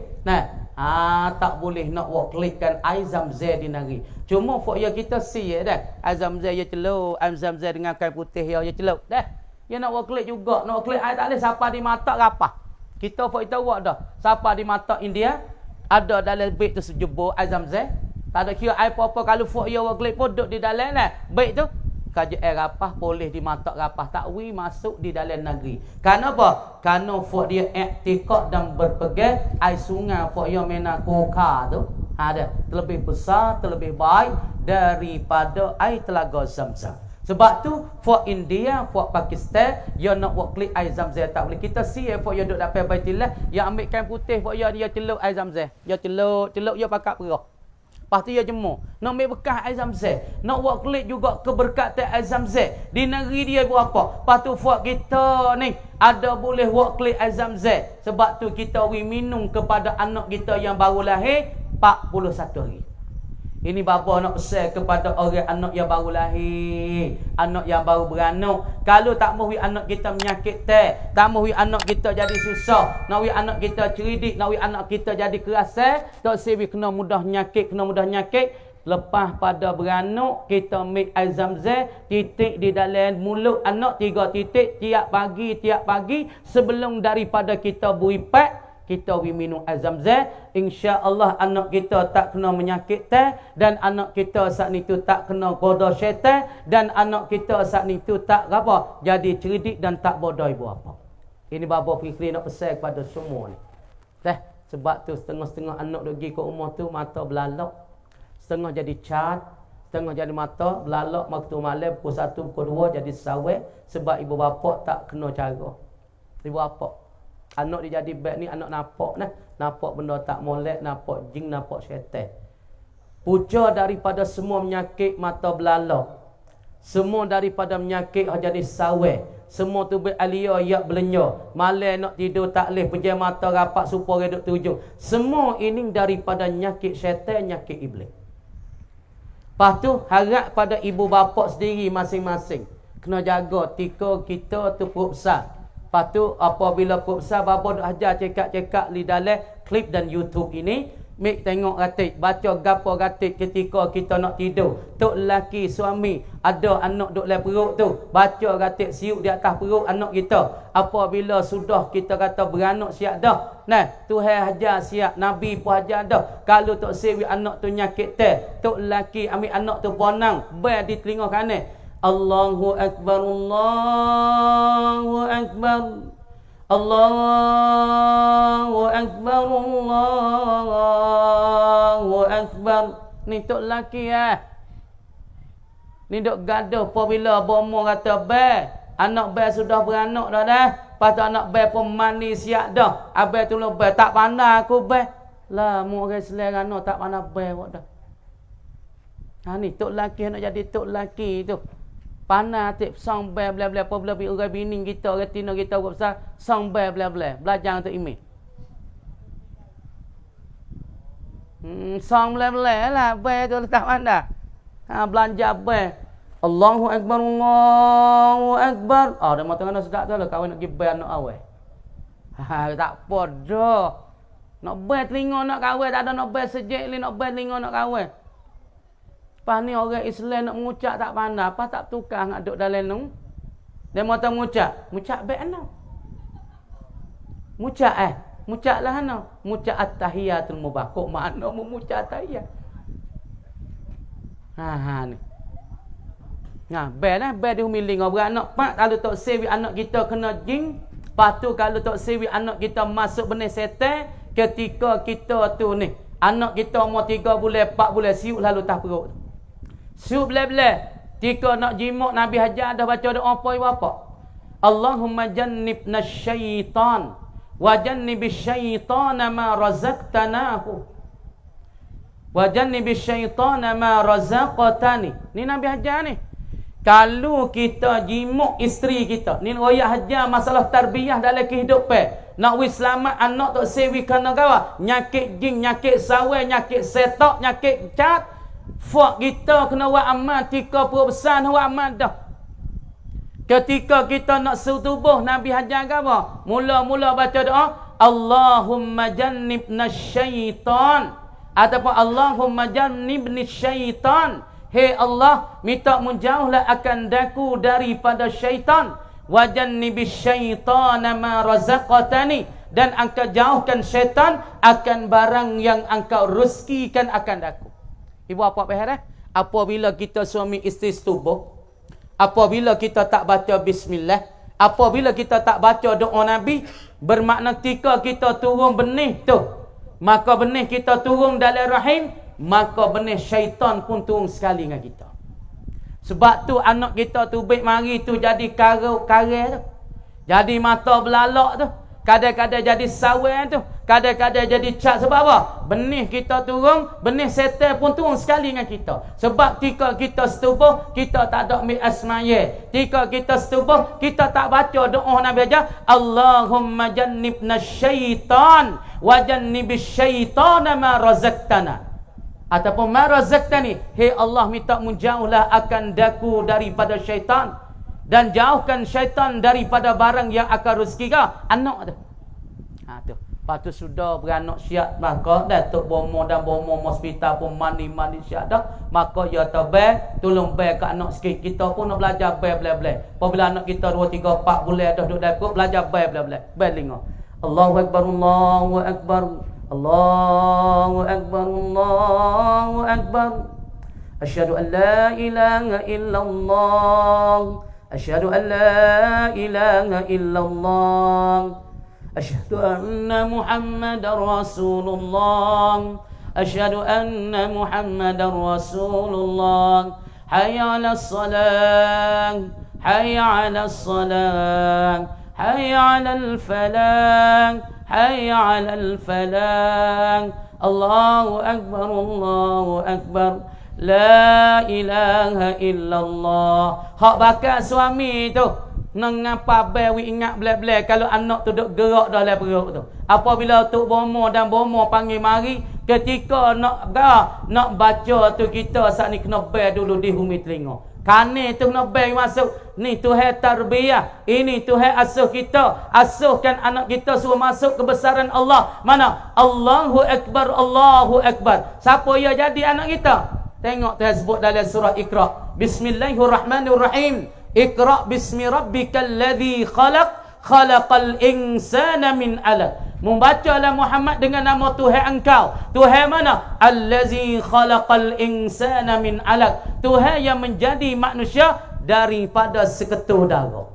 tak boleh nak buat klikkan air Zamzam di negeri. Cuma fok ya kita dah. Air Zamzam ya celup, air Zamzam dengan kain putih ya celup dah. Ya nak buat klik juga, nak klik air tak boleh. Siapa di matak apa? Kita fok itu buat dah. Siapa di matak India? Ada dalam beg tu sejubur air Zamzam. Tak ada kira air apa-apa. Kalau fok ya wak pun duduk di dalam beg tu. Kaja air rapah boleh di matak rapah. Tak masuk di dalam negeri. Kerana apa? Kerana fok dia iktikad dan berpegang air sungai fok ya mena koka tu. Ada terlebih besar, terlebih baik daripada air telaga Zamzam. Sebab tu for India, for Pakistan, you nak buat klik air Zamzam tak boleh. Kita see for you duduk dapat Baitillah, yang ambil kain putih for you dia celup air Zamzam. Dia celup you pakat perah. Lepas tu dia jemur. Nak ambil bekas air Zamzam. Nak buat klik juga keberkatan air Zamzam. Di negeri dia buat apa? Lepas tu for kita ni ada boleh buat klik air Zamzam. Sebab tu kita minum kepada anak kita yang baru lahir 41 hari. Ini bapa nak pesan kepada orang anak yang baru lahir, anak yang baru beranak. Kalau tak mahu anak kita menyakit tak mahu anak kita jadi susah, nak anak kita cerdik, nak anak kita jadi kerasa, tak sebi kena mudah nyakit, Lepas pada beranak, kita make air Zamzam, titik di dalam mulut anak 3 titik tiap pagi sebelum daripada kita beripat. Kita minum air Zamzam, insya-Allah anak kita tak kena menyakit dan anak kita saat itu tak kena goda syaitan dan anak kita saat itu tak apa jadi cerdik dan tak bodoh ibu apa. Ini bapa fikri nak pesan kepada semua ni. Sebab tu setengah-setengah anak duk pergi ke rumah tu mata belalak, setengah jadi cat, setengah jadi mata belalak waktu malam pukul 1 pukul 2 jadi sawit sebab ibu bapa tak kena cara. Ibu bapa anak dia jadi bad ni anak nampak benda tak molek, nampak jin, nampak syaitan. Punca daripada semua menyakit mata belalak, semua daripada menyakit jadi sawit, semua tu alia yak belenya, malam nak tidur tak leh, pejam mata rapat supaya duduk tujung. Semua ini daripada nyakit syaitan, nyakit iblis. Lepas tu harap pada ibu bapa sendiri masing-masing kena jaga tika kita tu perut besar. Lepas tu apabila perut besar bapa duk ajar cekak-cekak di dalam klip dan YouTube ini, mik tengok ratik, baca gapo ratik ketika kita nak tidur. Tok lelaki suami ada anak duk dalam perut tu, baca ratik siuk di atas perut anak kita. Apabila sudah kita kata beranak siap dah. Tuhan ajar siap, Nabi pun ajar dah. Kalau tok sewi anak tu nyakit tok lelaki ambil anak tu bonang, ber di telinga kanan. Allahu Akbar, Allahu Akbar, Allahu Akbar, Allahu Akbar. Ni tok lelaki ni duk gaduh apabila bomo kata anak sudah beranak dah. Lepas tu anak pun mani siap dah. Abang tu tak pandai aku lah mu orang selera anak tak pandai buat dah. Ni tok lelaki nak jadi tok lelaki tu. Panah tip song bla-bla apa bla orang bini kita, orang tino kita buat besar song bla-bla belajar untuk email. Song bla-bla lah tu tak pandai. Belanja Allahu Akbar, Allahu Akbar. Dah mata kena sedap tu lah kawan nak pergi anak awal. Tak apa dah. Nak telinga nak kawan tak ada, nak sejek ni nak telinga nak kawan. Pas ni orang Islam nak mengucap tak pandai, apa tak tukar nak duduk dalam nu. Dia mau tak mengucap. Mengucap baik ana. Mengucap Mengucap lah ana. Mengucap at-tahiyatul mubah. Kok makna mengucap tahiyat? Ha ni. Nah, baik dia humiling beranak pak kalau tak sewi anak kita kena jing. Lepas tu kalau tak sewi anak kita masuk benih setan, ketika kita tu ni, anak kita umur 3 bulan, 4 bulan siuk lalu tah perut. Siuk belah-belah. Tika nak jimak Nabi Hajar dah baca doa apa? Allahumma jannibna syaitan wa jannibis syaitana ma razaqtanahu wa jannibis syaitana ma razaqtani. Ni Nabi Hajar ni. Kalau kita jimak isteri kita, ni royak Hajar masalah tarbiyah dalam kehidupan. Nak wis selamat anak tak sewi kena gawa, nyakit jin, nyakit sawai, nyakit setok, nyakit cat. Fak kita kena buat amal 30 besar buat amal dah. Ketika kita nak setubuh Nabi Hajar apa? Mula-mula baca doa Allahumma jannibna syaitan ataupun Allahumma jannibni syaitan. Hei Allah, minta menjauhlah akan daku daripada syaitan. Wa jannibis syaitana ma razaqtani, dan engkau jauhkan syaitan akan barang yang engkau rezekikan akan daku. Ibu apa pahal? Apabila kita suami isteri setubuh, apabila kita tak baca bismillah, apabila kita tak baca doa Nabi, bermakna ketika kita turun benih tu, maka benih kita turun dalam rahim, maka benih syaitan pun turun sekali dengan kita. Sebab tu anak kita tu baik mari tu jadi karau-karau tu. Jadi mata belalak tu. Kadang-kadang jadi sawai tu. Kadang-kadang jadi cat. Sebab apa? Benih kita turun, benih setan pun turun sekali dengan kita. Sebab ketika kita setubuh, kita tak ada ambil asmaya. Ketika kita setubuh, kita tak baca doa Nabi aja. Allahumma jannibna syaitan wa jannibis syaitana ma razaqtana. Ataupun ma razaqtani. Hei Allah, minta menjauhlah akan daku daripada syaitan. Dan jauhkan syaitan daripada barang yang akan rezeki kau. Anak tu. Ha tu. Lepas tu sudah beranak siap, maka Datuk bomo dan bomo hospital pun mandi siap dah. Maka ya tabah, tolong bayar kat anak sikit. Kita pun nak belajar bayar belah-belah. Apabila anak kita 2, 3, 4 bulan dah duduk dalam belajar bayar belah-belah. Bayar lingo. Allahu Akbar, Allahu Akbar. Allahu Akbar, Allahu Akbar. Asyhadu an la ilaha illallah. Asyhadu an la ilaha illallah. Asyhadu anna Muhammadar Rasulullah. Asyhadu anna Muhammadar Rasulullah. Hayya 'alas salah. Hayya 'alas salah. Hayya 'alal falah. Hayya 'alal falah. Allahu Akbar, Allahu Akbar. La ilaha illallah. Hak bakal suami tu ngapa bawi ingat belah-belah kalau anak tu duk gerak dalam perut tu. Apabila tok bomo dan bomo panggil mari, ketika nak baca tu kita saat ni kena bayar dulu di humi telinga. Kane tu kena bayar masuk. Ni Tuhan tarbiyah. Ini Tuhan asuh kita. Asuhkan anak kita suruh masuk kebesaran Allah. Mana? Allahu Akbar, Allahu Akbar. Siapa yang jadi anak kita? Tengok Tuhan sebut dalam surah Iqra. Bismillahirrahmanirrahim. Iqra bismi rabbikal ladzi khalaq. Khalaqal insana min 'alaq. Membacalah Muhammad dengan nama Tuhan engkau. Tuhan mana? Allazi khalaqal insana min 'alaq. Tuhan yang menjadi manusia daripada seketul darah.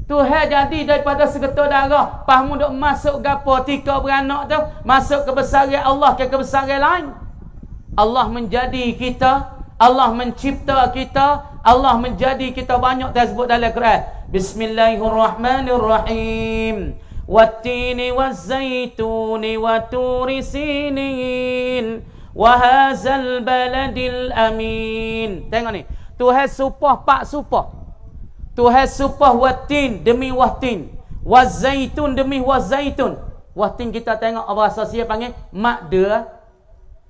Tuhan jadi daripada seketul darah. Pahamu duk masuk gapo tika beranak tu? Masuk kebesaran Allah ke kebesaran lain? Allah menjadi kita, Allah mencipta kita, Allah menjadi kita. Banyak dia sebut dalam Quran. Bismillahirrahmanirrahim. Wattini wazzaituni wa turi sinin wa hadzal baladil amin. Tengok ni. Tuhan supah pak supah. Tuhan supah wattin demi wattin. Wazzaitun demi wazzaitun. Wattin kita tengok bahasa Sia panggil makda.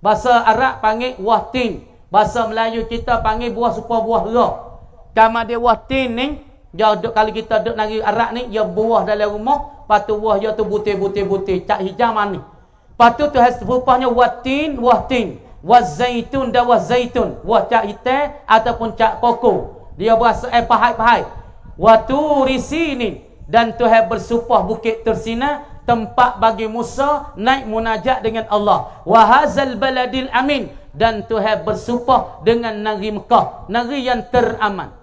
Bahasa Arab panggil wahtin. Bahasa Melayu kita panggil buah supah buah roh. Kama dia wahtin ni, kalau kita duduk negeri Arab ni, dia buah dalam rumah, lepas tu buah dia tu butir-butir-butir, cak hijau manis. Lepas tu Tuhan rupanya wahtin. Wazaitun dan wazaitun. Wah cak hitam ataupun cak koko. Dia berasa pahai-pahai. Waturi sinin. Dan Tuhan bersumpah bukit Tursina, tempat bagi Musa naik munajat dengan Allah. Wahazal baladil amin. Dan Tuhan bersumpah dengan negeri Mekah, negeri yang teraman.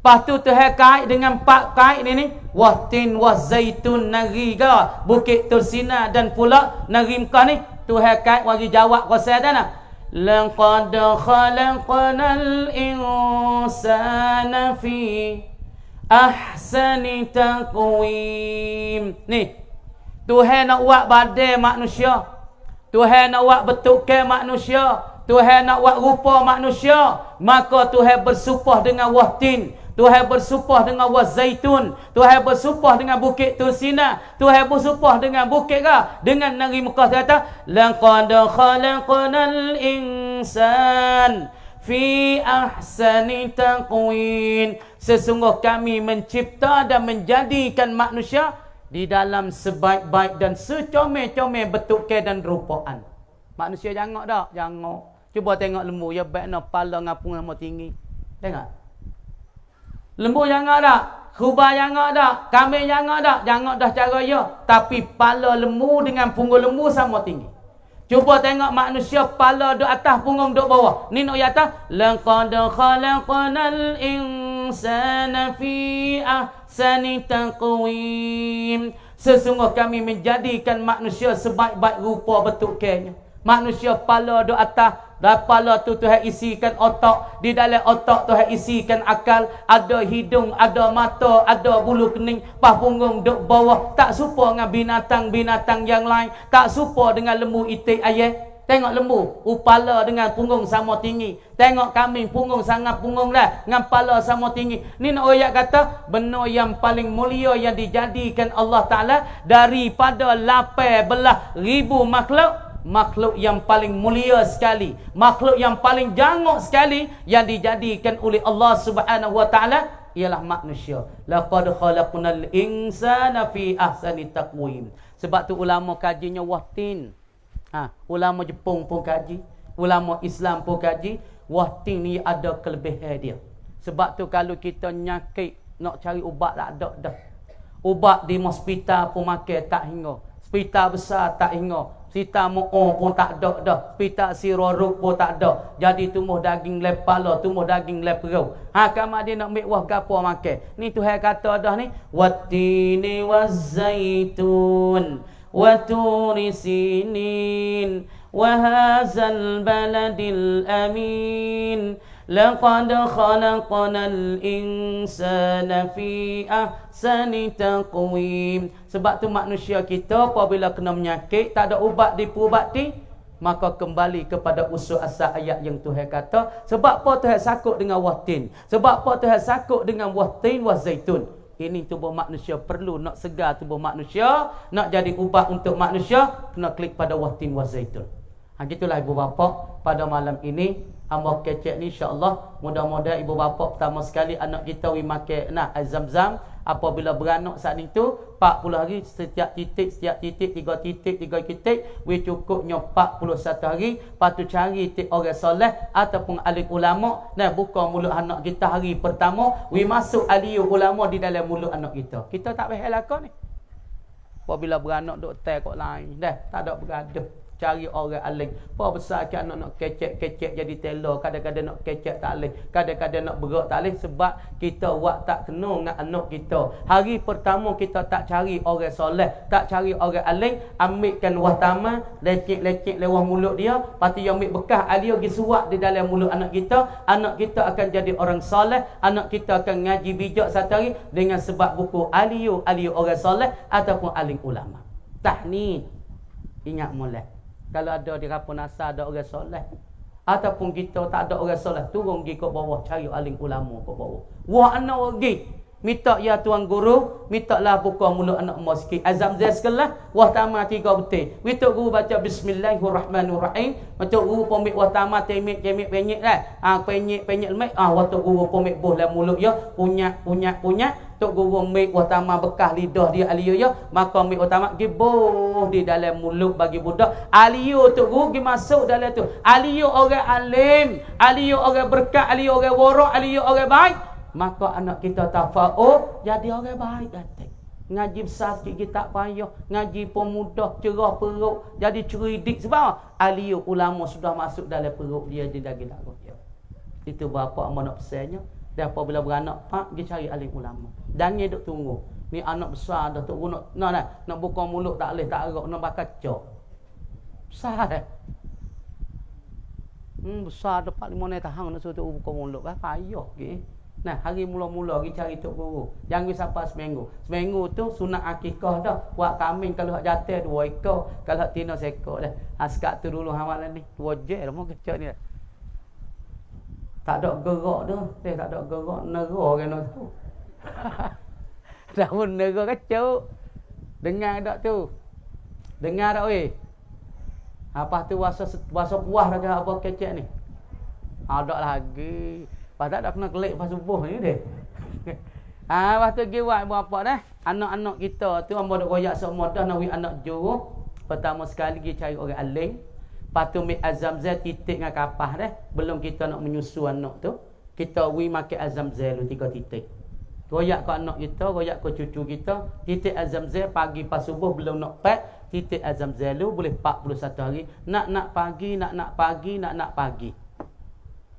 Lepas tu Tuhan kait dengan empat kait ni. Wahtin wazaitun negeri ke bukit Tursina dan pula negeri Mekah ni. Tuhan kait bagi jawab kuasa dah nak. Laqad khalaqnal insana fi ahsani taqwim. Ni Tuhan nak buat badan manusia, Tuhan nak buat bentukan manusia, Tuhan nak buat rupa manusia, maka Tuhan bersumpah dengan wahtin, Tuhan bersumpah dengan wazaitun, Tuhan bersumpah dengan bukit Tursina, Tuhan bersumpah dengan bukit dengan negeri Mekah. Kata laqad khalaqnal insan fi ahsani taqwim. Sesungguh kami mencipta dan menjadikan manusia di dalam sebaik-baik dan secomel-comel bentukan dan rupaan. Manusia jangok tak? Jangok. Cuba tengok lembu, ya baik nak pala ngapung nama tinggi. Tengok. Lembu jangok tak? Kuba jangok tak? Kambing jangok tak? Jangok dah cara ya. Tapi pala lembu dengan punggung lembu sama tinggi. Cuba tengok manusia pala duk atas, punggung duk bawah. Ni nak atas. Laqad khalaqnal insana fi ahsani taqwim. Sesungguh kami menjadikan manusia sebaik-baik rupa bentukannya. Manusia pala duk atas, dan pala tu Tuhan isikan otak, di dalam otak Tuhan isikan akal, ada hidung, ada mata, ada bulu kening, pah punggung duk bawah, tak serupa dengan binatang-binatang yang lain, tak serupa dengan lembu itik ayah. Tengok lembu, upala dengan punggung sama tinggi. Tengok kambing, punggung sangat punggung dah, dengan pala sama tinggi. Ni nak ayat kata, benar yang paling mulia yang dijadikan Allah Ta'ala daripada 18,000 makhluk. Makhluk yang paling mulia sekali, makhluk yang paling jangok sekali yang dijadikan oleh Allah Subhanahu wa taala ialah manusia. Laqad khalaqnal insana fi ahsani taqwim. Sebab tu ulama kajinya wahtin. Ulama Jepun pun kaji, ulama Islam pun kaji, wahtin ni ada kelebihan dia. Sebab tu kalau kita nyakit nak cari ubat tak ada dah. Ubat di hospital pun makan tak hingga. Hospital besar tak hingga. Sita mu'o pun tak ada dah. Pita siroruk pun tak ada. Jadi tumbuh daging lep pala, tumbuh daging lep perau. Kamu dia nak mikwah gapo makan. Ni Tuhan kata dah ni. Wattini wazzaitun wa turi sinin wa hazal baladil amin. Laqad khalaqnal insana fi ahsani taqwim. Sebab tu manusia kita apabila kena menyakit, tak ada ubat diperubati, maka kembali kepada usul asal ayat yang Tuhan kata. Sebab apa Tuhan sakut dengan wahtin? Sebab apa Tuhan sakut dengan wahtin wa zaitun? Ini tubuh manusia perlu nak segar tubuh manusia, nak jadi ubat untuk manusia, kena klik pada wahtin wa zaitun. Gitulah ibu bapa pada malam ini. Hamba kecek ni insya-Allah mudah-mudahan ibu bapa pertama sekali anak kita wi makan Zam-Zam. Apabila beranak saat itu 40 hari setiap titik 3 titik wi cukupnya 41 hari. Patu cari titik orang soleh ataupun alim ulama, nah buka mulut anak kita hari pertama wi masuk alim ulama di dalam mulut anak kita. Kita tak payah lakon ni. Apabila beranak duk tai kok lain dah, tak ada bergaduh. Cari orang alim. Apa besar ke anak nak kecek jadi teller, kadang-kadang nak kecek tak alih, kadang-kadang nak berak tak alih sebab kita buat tak kena dengan anak kita. Hari pertama kita tak cari orang soleh, tak cari orang alim, ambilkan wahtaman, lecek-lecek lewat mulut dia, pati yang ambil bekas alia pergi suap di dalam mulut anak kita akan jadi orang soleh, anak kita akan ngaji bijak satu hari dengan sebab buku alia orang soleh ataupun alim ulama. Tahni, ingat mulai. Kalau ada di Rapun Asar ada orang soleh, ataupun kita tak ada orang soleh, turun pergi ke bawah cari alim ulama ke bawah. Wah anak pergi. minta ya tuan guru, mintalah buka mulut anak emak sikit. Azam zai sekelah, wah tamat 3 betul. Minta guru baca bismillahirrahmanirrahim. Minta guru pomik wah tamat temik penyek lah. Penyek lemak. Waktu guru pomik buh dalam mulut ya, punya. Tok guru mik wah tamat bekas lidah dia aliyo ya, maka mik wah tamat gibuh di dalam mulut bagi budak. Aliyo tok guru gi masuk dalam tu. Aliyo orang alim, aliyo orang berkat, aliyo orang warak, aliyo orang baik. Maka anak kita tafa'ul jadi orang baik kata. Ngaji besar sikit kita tak payah, ngaji pun mudah, cerah perut, jadi cerdik sebab aliyo ulama sudah masuk dalam perut dia di daging darah dia. Itu bapa amak nak pesannya. Dan apabila beranak pak, dia cari alim ulama. Jangan duk tunggu. Ni anak besar dah tok guru nak buka mulut tak boleh, tak arak, nak bakar cok. Besar dah. Besar dah 4-5 tahun nak suruh tok buka mulut kan payah ke. Nah, hari mula-mula pergi cari tok guru. Jangan sampai seminggu. Seminggu tu sunat akikah dah. Buat kambing kalau hak jatuh 2 ekor, kalau hak tina 1 ekor dah. Sekat tu dulu amalan ni. 2 je dah mau kecak ni dah. Tak ada gerak tu. Tak ada gerak. Nera kena tu. Dah pun nera kacau. Dengar tak tu? Dengar tak weh? Apa tu bahasa puas dah apa kecek ni? Ada lagi. Pasal tak kena kelik pas subuh ni deh. Lepas tu pergi buat apa dah? Anak-anak kita tu hamba duk royak semua dah nak anak juru. Pertama sekali pergi cari orang alim. Lepas tu ambil azam-zai titik dengan kapah dah. Belum kita nak menyusu anak tu, kita makan azam-zai dulu 3 titik. Royak ke anak kita, royak ke cucu kita, titik azam-zai pagi pas subuh belum nak pak, titik azam-zai dulu boleh 41 hari. Nak pagi.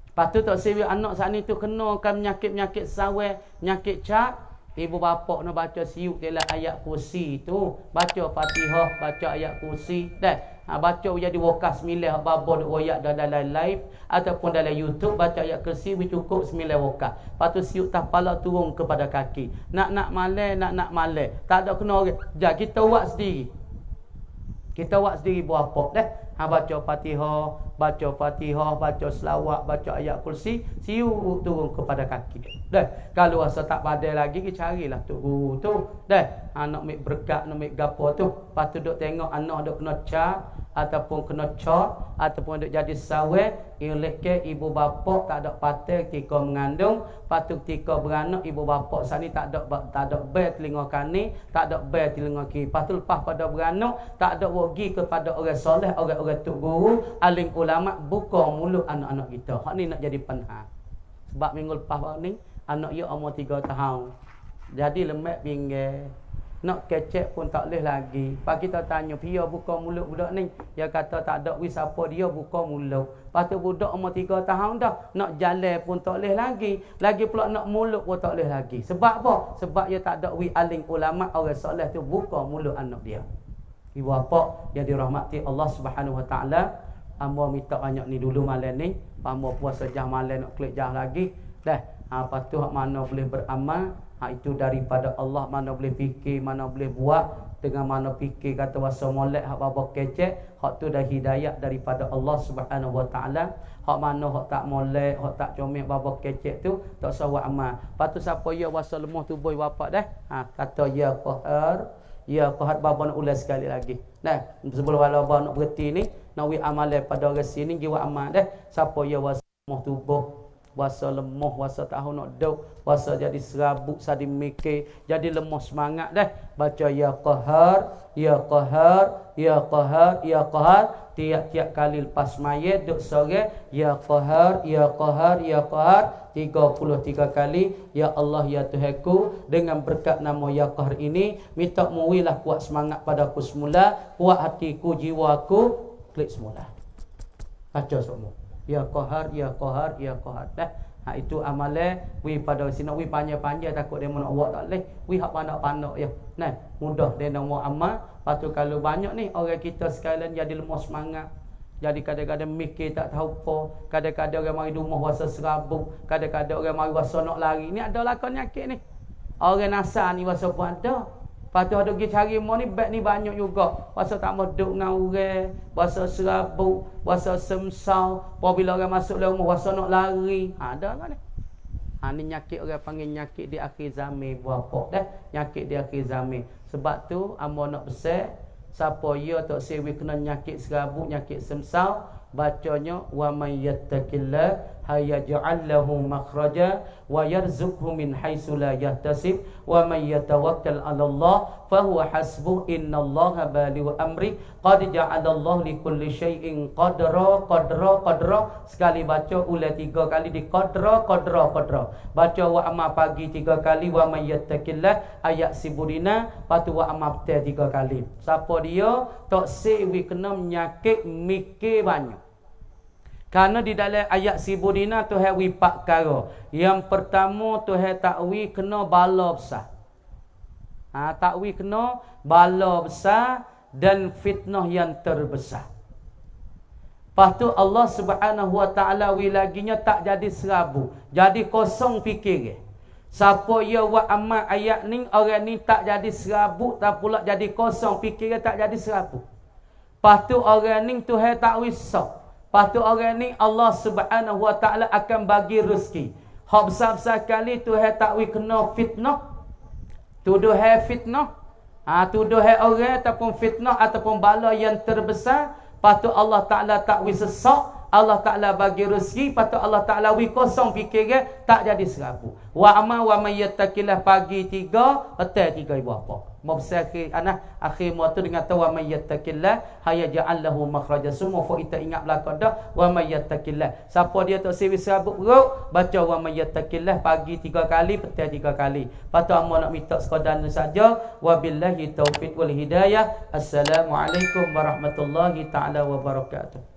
Lepas tu tak sewi anak saat ni tu kena kan penyakit-penyakit sawai, penyakit cat. Ibu bapa nak baca siuk dalam ayat kursi tu, baca Fatihah, baca ayat kursi dah. Baca jadi wakas 9 babo duk royak dalam live ataupun dalam YouTube, baca ayat kursi cukup 9 wakas. Lepas tu siuk tapala turun kepada kaki. Nak malai. Tak ada kena orang. Kita buat sendiri. Kita buat sendiri buat apa dah. Baca Fatihah, baca selawat, baca ayat kursi, siuk turun kepada kaki. Dah. Kalau rasa tak pandai lagi, kita carilah tu guru tu. Dah. Nak ambil berkat, nak ambil gapo tu. Lepas tu duk tengok anak duk kena cat ataupun kena cot ataupun duk jadi sawai, ilek ibu bapa tak ada patah ketika mengandung. Lepas tu ketika beranak ibu bapa sat ni tak ada bel telinga kanan, tak ada bel telinga kiri. Lepas tu lepas pada beranak tak ada pergi kepada orang soleh, orang tok guru, alim ulama buka mulut anak-anak kita. Hak ni nak jadi penhar. Sebab minggu lepas ni anak dia umur 3 tahun. Jadi lemak pinggir. Nak kecek pun tak boleh lagi. Pak kita tanya, "Pia buka mulut budak ni?" Dia kata tak ada wis apa dia buka mulut. Lepas tu budak umur 3 tahun dah, nak jalan pun tak boleh lagi. Lagi pula nak mulut pun tak boleh lagi. Sebab apa? Sebab dia tak ada wi alim ulama orang soleh tu buka mulut anak dia. Ibu bapa yang dirahmati Allah Subhanahu Wa Taala, hamba minta banyak ni dulu malam ni. Hamba puasa jah malam nak klik jah lagi. Dah. Lepas tu hak mana boleh beramal, itu daripada Allah. Mana boleh fikir, mana boleh buat, dengan mana fikir kata wasa molek hak bapa kecek, hak tu dah hidayah daripada Allah Subhanahu Wa Taala. Hak mana hak tak molek, hak tak comel bapa kecek tu tak sawat amal. Lepas tu siapa ya wasa lemah tubuh bapa dah, kata ya qahar bapa nak ulas sekali lagi. Nah, sebelum bapa nak berhenti ni, nak wi amal pada orang sini jiwa amal dah. Siapa ya wasa lemah tubuh, wasa lemah, wasa tahu nak duk, wasa jadi serabut, sadi mikir, jadi lemah semangat dah. Baca ya qahar, tiap-tiap kali lepas mayat duk sore ya qahar 33 kali. Ya Allah ya Tuhanku, dengan berkat nama ya qahar ini minta muwilah kuat semangat padaku semula, kuat hatiku, jiwaku, klik semula. Baca semua ya qahar. Dah. Itu amalan wi pada sini wi panjang-panjang takut dia nak buat tak leh. Wi hak pandai-pandai ya. Nah, mudah dia nak buat amal. Patu kalau banyak ni orang kita sekalian jadi lemah semangat. Jadi kadang-kadang mikir tak tahu apa. Kadang-kadang orang mari rumah wasa serabut, kadang-kadang orang mari wasa nak lari. Ni ada lakon nyakit ni. Orang nasar ni wasa pun ada. Lepas tu ada pergi cari mo ni beg ni banyak juga. Wasa tak mau duduk dengan orang, wasa serabut, wasa semsau. Apabila orang masuk dalam rumah wasa nak lari. Ada kan ni? Ni nyakit orang panggil nyakit di akhir zaman berapa dah. Nyakit di akhir zaman. Sebab tu amo nak pesan siapa ya tak sewi kena nyakit serabut, nyakit semsau, bacanya wa may yattaqillah hayaj'al lahu makhraja wa yarzuqhu min haitsu la yahtasib wa may yatawakkal 'ala Allah fa huwa hasbuh innallaha balighu amri qad ja'alallahu likulli syai'in qadra. Sekali baca ulang 3 kali di qadra. Baca wa amma pagi 3 kali, wa may yattaqillah ayat sibudina, patu wa amma petang 3 kali. Siapa dia tak sewi kena menyakit mikir banyak. Karena di dalam ayat sibudina Tuhan wi 4 perkara. Yang pertama Tuhan takwi kena bala besar. Takwi kena bala besar dan fitnah yang terbesar. Lepas tu Allah Subhanahu Wa Taala wi laginya tak jadi serabu. Jadi kosong fikir. Siapa ya wa amal ayat ni, orang ni tak jadi serabu, tak pula jadi kosong fikir, tak jadi serabu. Lepas tu orang ni Tuhan tak wisah. Lepas tu orang ni Allah Subhanahu Wa Taala akan bagi rezeki. Hak besar-besar kali Tuhan takwi kena fitnah. Tuduh fitnah. Tuduh orang ataupun fitnah ataupun bala yang terbesar. Lepas tu Allah Taala takwi sesak. Allah Taala bagi rezeki. Lepas tu Allah Taala wi kosong fikir, tak jadi serabu. Wa amma wa may yattaqillah pagi 3, petang 3 ibu apa. Mau besar akhir mu tu dengan tahu wa may yattaqillah hayaj'al lahu makhraja. Semua kita ingat belakang dah wa may yattaqillah. Siapa dia tak sewi serabut perut, baca wa may yattaqillah pagi 3 kali, petang 3 kali. Patut amu nak minta sekadar saja. Wabillahi taufiq wal hidayah. Assalamualaikum warahmatullahi taala wabarakatuh.